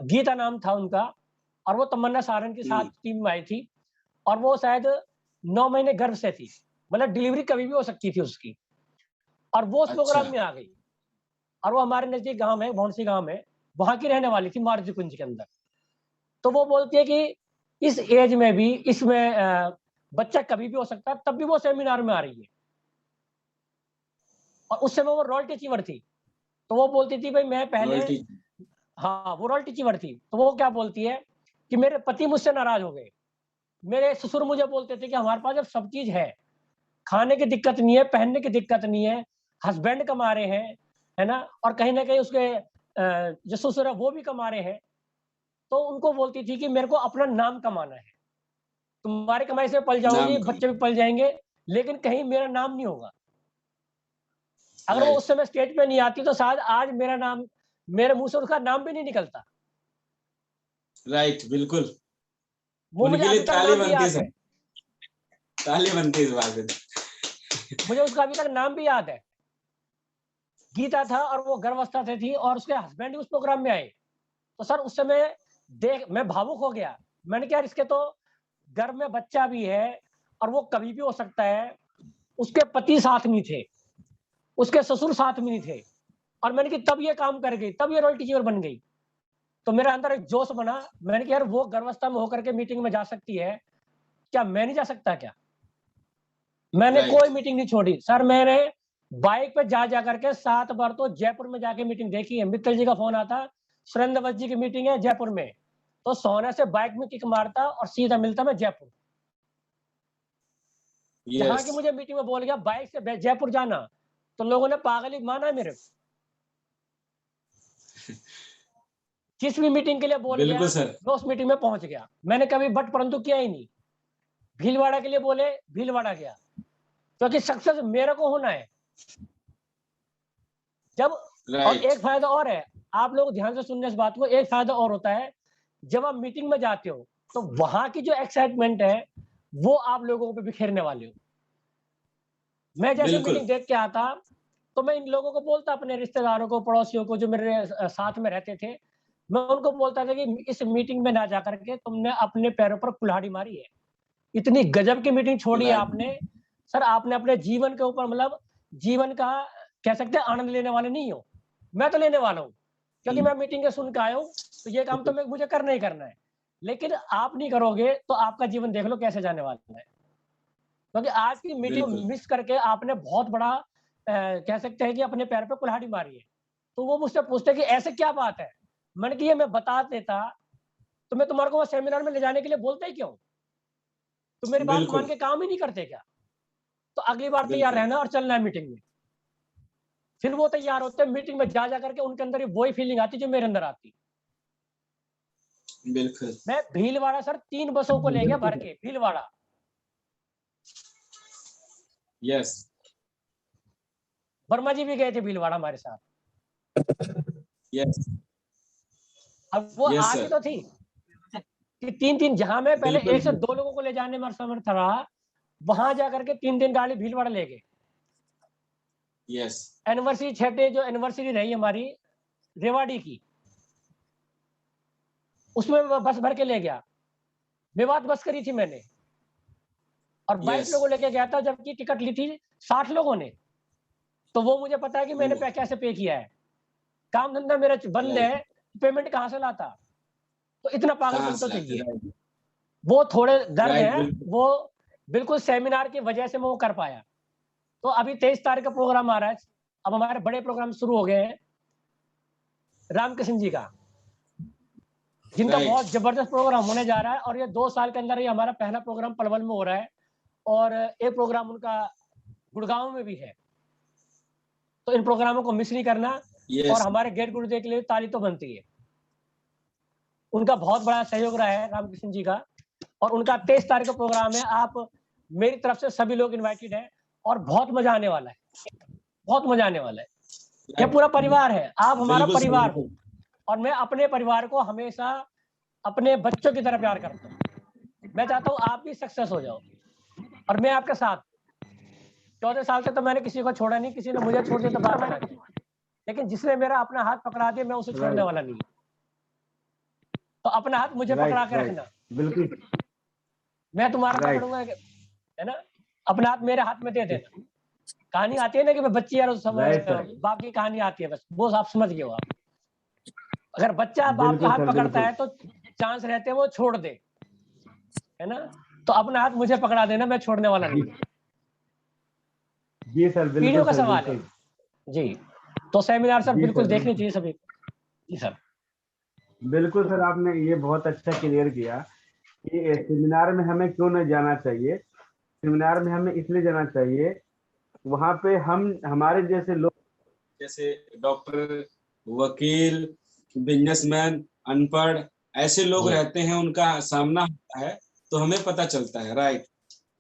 गीता नाम था उनका, और वो तमन्ना सारन के साथ टीम में आई थी, और वो शायद 9 महीने गर्भ से थी, मतलब डिलीवरी कभी भी हो सकती थी उसकी, और वो उस प्रोग्राम अच्छा। में आ गई। और वो हमारे नजदीक गांव है, भौंसी गांव है, वहां की रहने वाली थी, मारुति कुंज के अंदर। तो वो बोलती है कि इस एज में भी इसमें बच्चा कभी भी हो सकता है, तब भी वो सेमिनार में आ रही है। और उस समय वो रॉयल्टी अचीवर थी। तो वो बोलती थी भाई मैं पहले, रॉयल्टी। हाँ वो रॉयल्टी अचीवर थी। तो वो क्या बोलती है कि मेरे पति मुझसे नाराज हो गए, मेरे ससुर मुझे बोलते थे कि हमारे पास जब सब चीज है, खाने की दिक्कत नहीं है, पहनने की दिक्कत नहीं है, हस्बैंड कमा रहे हैं, है ना, और कहीं ना कहीं उसके जो ससुर है वो भी कमा रहे हैं, तो उनको बोलती थी कि मेरे को अपना नाम कमाना है, तुम्हारी कमाई से पल जाऊंगी, नाम कम। बच्चे भी पल जाएंगे, लेकिन कहीं मेरा नाम नहीं होगा। अगर वो राइट। उस समय स्टेज पे नहीं आती तो शायद आज मेरा नाम, मेरे मुंह से उसका नाम भी नहीं निकलता। राइट, बिल्कुल। वो मुझे उनके लिए अभी तक ताली नाम भी बनती है याद सर, है, ताली बनती है इस बात पे। मुझे उसका अभी तक नाम भी याद है। गीता था और वो गर्भावस्था से थी, और उसके हस्बैंड भी उस प्रोग्राम में आए। तो सर उस समय देख मैं भावुक हो गया। मैंने कहा इसके तो गर्भ में बच्चा भी है, और वो कभी भी हो सकता है। उसके पति साथ में थे, उसके ससुर साथ में नहीं थे, और मैंने कहा तब ये काम कर गई, तब ये रॉयल्टी चीवर बन गई। तो मेरे अंदर एक जोश बना, मैंने कहा यार वो गर्भावस्था में होकर के मीटिंग में जा सकती है, क्या मैं नहीं जा सकता क्या? मैंने कोई राइट। मीटिंग नहीं छोड़ी सर। मैंने बाइक पे जा करके 7 बार तो जयपुर में जाके मीटिंग देखी है। मित्तल जी का फोन आता, सुरेंद्र जी की मीटिंग है जयपुर में, तो सोने से बाइक में किक मारता और सीधा मिलता मैं जयपुर। जहां यस। की मुझे मीटिंग में बोल गया बाइक से जयपुर जाना, तो लोगों ने पागल ही माना मेरे को। जिस भी मीटिंग के लिए बोल गया बिल्कुल सर। मैं उस मीटिंग में पहुंच गया। मैंने कभी बट परंतु किया ही नहीं। भीलवाड़ा के लिए बोले, भीलवाड़ा गया, क्योंकि सक्सेस मेरे को होना है। जब और राइट। एक फायदा और है, आप लोग ध्यान से सुनने इस बात को, एक फायदा और होता है, जब आप मीटिंग में जाते हो तो वहां की जो एक्साइटमेंट है वो आप लोगों पे बिखेरने वाले हो। मैं जैसे बिल्कुल। मीटिंग देख के आता तो मैं इन लोगों को बोलता, अपने रिश्तेदारों को, पड़ोसियों को जो मेरे साथ में रहते थे, मैं उनको बोलता था कि इस मीटिंग में ना जाकर के तुमने अपने पैरों पर कुल्हाड़ी मारी है, इतनी गजब की मीटिंग छोड़ी है राइट। आपने। सर आपने अपने जीवन के ऊपर, मतलब जीवन का कह सकते हैं आनंद लेने वाले नहीं हो, मैं तो लेने वाला हूँ, क्योंकि मैं मीटिंग के सुन के आया हूँ। तो ये काम तो मुझे करना ही करना है, लेकिन आप नहीं करोगे तो आपका जीवन देख लो कैसे जाने वाला है। क्योंकि आज की मीटिंग बिल्कुल। मिस करके आपने बहुत बड़ा कह सकते हैं कि अपने पैर पे कुल्हाड़ी मारी है। तो वो मुझसे पूछते कि ऐसे क्या बात है? मैंने कि ये मैं बता देता तो मैं तुम्हारे को सेमिनार में ले जाने के लिए बोलते ही क्यों? तो मेरी बात मान बिल्कुल। के काम ही नहीं करते क्या? तो अगली बार तैयार बिल्कुल। रहना और चलना है मीटिंग में। फिर वो तैयार होते हैं, मीटिंग में जा करके उनके अंदर वही फीलिंग आती जो मेरे अंदर आती। बिल्कुल। मैं भीलवाड़ा सर 3 बसों को ले गया भर के भीलवाड़ा। यस। वर्मा जी भी गए थे भीलवाड़ा हमारे साथ। यस। अब वो यस आगे सर। तो थी कि 3-3, जहां मैं पहले बिल्कुल। 1 से 2 लोगों को ले जाने में असमर्थ रहा, वहां जाकर के 3 दिन गाड़ी भीलवाड़ा ले गए। यस। एनिवर्सरी 6 जो एनिवर्सरी रही हमारी रेवाड़ी की, उसमें बस भर के ले गया। विवाद बस करी थी मैंने, और 22 यस। लोगों लेके गया था, जबकि टिकट ली थी 60 लोगों ने। तो वो मुझे पता है कि मैंने कैसे पे किया है। काम धंधा मेरा बंद है, पेमेंट कहाँ से लाता? तो इतना पागलपन तो चाहिए। वो थोड़े दर्द हैं, वो बिल्कुल सेमिनार की वजह से मैं वो कर पाया। तो अभी 23 तारीख का प्रोग्राम आ रहा है। अब हमारे बड़े प्रोग्राम शुरू हो गए हैं रामकृष्ण जी का, जिनका बहुत जबरदस्त प्रोग्राम होने जा रहा है, और ये 2 साल के अंदर ही हमारा पहला प्रोग्राम पलवल में हो रहा है, और एक प्रोग्राम उनका गुड़गांव में भी है। तो इन प्रोग्रामों को मिस नहीं करना, और हमारे गेट गुरुदेव के लिए ताली तो बनती है। उनका बहुत बड़ा सहयोग रहा है रामकृष्ण जी का, और उनका 23 तारीख का प्रोग्राम है। आप मेरी तरफ से सभी लोग इनवाइटेड हैं, और बहुत मजा आने वाला है, बहुत मजा आने वाला है। ये पूरा परिवार है, आप हमारा परिवार हो, और मैं अपने परिवार को हमेशा अपने बच्चों की तरह प्यार करता हूँ। मैं चाहता हूँ आप भी सक्सेस हो जाओ, और मैं आपके साथ। 14 साल से तो मैंने किसी को छोड़ा नहीं, किसी ने मुझे छोड़ दिया तो बात अलग है, लेकिन जिसने मेरा अपना हाथ पकड़ा दिया, मैं उसे छोड़ने वाला नहीं। तो अपना हाथ मुझे पकड़ा के रखना। बिल्कुल, मैं तुम्हारा पकड़ूंगा, है ना? अपना हाथ मेरे हाथ में दे देना। कहानी आती है ना कि बच्ची यार बाप की कहानी आती है, बस वो आप समझ गए हो। आप अगर बच्चा बाप का हाथ पकड़ता है तो चांस रहते हैं वो छोड़ दे, है ना? तो अपना हाथ मुझे पकड़ा देना, मैं छोड़ने वाला नहीं। जी सर, बिल्कुल। वीडियो का सवाल है जी, तो सेमिनार सर बिल्कुल देखनी चाहिए सभी। जी सर, बिल्कुल सर, आपने ये बहुत अच्छा क्लियर किया कि सेमिनार में हमें क्यों नहीं जाना चाहिए। सेमिनार में हमें इसलिए जाना चाहिए, वहां पे हम हमारे जैसे लोग, जैसे डॉक्टर, वकील, बिजनेसमैन, अनपढ़, ऐसे लोग रहते हैं, उनका सामना होता है, तो हमें पता चलता है। राइट,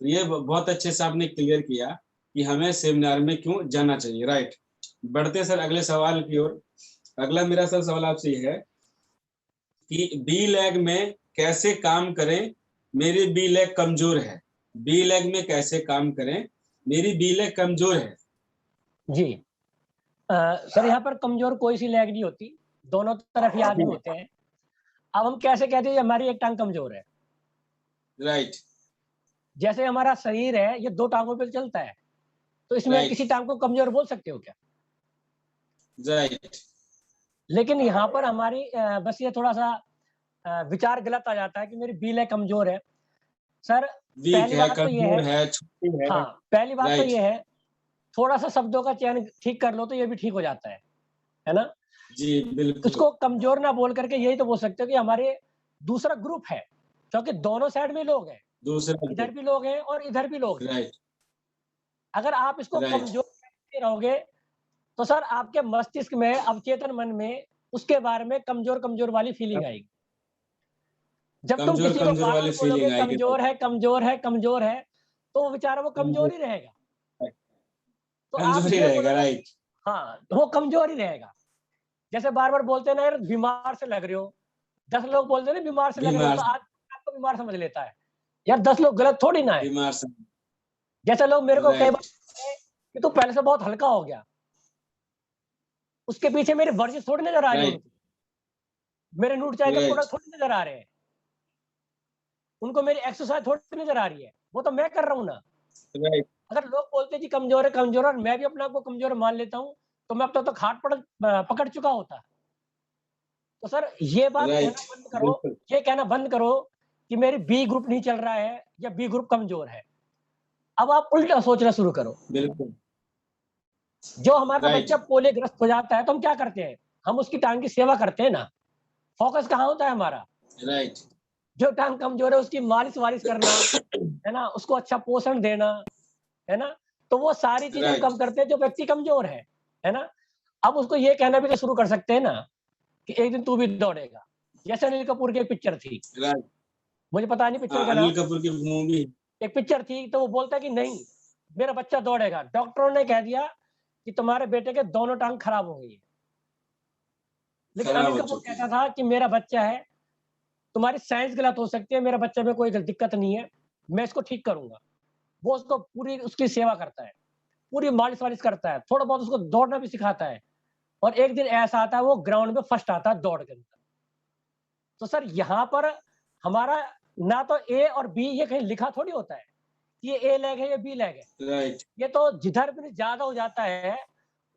ये बहुत अच्छे से आपने क्लियर किया कि हमें सेमिनार में क्यों जाना चाहिए। राइट, बढ़ते सर अगले सवाल की ओर। अगला मेरा सर सवाल आपसे है कि बी लैग में कैसे काम करें, मेरी बी लैग कमजोर है। बी लैग में कैसे काम करें, मेरी बी लैग कमजोर है। जी सर, यहाँ पर कमजोर कोई सी लैग नहीं होती, दोनों तरफ ही आदमी होते हैं। अब हम कैसे कहते हैं हमारी एक टांग कमजोर है? राइट, जैसे हमारा शरीर है, ये 2 टांगों पे चलता है, तो इसमें किसी टांग को कमजोर बोल सकते हो क्या? राइट। लेकिन यहाँ पर हमारी बस ये थोड़ा सा विचार गलत आ जाता है कि मेरी बी लैग कमजोर है। सर पहली बात तो ये है, छोटी है। हाँ, पहली बात तो ये है, थोड़ा सा शब्दों का चयन ठीक कर लो तो ये भी ठीक हो जाता है ना? जी बिल्कुल। उसको कमजोर ना बोल करके यही तो बोल सकते हो कि हमारे दूसरा ग्रुप है, क्योंकि दोनों साइड में लोग हैं, इधर भी लोग हैं और इधर भी लोग हैं। अगर आप इसको कमजोर करते रहोगे तो सर आपके मस्तिष्क में, अवचेतन मन में उसके बारे में कमजोर कमजोर वाली फीलिंग आएगी। जब तुम किसी को बार बार बोलोगे कमजोर है कमजोर है कमजोर है, तो वो बेचारा वो कमजोर ही रहेगा। तो आप ये बोलोगे, हाँ, वो कमजोर ही रहेगा। जैसे बार बार बोलते हैं ना यार बीमार से लग रहे हो, 10 लोग बोलते हैं ना बीमार से लग रहे हो, तो आपको बीमार समझ लेता है यार, 10 लोग गलत थोड़ी ना है। जैसे लोग मेरे को कई बार कि तू पहले से बहुत हल्का हो गया, उसके पीछे मेरी वर्जिश थोड़ी नजर आ रही है, मेरे नूट चाय के प्रोडक्ट थोड़ी नजर आ रहे हैं, उनको मेरी एक्सरसाइज थोड़ी नजर आ रही है, वो तो मैं कर रहा हूँ ना। अगर लोग बोलते हैं कि कमजोर है कमजोर है और मैं भी अपने आप को कमजोर मान लेता हूँ, तो मैं अब तक हाथ पकड़ चुका होता। तो सर ये बात कहना बंद करो, ये कहना बंद करो कि मेरी बी ग्रुप नहीं चल रहा है या बी ग्रुप कमजोर है। अब आप उल्टा सोचना शुरू करो। बिल्कुल। जो हमारा बच्चा पोलियो ग्रस्त हो जाता है तो हम क्या करते हैं? हम उसकी टांग की सेवा करते हैं ना। फोकस कहाँ होता है हमारा? राइट। जो टांग कमजोर है उसकी मालिश वालिश करना, है ना, उसको अच्छा पोषण देना, है ना। तो वो सारी चीजें हम कम करते हैं जो व्यक्ति कमजोर है ना। अब उसको ये कहना भी तो शुरू कर सकते हैं ना कि एक दिन तू भी दौड़ेगा। जैसे अनिल कपूर की एक पिक्चर थी, मुझे पता नहीं पिक्चर का नाम, अनिल कपूर की मूवी, एक पिक्चर थी, तो वो बोलता है कि नहीं मेरा बच्चा दौड़ेगा। डॉक्टरों ने कह दिया कि तुम्हारे बेटे के दोनों टांग खराब हो गई है, लेकिन अनिल कपूर कहता था कि मेरा बच्चा है, तुम्हारी साइंस गलत हो सकती है, मेरा बच्चे में कोई दिक्कत नहीं है, मैं इसको ठीक करूंगा। वो उसको पूरी उसकी सेवा करता है, पूरी मालिश वालिश करता है, थोड़ा बहुत उसको दौड़ना भी सिखाता है, और एक दिन ऐसा आता है वो ग्राउंड में फर्स्ट आता है दौड़ के अंदर। तो सर यहाँ पर हमारा ना तो ए और बी ये कहीं लिखा थोड़ी होता है कि ये ए लैग है ये बी लैग है। राइट। ये तो जिधर भी ज्यादा हो जाता है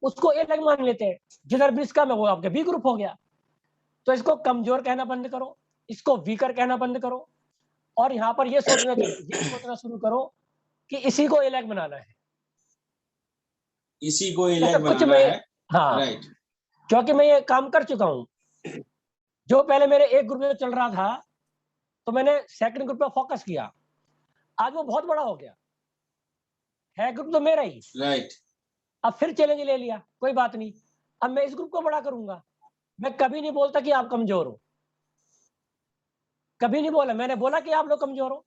उसको ए अलग मान लेते हैं। जिधर भी इसका में वो आपके बी ग्रुप हो गया। तो इसको कमजोर कहना बंद करो, इसको वीकर कहना बंद करो, और यहाँ पर ये सोचना शुरू करो कि इसी को ए अलग बनाना है, इसी को ए ऐसा अलग कुछ बनाना मैं, है। हाँ, राइट, क्योंकि मैं ये काम कर चुका हूँ। जो पहले मेरे एक ग्रुप में चल रहा था, तो मैंने सेकंड ग्रुप पे फोकस किया, आज वो बहुत बड़ा हो गया है, ग्रुप तो मेरा ही। राइट, अब फिर चैलेंज ले लिया, कोई बात नहीं, अब मैं इस ग्रुप को बड़ा करूंगा। मैं कभी नहीं बोलता कि आप कमजोर हो, कभी नहीं बोला। मैंने बोला कि आप लोग कमजोर हो।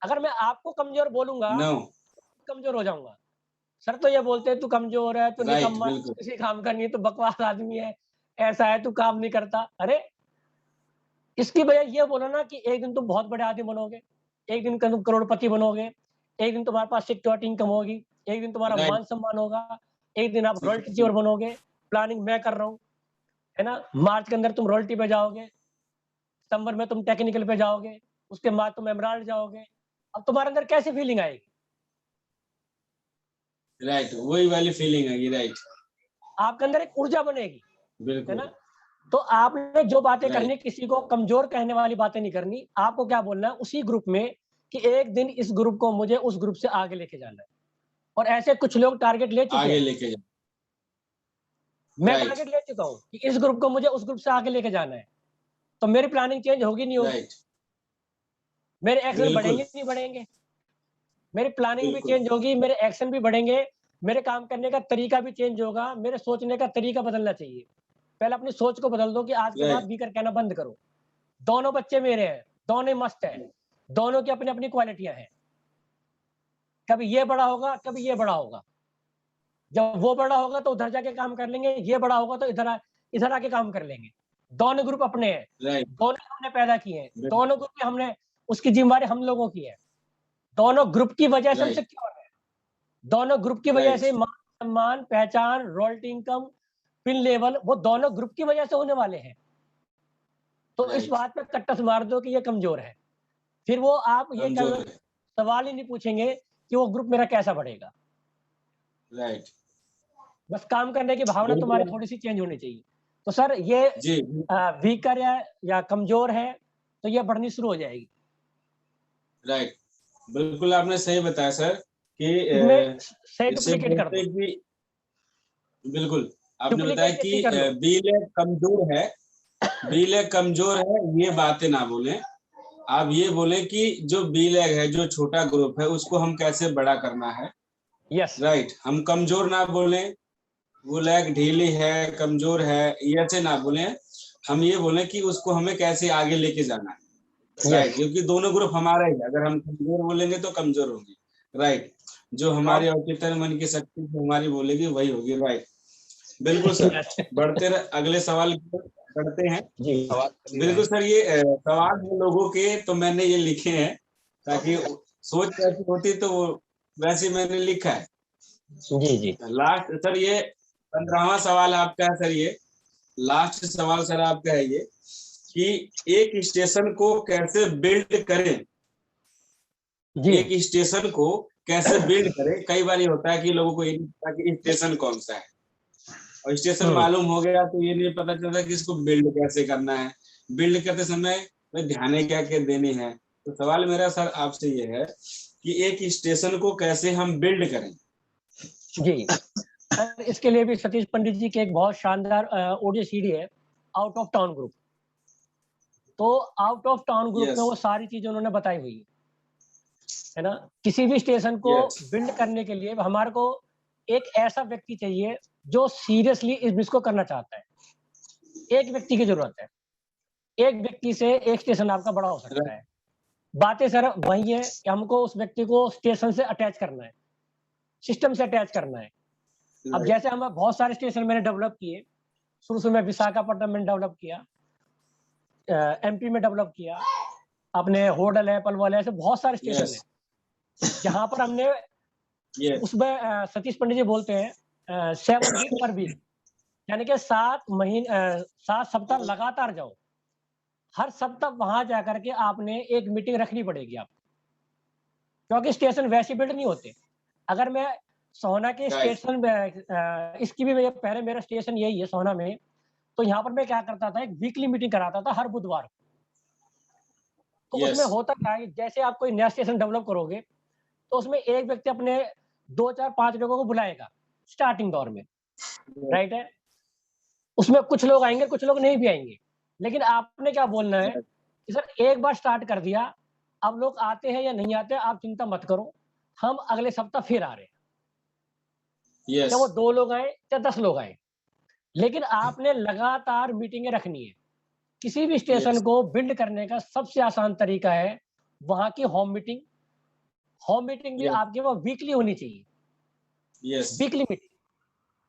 अगर मैं आपको कमजोर बोलूंगा, नो, कमजोर हो जाऊंगा। सर तो ये बोलते हैं तू कमजोर है, तू राइट, निकम्मा है, बिल्कुल, किसी काम का नहीं है, तू बकवास आदमी है, ऐसा है, तू काम नहीं करता। अरे इसकी वजह ये बोलो ना कि एक दिन तुम बहुत बड़े आदमी बनोगे, एक दिन तुम करोड़पति बनोगे, एक दिन तुम्हारे पास सिक्योरिटी इनकम होगी, एक दिन तुम्हारा राइट, मान सम्मान होगा, एक दिन आप रॉयल्टी अचीवर बनोगे। प्लानिंग मैं कर रहा हूँ, है ना। मार्च के अंदर तुम रॉयल्टी पे जाओगे, सितंबर में तुम टेक्निकल पे जाओगे, उसके बाद तुम एमराल्ड जाओगे। अब तुम्हारे अंदर कैसी फीलिंग आएगी? राइट, वही वाली फीलिंग है, राइट, आपके अंदर एक ऊर्जा बनेगी, है बिल्कुल, ना। तो आपने जो बातें करनी, राइट, किसी को कमजोर कहने वाली बातें नहीं करनी। आपको क्या बोलना है उसी ग्रुप में कि एक दिन इस ग्रुप को मुझे उस ग्रुप से आगे लेके जाना है। और ऐसे कुछ लोग टारगेट ले चुके आगे हैं, लेके जा, मैं राइट, टारगेट ले चुका हूँ कि इस ग्रुप को मुझे उस ग्रुप से आगे लेके जाना है। तो मेरी प्लानिंग चेंज होगी नहीं होगी, राइट, मेरे एक्शन बिल्कुल, बढ़ेंगे नहीं बढ़ेंगे, मेरी प्लानिंग भी बिल्कुल, चेंज होगी, मेरे एक्शन भी बढ़ेंगे, मेरे काम करने का तरीका भी चेंज होगा, मेरे सोचने का तरीका बदलना चाहिए। पहले अपनी सोच को बदल दो कि आज के बाद राइट, बीकर कहना बंद करो। दोनों बच्चे मेरे हैं, दोनों ही मस्त है, दोनों की अपनी अपनी क्वालिटियां हैं। कभी ये बड़ा होगा, कभी ये बड़ा होगा। जब वो बड़ा होगा तो उधर जाके काम कर लेंगे, ये बड़ा होगा तो इधर आके काम कर लेंगे। दोनों ग्रुप अपने हैं, राइट, दोनों हमने पैदा किए हैं, दोनों ग्रुप में हमने, उसकी जिम्मेदारी हम लोगों की है। दोनों ग्रुप की वजह से हम राइट, सिक्योर है, दोनों ग्रुप की वजह राइट, से मान सम्मान, पहचान, रॉयल्टी इनकम, पिन लेवल, वो दोनों ग्रुप की वजह से होने वाले हैं। तो इस राइट, बात पे कट्टस मार दो कि ये कमजोर है, फिर वो आप ये कमजोर है, सवाल ही नहीं पूछेंगे कि वो ग्रुप मेरा कैसा बढ़ेगा। राइट, बस काम करने की भावना तुम्हारी बिल्कुल, थोड़ी सी चेंज होनी चाहिए। तो सर ये जी, वीकर या कमजोर है तो ये बढ़नी शुरू हो जाएगी। राइट, बिल्कुल आपने सही बताया सर कि इसमें से इसे डुप्लीकेट कर बोलते दो, हैं कि बिल्कुल आपने बताया डुप्लीकेट कि कर दो। बीले कमजोर है, बीले कमजोर है, ये बातें ना बोले। आप ये बोले कि जो बी लैग है, जो छोटा ग्रुप है, उसको हम कैसे बड़ा करना है। यस, राइट, हम कमजोर ना बोले, वो लैग ढीली है, कमजोर है, ये ऐसे ना बोले। हम ये बोले कि उसको हमें कैसे आगे लेके जाना है। Right, yes. क्योंकि दोनों ग्रुप हमारा ही है। अगर हम कमजोर बोलेंगे तो कमजोर होंगे। राइट, जो हमारी औचित्य मन की शक्ति हमारी बोलेगी वही होगी। राइट, बिल्कुल सर। यस बढ़ते अगले सवाल की ओर बढ़ते हैं। जी। बिल्कुल सर, ये सवाल है लोगों के, तो मैंने ये लिखे हैं ताकि सोच कैसी होती तो वो वैसे मैंने लिखा है। जी जी लास्ट सर, ये 15वां सवाल आपका है सर। ये लास्ट सवाल सर आपका है ये कि एक स्टेशन को कैसे बिल्ड करें। जी एक स्टेशन को कैसे बिल्ड करें। कई बार ये होता है कि लोगों को ये नहीं पता कि स्टेशन कौन सा है, और स्टेशन मालूम हो गया तो ये नहीं पता चलता कि इसको बिल्ड कैसे करना है। बिल्ड करते समय में ध्यान क्या क्या देनी है। तो सवाल मेरा सर आपसे ये है कि एक स्टेशन को कैसे हम बिल्ड करें। जी। सर इसके लिए भी सतीश पंडित जी के एक बहुत शानदार ऑडियो सीडी है, आउट ऑफ टाउन ग्रुप। तो आउट ऑफ टाउन ग्रुप में यस, वो सारी चीजें उन्होंने बताई हुई है ना। किसी भी स्टेशन को यस, बिल्ड करने के लिए हमारे को एक ऐसा व्यक्ति चाहिए जो सीरियसली इस बिजनेस को करना चाहता है। एक व्यक्ति की जरूरत है, एक व्यक्ति से एक स्टेशन आपका बड़ा हो सकता है। बातें सर वही है कि हमको उस व्यक्ति को स्टेशन से अटैच करना है, सिस्टम से अटैच करना है। अब जैसे हम बहुत सारे स्टेशन मैंने डेवलप किए, शुरू से मैं विशाखापट्टनम में डेवलप किया, एमपी में डेवलप किया, अपने होडल है, पलवल है, ऐसे बहुत सारे स्टेशन यस, है जहां पर हमने यस, उसमें सतीश पंडित जी बोलते हैं 7 वीक पर वीक, यानी कि 7 सप्ताह लगातार जाओ। हर सप्ताह वहां जाकर के आपने एक मीटिंग रखनी पड़ेगी आपको, क्योंकि स्टेशन वैसे बिल्ड नहीं होते। अगर मैं सोहना के Right. स्टेशन में इसकी भी पहले मेरा स्टेशन यही है सोहना में। तो यहाँ पर मैं क्या करता था, एक वीकली मीटिंग कराता था हर बुधवार। तो Yes. उसमें होता क्या है, जैसे आप कोई नया स्टेशन डेवलप करोगे तो उसमें एक व्यक्ति अपने 2 4 5 लोगों को बुलाएगा स्टार्टिंग दौर में, राइट है। उसमें कुछ लोग आएंगे, कुछ लोग नहीं भी आएंगे, लेकिन आपने क्या बोलना है कि सर एक बार स्टार्ट कर दिया, अब लोग आते हैं या नहीं आते आप चिंता मत करो, हम अगले सप्ताह फिर आ रहे हैं। Yes. चाहे वो 2 लोग आए चाहे 10 लोग आए, लेकिन आपने लगातार मीटिंगें रखनी है। किसी भी स्टेशन Yes. को बिल्ड करने का सबसे आसान तरीका है वहां की होम मीटिंग। होम मीटिंग भी Yes. आपकी वो वीकली होनी चाहिए, Yes. Weekly meeting.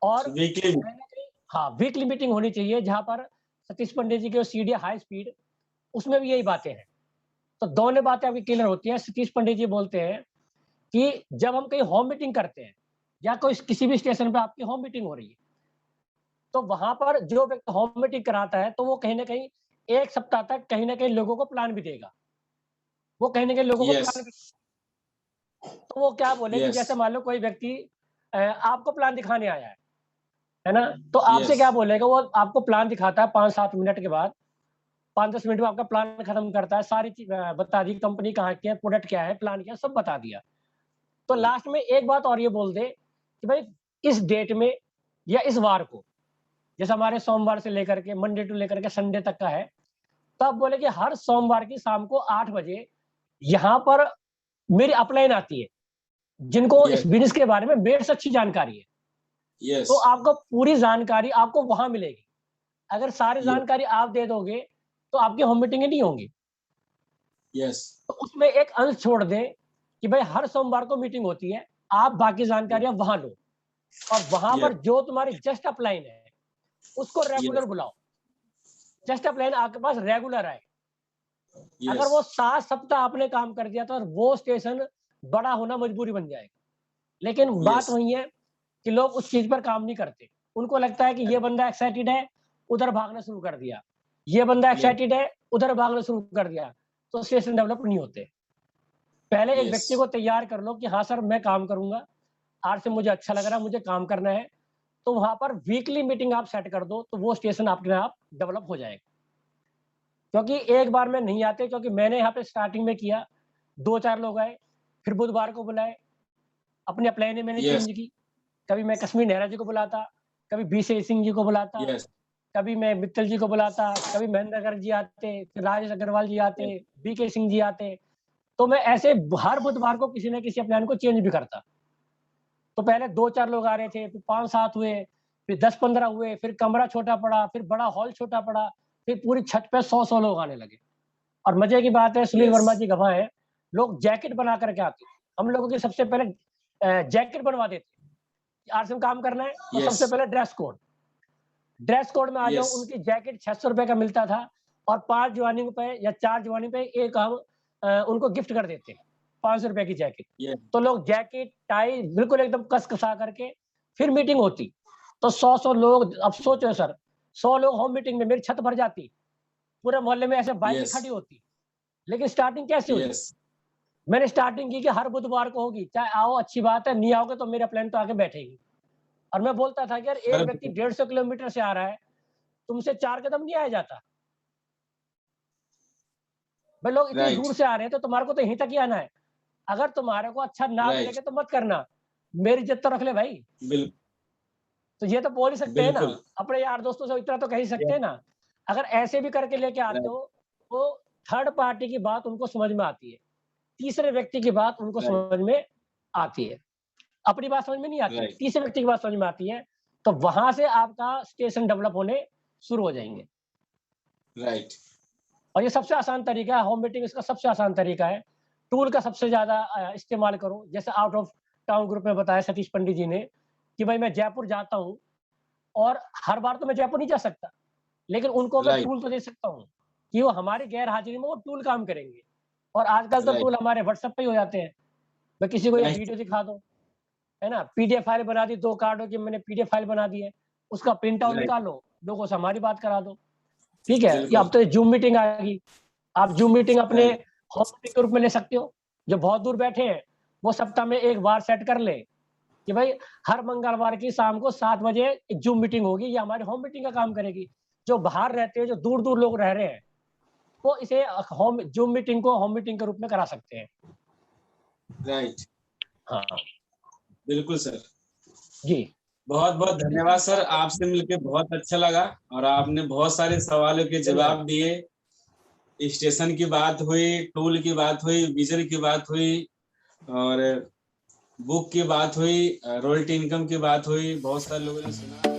और Weekly. कहीं ना कहीं हाँ वीकली मीटिंग होनी चाहिए, जहां पर सतीश पंडित जी के सीडी हाई स्पीड, उसमें भी यही बातें हैं। तो दोनों बातें आपकी क्लियर होती हैं। सतीश पंडित जी बोलते हैं कि जब हम कहीं होम मीटिंग करते हैं या कोई किसी भी स्टेशन पे आपकी होम मीटिंग हो रही है, तो वहां पर जो व्यक्ति होम मीटिंग कराता है तो वो कहीं ना कहीं 1 सप्ताह तक कहीं ना कहीं लोगों को प्लान भी देगा। वो कहीं ना कहीं लोगों को Yes. प्लान भी, तो वो क्या बोले कि Yes. जैसे मान लो कोई व्यक्ति आपको प्लान दिखाने आया है ना, तो आपसे Yes. क्या बोलेगा, वो आपको प्लान दिखाता है 5-7 मिनट के बाद, 5-10 मिनट में आपका प्लान खत्म करता है, सारी चीज बता दी, कंपनी कहाँ की है, प्रोडक्ट क्या है, प्लान क्या है, सब बता दिया। तो लास्ट में एक बात और ये बोल दे कि भाई इस डेट में या इस वार को, जैसे हमारे सोमवार से लेकर के मंडे टू लेकर के संडे तक का है, तो आप बोले कि हर सोमवार की शाम को 8 बजे यहाँ पर मेरी अपलाइन आती है, जिनको Yes. इस बिजनेस के बारे में मेरे से अच्छी जानकारी है। Yes. तो आपको पूरी जानकारी आपको वहां मिलेगी। अगर सारी Yes. जानकारी आप दे दोगे तो आपकी होम मीटिंग नहीं होंगी। Yes. तो उसमें एक अंश छोड़ दें कि भाई हर सोमवार को मीटिंग होती है, आप बाकी जानकारियां वहां लो, और वहां Yes. पर जो तुम्हारी जस्ट अपलाइन है उसको रेगुलर Yes. बुलाओ। जस्ट अपलाइन आपके पास रेगुलर आए। अगर Yes. वो 7 सप्ताह आपने काम कर दिया तो वो स्टेशन बड़ा होना मजबूरी बन जाएगा। लेकिन बात Yes. वही है कि लोग उस चीज पर काम नहीं करते। उनको लगता है कि ये बंदा एक्साइटेड है, उधर भागना शुरू कर दिया, ये बंदा Yes. एक्साइटेड है, उधर भागना शुरू कर दिया, तो स्टेशन डेवलप नहीं होते। पहले एक Yes. व्यक्ति को तैयार कर लो कि हाँ सर मैं काम करूंगा, आज से मुझे अच्छा लग रहा है, मुझे काम करना है, तो वहां पर वीकली मीटिंग आप सेट कर दो तो वो स्टेशन अपने आप डेवलप हो जाएगा। क्योंकि एक बार में नहीं आते, क्योंकि मैंने यहाँ पे स्टार्टिंग में किया, 2-4 लोग आए, फिर बुधवार को बुलाए, अपनी अपलाइनें मैंने Yes. चेंज की। कभी मैं कश्मीर नेहरा जी को बुलाता, कभी BC सिंह जी को बुलाता, Yes. कभी मैं मित्तल जी को बुलाता, कभी महेंद्र अगर जी आते, फिर राजेश अग्रवाल जी आते, BK सिंह जी आते। तो मैं ऐसे हर बुधवार को किसी न किसी प्लान को चेंज भी करता। तो पहले 2-4 लोग आ रहे थे, फिर 5-7 हुए, फिर 10-15 हुए, फिर कमरा छोटा पड़ा, फिर बड़ा हॉल छोटा पड़ा, फिर पूरी छत पे 100-100 लोग आने लगे। और मजे की बात है, सुनील Yes. वर्मा जी गवाह हैं, लोग जैकेट बना करके आते। हम लोगों की सबसे पहले जैकेट बनवा देते, आज से काम करना है तो Yes. सबसे पहले ड्रेस कोड में आ जाओ। Yes. उनकी जैकेट 600 रुपए का मिलता था, और 5 ज्वाइनिंग पे या 4 ज्वाइनिंग पे एक हम उनको गिफ्ट कर देते 500 रुपए की जैकेट। Yes. तो लोग जैकेट टाई बिल्कुल एकदम कस कसा करके फिर मीटिंग होती। तो 100 लोग, अब सोचो सर, 100 लोग होम मीटिंग में, मेरी छत भर जाती, पूरे मोहल्ले में ऐसे बाइक Yes. खड़ी होती। लेकिन स्टार्टिंग कैसे हुई? Yes. मैंने स्टार्टिंग की कि हर बुधवार को होगी, चाहे आओ अच्छी बात है, नहीं आओगे तो मेरा प्लान तो आगे बैठेगी। और मैं बोलता था कि यार एक व्यक्ति 150 किलोमीटर से आ रहा है, तुमसे 4 कदम नहीं आया जाता भाई। लोग इतनी Right. दूर से आ रहे हैं तो तुम्हारे को तो यहीं तक ही आना है। अगर तुम्हारे को अच्छा ना Right. मिलेगा तो मत करना, मेरी इज्जत तो रख ले भाई। बिल्कुल तो ये तो बोल ही सकते हैं ना, बिल्कुल। अपने यार दोस्तों से इतना तो कह ही सकते हैं ना। अगर ऐसे भी करके लेके आते हो तो थर्ड पार्टी की बात उनको समझ में आती है, तीसरे व्यक्ति की बात उनको Right. समझ में आती है, अपनी बात समझ में नहीं आती, Right. तीसरे व्यक्ति की बात समझ में आती है। तो वहां से आपका स्टेशन डेवलप होने शुरू हो जाएंगे। Right. और ये सबसे आसान तरीका है, होम मीटिंग इसका सबसे आसान तरीका है। टूल का सबसे ज्यादा इस्तेमाल करो, जैसे आउट ऑफ टाउन ग्रुप में बताया सतीश पंडित जी ने कि भाई मैं जयपुर जाता हूँ, और हर बार तो मैं जयपुर नहीं जा सकता, लेकिन उनको मैं Right. टूल तो दे सकता हूँ कि वो हमारी गैर हाजिरी में वो टूल काम करेंगे। और आजकल तो Right. टूल हमारे व्हाट्सएप पे ही हो जाते हैं। मैं किसी को ये Right. वीडियो दिखा दो, है ना, PDF फाइल बना दी, 2 कार्डों की मैंने PDF फाइल बना दी है, उसका प्रिंट आउट Right. निकालो, लोगों से हमारी बात करा दो। ठीक है, बिल्कुल। अब तो जूम मीटिंग आ गई, आप जूम मीटिंग अपने Right. होम मीटिंग के रूप में ले सकते हो। जो बहुत दूर बैठे हैं वो सप्ताह में एक बार सेट कर ले, कि भाई हर मंगलवार की शाम को 7 बजे जूम मीटिंग होगी, ये हमारी होम मीटिंग का काम करेगी। जो बाहर रहते हैं, जो दूर-दूर लोग रह रहे हैं, वो इसे होम जूम मीटिंग को होम मीटिंग के रूप में करा सकते हैं। राइट, हाँ बिल्कुल सर। जी। बहुत बहुत धन्यवाद सर, आपसे मिलके बहुत अच्छा लगा और आपने बहुत सारे सवालों के जवाब दिए। स्टेशन की बात हुई, टूल की बात हुई, विजन की बात हुई और बुक की बात हुई, रॉयल्टी इनकम की बात हुई, बहुत सारे लोगों ने सुना।